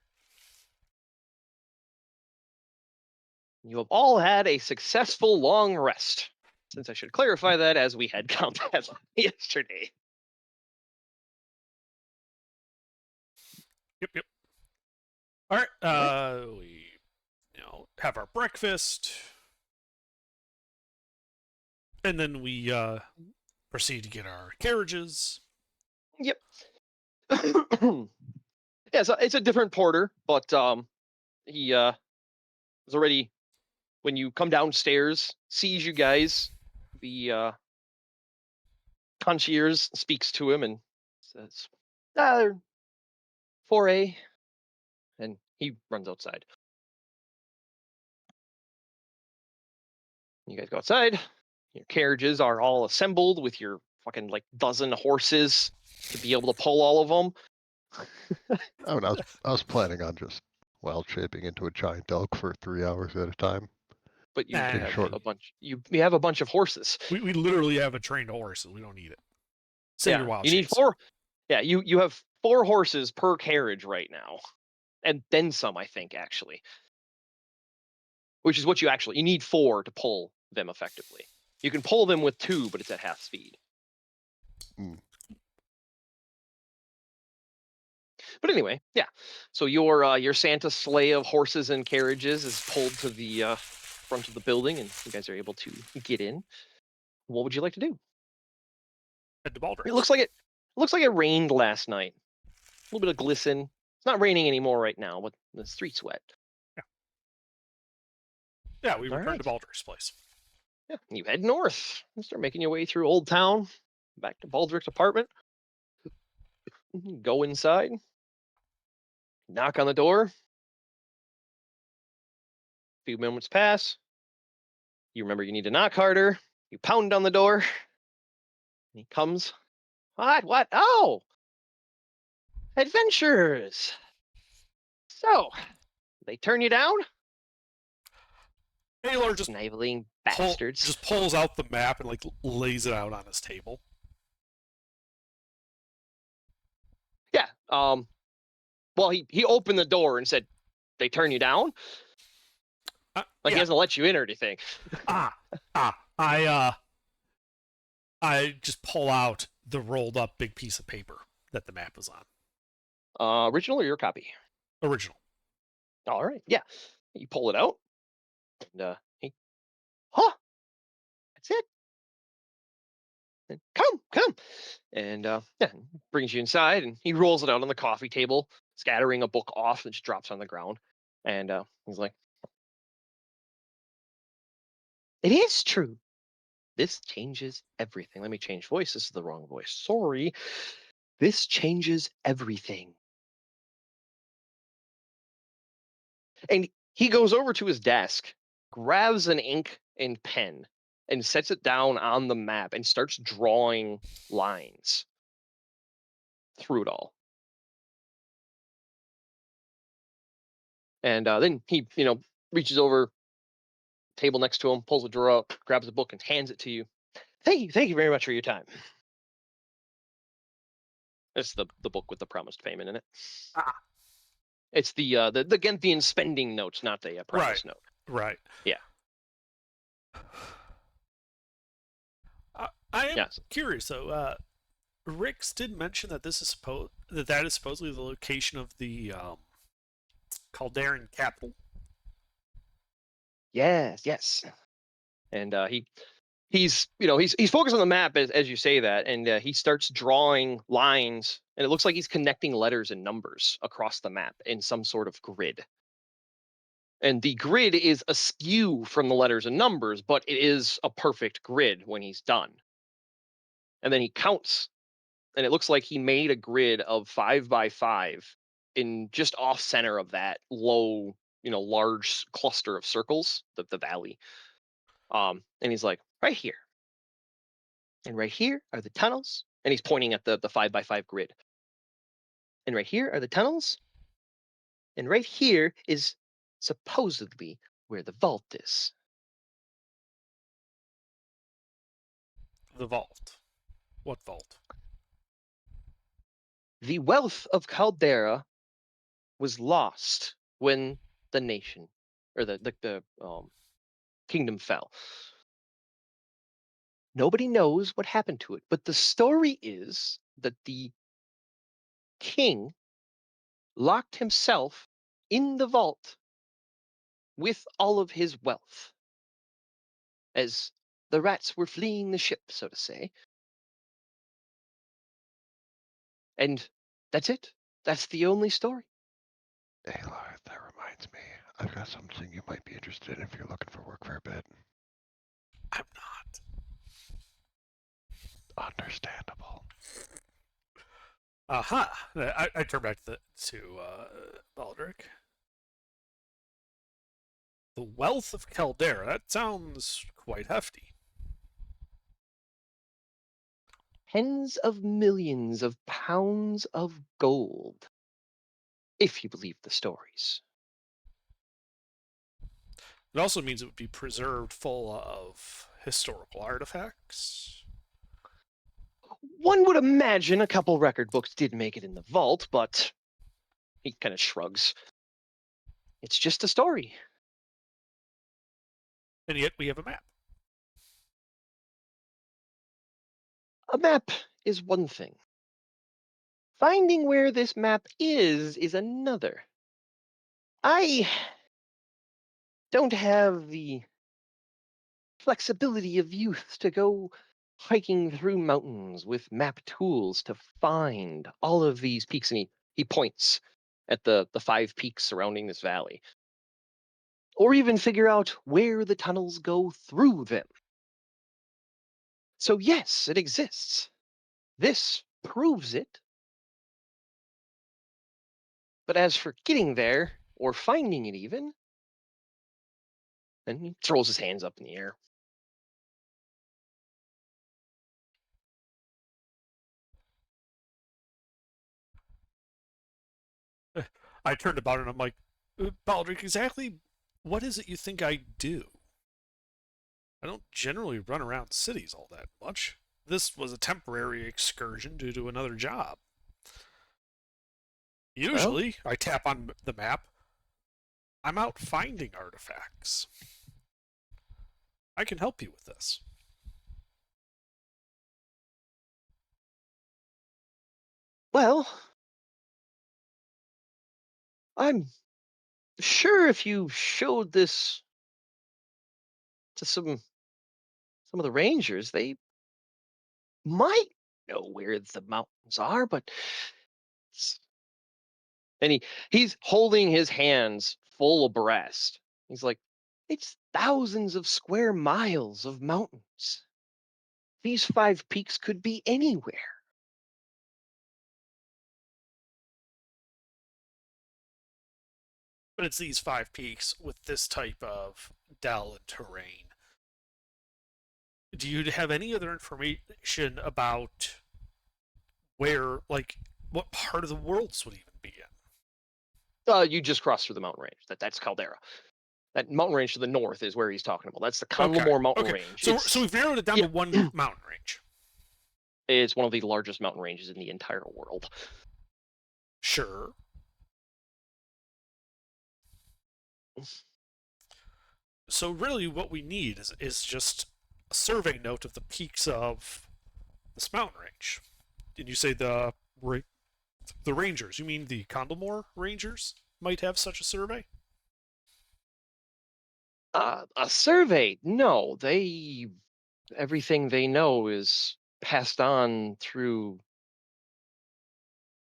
You have all had a successful long rest. Since I should clarify that as we had combat yesterday. Yep. All right. We have our breakfast, and then we proceed to get our carriages. Yep. Yeah, so it's a different porter, but he was already, when you come downstairs, sees you guys. The concierge speaks to him and says, 4A, and he runs outside. You guys go outside. Your carriages are all assembled with your fucking dozen horses to be able to pull all of them. Oh, and I was planning on just wild shaping into a giant elk for 3 hours at a time. But you Nah, have short. a bunch. You have a bunch of horses. We literally have a trained horse, and we don't need it. Say your wild you need shapes. 4. Yeah, you have 4 horses per carriage right now, and then some, I think, actually. Which is what you need 4 to pull them effectively. You can pull them with 2, but it's at half speed. But anyway, yeah. So your Santa sleigh of horses and carriages is pulled to the front of the building, and you guys are able to get in. What would you like to do? Head to Baldric. It looks like it rained last night. A little bit of glisten. It's not raining anymore right now, but the street's wet. Yeah, we All return right. to Baldric's place. Yeah, you head north and start making your way through Old Town, back to Baldric's apartment. Go inside. Knock on the door. A few moments pass. You remember you need to knock harder. You pound on the door. He comes. What? Oh! Adventures! So, They turn you down? Taylor just Sniveling bastards. just pulls out the map and like lays it out on his table. Yeah. Well, he opened the door and said, "They turn you down." Like he Yeah. hasn't let you in or anything. I just pull out the rolled up big piece of paper that the map was on. Original or your copy? Original. All right. Yeah. You pull it out. And huh? That's it. And come. And yeah, brings you inside, and he rolls it out on the coffee table, scattering a book off that just drops on the ground. And he's like, "It is true. This changes everything." Let me change voice. This is the wrong voice. Sorry. This changes everything. And he goes over to his desk, grabs an ink and pen, and sets it down on the map and starts drawing lines through it all. And then he, reaches over, table next to him, pulls a drawer out, grabs a book, and hands it to you. Thank you very much for your time. It's the book with the promised payment in it. It's the Genthian spending notes, not the promise note. Right. Yeah. I am curious though. Rix did mention that this is that is supposedly the location of the Calderan capital. Yes. And he's focused on the map as you say that, and he starts drawing lines, and it looks like he's connecting letters and numbers across the map in some sort of grid. And the grid is askew from the letters and numbers, but it is a perfect grid when he's done. And then he counts, and it looks like he made a grid of 5 by 5 in just off center of that low, large cluster of circles, the valley. And he's like, right here. And right here are the tunnels. And he's pointing at the 5 by 5 grid. And right here are the tunnels. And right here is supposedly where the vault is. The vault. What vault? The wealth of Caldera was lost when the nation, or the kingdom fell. Nobody knows what happened to it, but the story is that the king locked himself in the vault with all of his wealth, as the rats were fleeing the ship, so to say. And that's it. That's the only story. Aloy, that reminds me. I've got something you might be interested in if you're looking for work for a bit. I'm not. Understandable. Aha! I turn back to Baldric. The wealth of Caldera. That sounds quite hefty. Tens of millions of pounds of gold, if you believe the stories. It also means it would be preserved full of historical artifacts. One would imagine a couple record books did make it in the vault, but he kind of shrugs. It's just a story. And yet we have a map. A map is one thing. Finding where this map is another. I don't have the flexibility of youth to go hiking through mountains with map tools to find all of these peaks. And he points at the 5 peaks surrounding this valley. Or even figure out where the tunnels go through them. So yes, it exists. This proves it. But as for getting there, or finding it even, then he throws his hands up in the air. I turned about and I'm like, Baldric, exactly what is it you think I do? I don't generally run around cities all that much. This was a temporary excursion due to another job. Well, Usually, I tap on the map. I'm out finding artifacts. I can help you with this. well, I'm sure if you showed this to some of the rangers, they might know where the mountains are, but s- and he's holding his hands full abreast. He's like, it's thousands of square miles of mountains. These 5 peaks could be anywhere. But it's these 5 peaks with this type of dell and terrain. Do you have any other information about where, like, what part of the world this would even be in? You just crossed through the mountain range. That's Caldera. That mountain range to the north is where he's talking about. That's the Okay. Conlamore mountain Okay. range. So we've narrowed it down yeah, to one mountain range. it's one of the largest mountain ranges in the entire world. Sure. So really, what we need is just a survey note of the peaks of this mountain range. Did you say the rangers? You mean the Condamore Rangers might have such a survey? A survey? No, everything they know is passed on through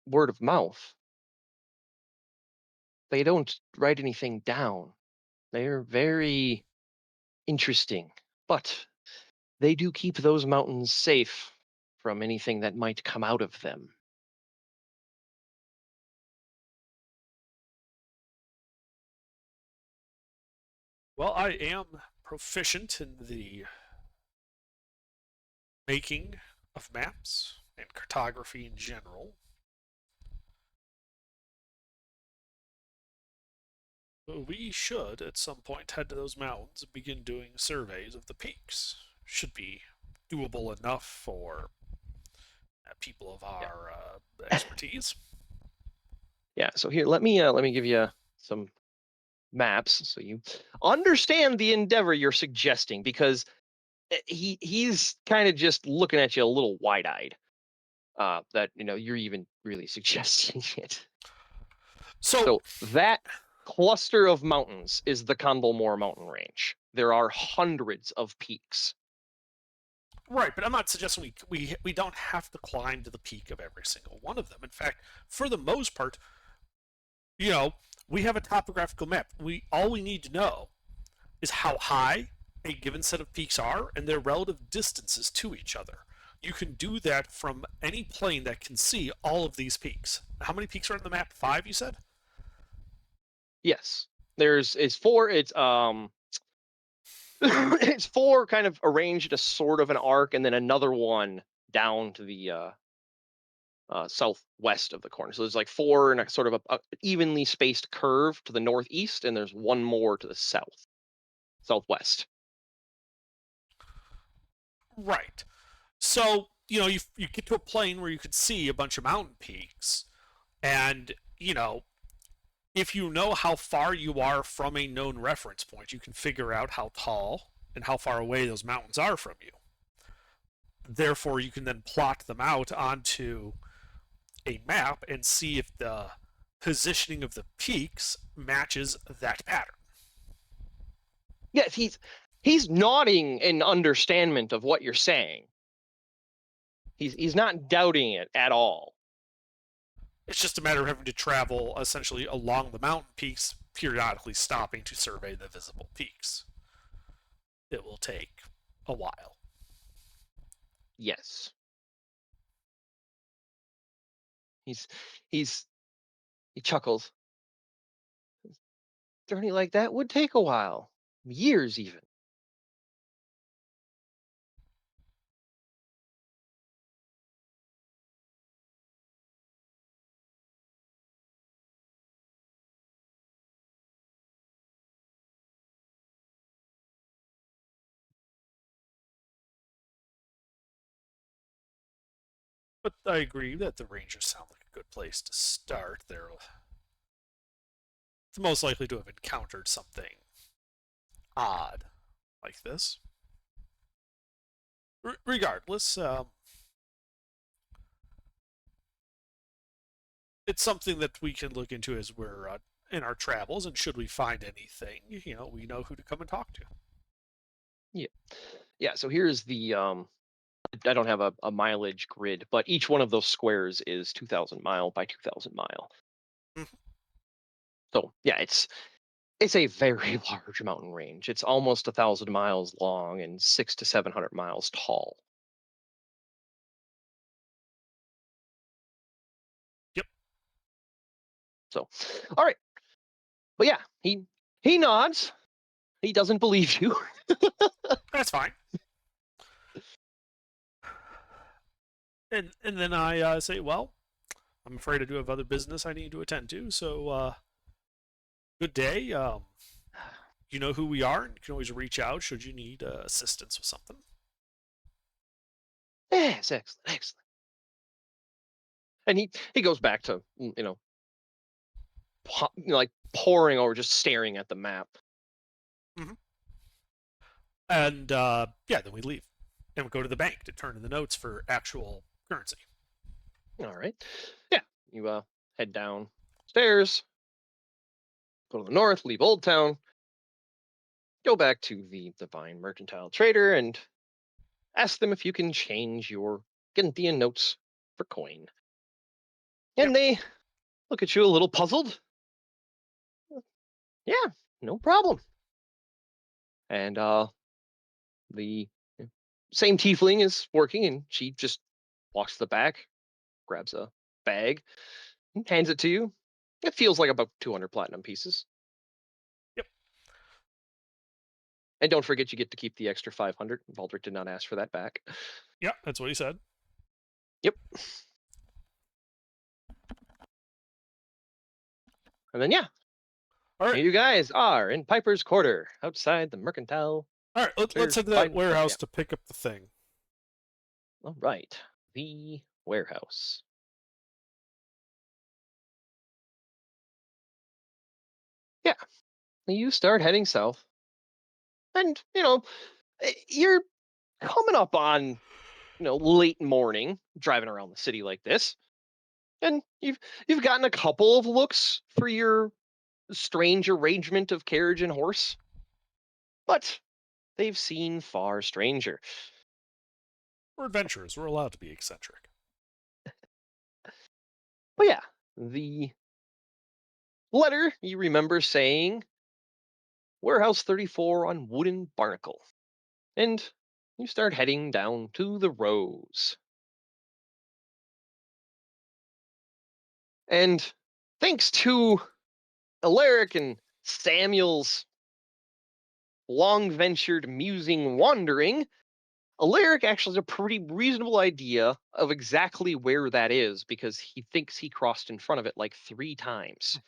word of mouth. They don't write anything down. They're very interesting, but they do keep those mountains safe from anything that might come out of them. Well, I am proficient in the making of maps and cartography in general. We should, at some point, head to those mountains and begin doing surveys of the peaks. Should be doable enough for people of Yeah. our expertise. Yeah. So here, let me give you some maps so you understand the endeavor you're suggesting, because he's kind of just looking at you a little wide-eyed. That you're even really suggesting it. So, So that cluster of mountains is the Condalmore mountain range. There are hundreds of peaks. right, but I'm not suggesting we don't have to climb to the peak of every single one of them. In fact, for the most part, we have a topographical map. All we need to know is how high a given set of peaks are and their relative distances to each other. You can do that from any plane that can see all of these peaks. How many peaks are on the map? 5, you said? Yes, it's 4. It's 4 kind of arranged in a sort of an arc, and then another one down to the southwest of the corner. So there's like 4 in a sort of a evenly spaced curve to the northeast, and there's one more to the southwest. Right. So, you get to a plane where you could see a bunch of mountain peaks, and, if you know how far you are from a known reference point, you can figure out how tall and how far away those mountains are from you. Therefore, you can then plot them out onto a map and see if the positioning of the peaks matches that pattern. Yes, he's nodding in understandment of what you're saying. He's not doubting it at all. It's just a matter of having to travel essentially along the mountain peaks, periodically stopping to survey the visible peaks. It will take a while. Yes. He's he chuckles. Journey like that would take a while, years even. But I agree that the Rangers sound like a good place to start. They're most likely to have encountered something odd like this. Regardless, it's something that we can look into as we're in our travels, and should we find anything, we know who to come and talk to. Yeah, so here's the I don't have a mileage grid, but each one of those squares is 2,000 mile by 2,000 mile. Mhm. So yeah, it's a very large mountain range. It's almost 1,000 miles long and 600 to 700 miles tall. Yep. So, all right, but yeah, he nods. He doesn't believe you. That's fine. And then I say, well, I'm afraid I do have other business I need to attend to. So, good day. You know who we are, and you can always reach out should you need assistance with something. Yes, excellent, excellent. And he goes back to like poring over, just staring at the map. And yeah, then we leave, and we go to the bank to turn in the notes for actual currency. All right, yeah, you head downstairs, go to the north, leave Old Town, go back to the Divine Mercantile Trader, and ask them if you can change your Ganthian notes for coin. And they look at you a little puzzled. Yeah, no problem. And the same tiefling is working, and she just walks to the back, grabs a bag, and hands it to you. It feels like about 200 platinum pieces. Yep. And don't forget, you get to keep the extra 500. Valdric did not ask for that back. Yeah, that's what he said. Yep. And then, yeah. All right. You guys are in Piper's Quarter, outside the Mercantile. All right, let's head to that warehouse to pick up the thing. All right. The warehouse. Yeah. You start heading south. And, you're coming up on, late morning, driving around the city like this. And you've gotten a couple of looks for your strange arrangement of carriage and horse. But they've seen far stranger. We're adventurers. We're allowed to be eccentric. But yeah, the letter you remember saying Warehouse 34 on Wooden Barnacle. And you start heading down to the Rose. And thanks to Alaric and Samuel's long ventured musing wandering, Alaric actually has a pretty reasonable idea of exactly where that is because he thinks he crossed in front of it like 3 times.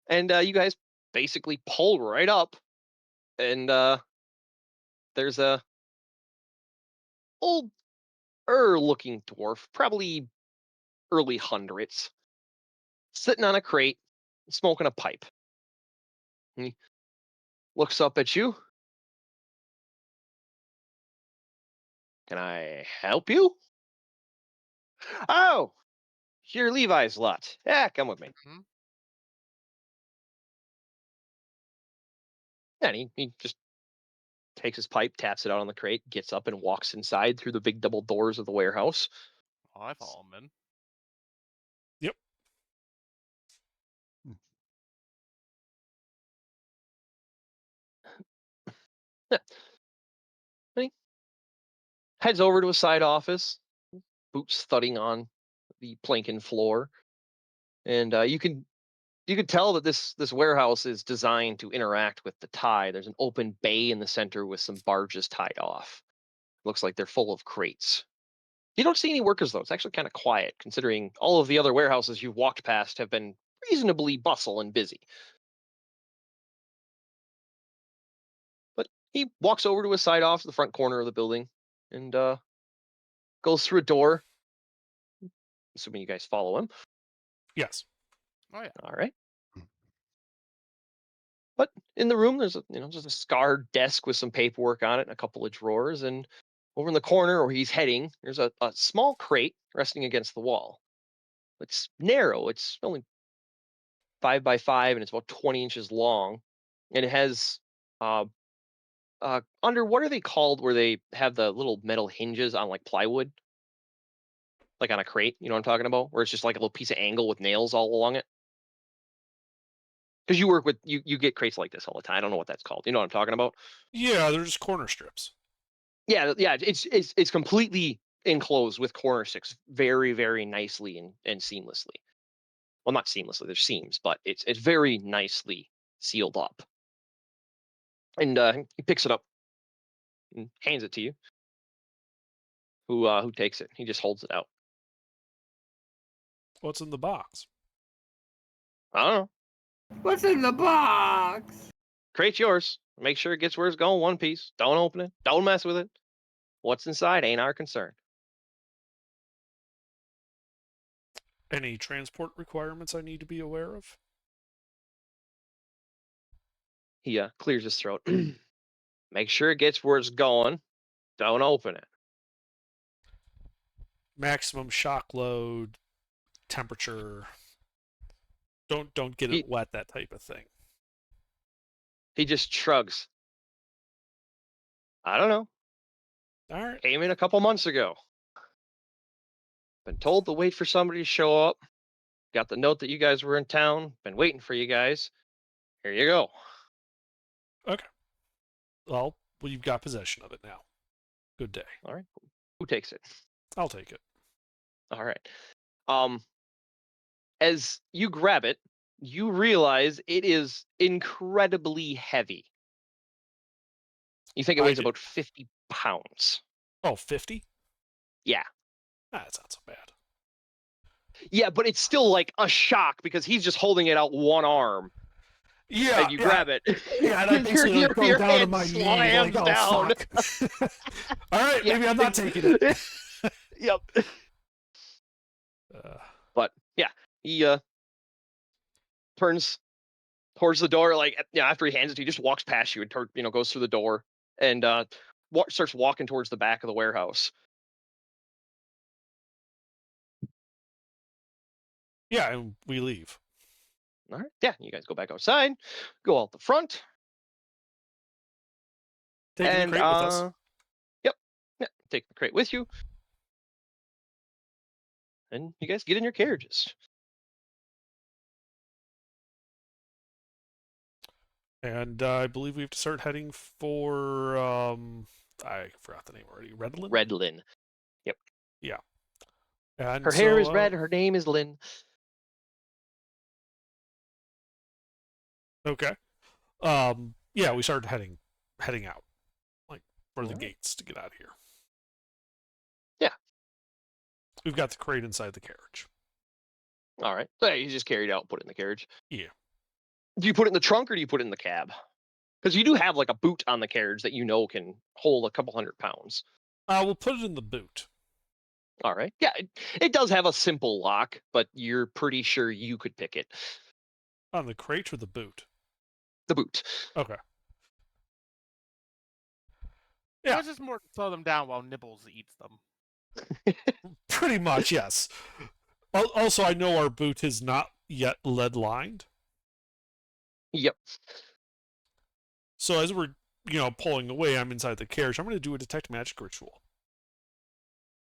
And you guys basically pull right up, and there's a old looking dwarf, probably early hundreds, sitting on a crate, smoking a pipe. He looks up at you. Can I help you? Oh, you're Levi's lot. Yeah, come with me. Mhm. And he just takes his pipe, taps it out on the crate, gets up and walks inside through the big double doors of the warehouse. Well, I follow him in. Yep. Yeah. And he heads over to a side office, boots thudding on the planking floor. And you could tell that this warehouse is designed to interact with the tide. There's an open bay in the center with some barges tied off. Looks like they're full of crates. You don't see any workers though. It's actually kind of quiet considering all of the other warehouses you've walked past have been reasonably bustle and busy. But he walks over to a side off the front corner of the building and goes through a door. Assuming you guys follow him. Yes. Oh yeah. All right. But in the room, there's just a scarred desk with some paperwork on it and a couple of drawers. And over in the corner where he's heading, there's a small crate resting against the wall. It's narrow. It's only 5 by 5, and it's about 20 inches long. And it has under, what are they called, where they have the little metal hinges on like plywood, like on a crate? You know what I'm talking about? Where it's just like a little piece of angle with nails all along it. Because you work with you get crates like this all the time. I don't know what that's called. You know what I'm talking about? Yeah, they're just corner strips. Yeah. It's completely enclosed with corner sticks, very, very nicely and seamlessly. Well, not seamlessly. There's seams, but it's very nicely sealed up. And he picks it up and hands it to you. Who takes it? He just holds it out. What's in the box? I don't know. What's in the box? Crate's yours. Make sure it gets where it's going. One piece. Don't open it. Don't mess with it. What's inside ain't our concern. Any transport requirements I need to be aware of? He clears his throat. Make sure it gets where it's going. Don't open it. Maximum shock load, temperature. Don't get it wet, that type of thing. He just shrugs. I don't know. All right. Came in a couple months ago. Been told to wait for somebody to show up. Got the note that you guys were in town. Been waiting for you guys. Here you go. Well, you've got possession of it now. Good day. All right. Who takes it? I'll take it. All right. As you grab it, you realize it is incredibly heavy. You think it weighs about 50 pounds. Oh, 50? Yeah. That's not so bad. Yeah, but it's still like a shock because he's just holding it out one arm. Yeah. And you grab it. Yeah, and I basically your go down to hand my knee. slams Like, down. Fuck. All right, Yeah. maybe I'm not taking it. Yep. But yeah, he turns towards the door. Like, after he hands it to you, he just walks past you and goes through the door and starts walking towards the back of the warehouse. Yeah, and we leave. All right. Yeah, you guys go back outside, go out the front. Taking the crate with us. Yep. Yeah, take the crate with you. And you guys get in your carriages. And I believe we have to start heading for I forgot the name already. Redlin? Redlin. Yep. Yeah. And her hair is red, her name is Lynn. Okay. Yeah, we started heading out. Like for the gates to get out of here. Yeah. We've got the crate inside the carriage. All right. So you just carried out, put it in the carriage. Yeah. Do you put it in the trunk or do you put it in the cab? Because you do have like a boot on the carriage that can hold a couple 100 pounds. We'll put it in the boot. All right. Yeah, it does have a simple lock, but you're pretty sure you could pick it. On the crate or the boot? The boot. Okay. Yeah. Yeah. It's just more to slow them down while Nibbles eats them. Pretty much, yes. Also, I know our boot is not yet lead lined. Yep. So as we're, pulling away, I'm inside the carriage. I'm going to do a detect magic ritual.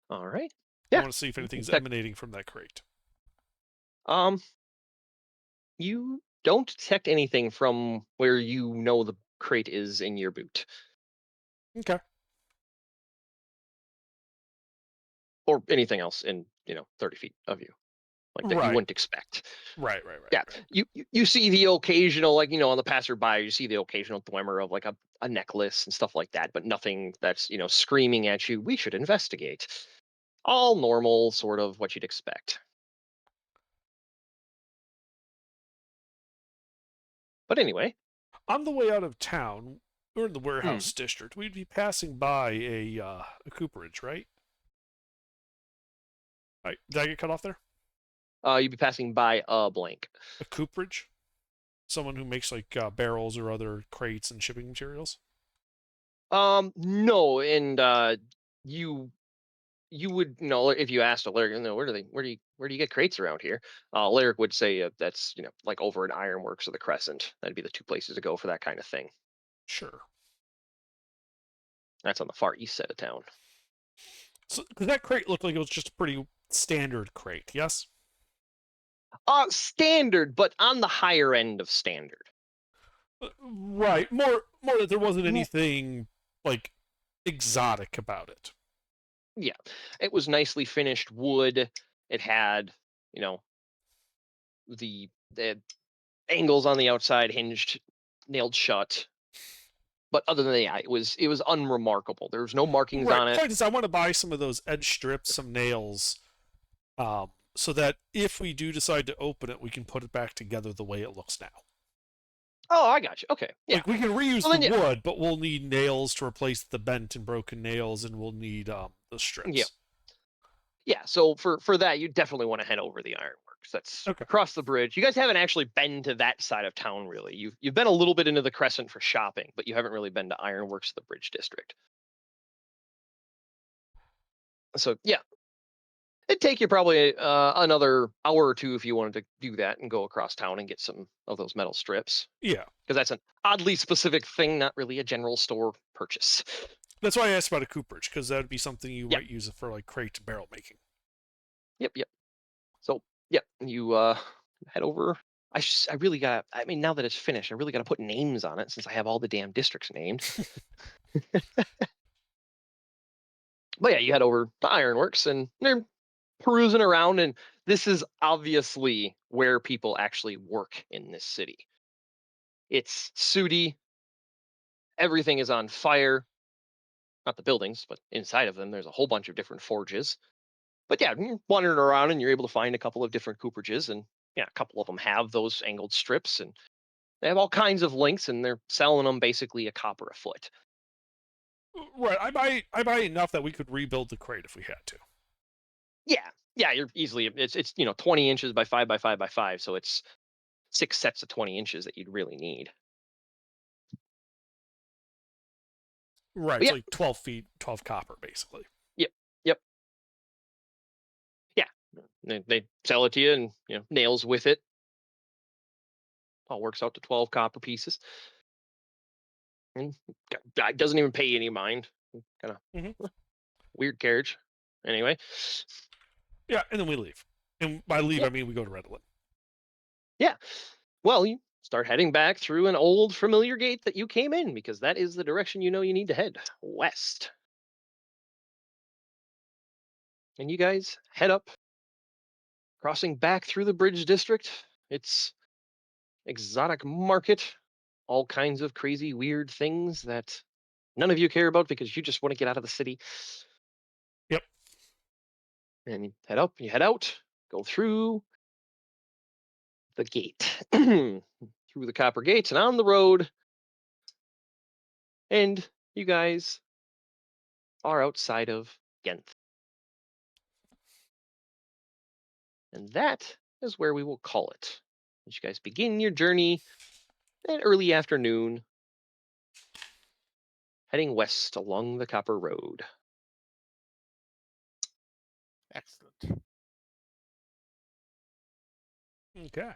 All right. I Yeah. want to see if anything's emanating from that crate. You don't detect anything from where the crate is in your boot. Okay. Or anything else in, 30 feet of you. Like that Right. you wouldn't expect. Right. Yeah. Right. You see the occasional, like, on the passerby, you see the occasional glimmer of like a necklace and stuff like that, but nothing that's, screaming at you, we should investigate. All normal, sort of what you'd expect. But anyway. On the way out of town, we're in the warehouse district. We'd be passing by a cooperage, right? Right. Did I get cut off there? You'd be passing by a blank. A cooperage? Someone who makes like barrels or other crates and shipping materials? No, and you would know if you asked a Lyric, where do you get crates around here? Lyric would say that's like over at Ironworks or the Crescent. That'd be the two places to go for that kind of thing. Sure. That's on the far east side of town. So, because that crate looked like it was just a pretty standard crate, yes? Standard, but on the higher end of standard. Right. More that there wasn't anything like exotic about it. Yeah, it was nicely finished wood. It had, the angles on the outside hinged, nailed shut. But other than that, it was unremarkable. There was no markings Right. on The it. point is, I want to buy some of those edge strips, some nails, so that if we do decide to open it, we can put it back together the way it looks now. Oh, I got you. Okay, yeah. Like we can reuse Well, the then, wood, but we'll need nails to replace the bent and broken nails, and we'll need the strips. Yeah. So for that, you definitely want to head over the Ironworks. That's Okay. across the bridge. You guys haven't actually been to that side of town, really. You've been a little bit into the Crescent for shopping, but you haven't really been to Ironworks, the Bridge District. So yeah, it'd take you probably another hour or two if you wanted to do that and go across town and get some of those metal strips. Yeah. Because that's an oddly specific thing, not really a general store purchase. That's why I asked about a cooperage, because that would be something you Yeah. might use it for like crate barrel making. Yep. So yeah, you head over. I really gotta. I mean, now that it's finished, I really gotta put names on it since I have all the damn districts named. But yeah, you head over to Ironworks and they're perusing around, and this is obviously where people actually work in this city. It's sooty. Everything is on fire. Not the buildings, but inside of them, there's a whole bunch of different forges. But yeah, you're wandering around and you're able to find a couple of different cooperages, and yeah, a couple of them have those angled strips, and they have all kinds of links, and they're selling them basically a copper a foot. Right. I buy enough that we could rebuild the crate if we had to. Yeah, you're easily it's 20 inches by 5 by 5 by 5, so it's 6 sets of 20 inches that you'd really need. Right. But It's yeah. like 12 feet, 12 copper, basically. Yep. Yeah, they sell it to you, and nails with it. All works out to 12 copper pieces. And guy doesn't even pay any mind. Kind of weird carriage. Anyway. Yeah, and then we leave. And by leave, Yeah. I mean we go to Redwood. Yeah. Well, you start heading back through an old familiar gate that you came in, because that is the direction you need to head, west. And you guys head up, crossing back through the Bridge District. It's exotic market, all kinds of crazy, weird things that none of you care about because you just want to get out of the city. Yep. And you head up, you head out, go through the gate, through the copper gates and on the road. And you guys are outside of Genth. And that is where we will call it. As you guys begin your journey in early afternoon, heading west along the Copper Road. Excellent. Okay.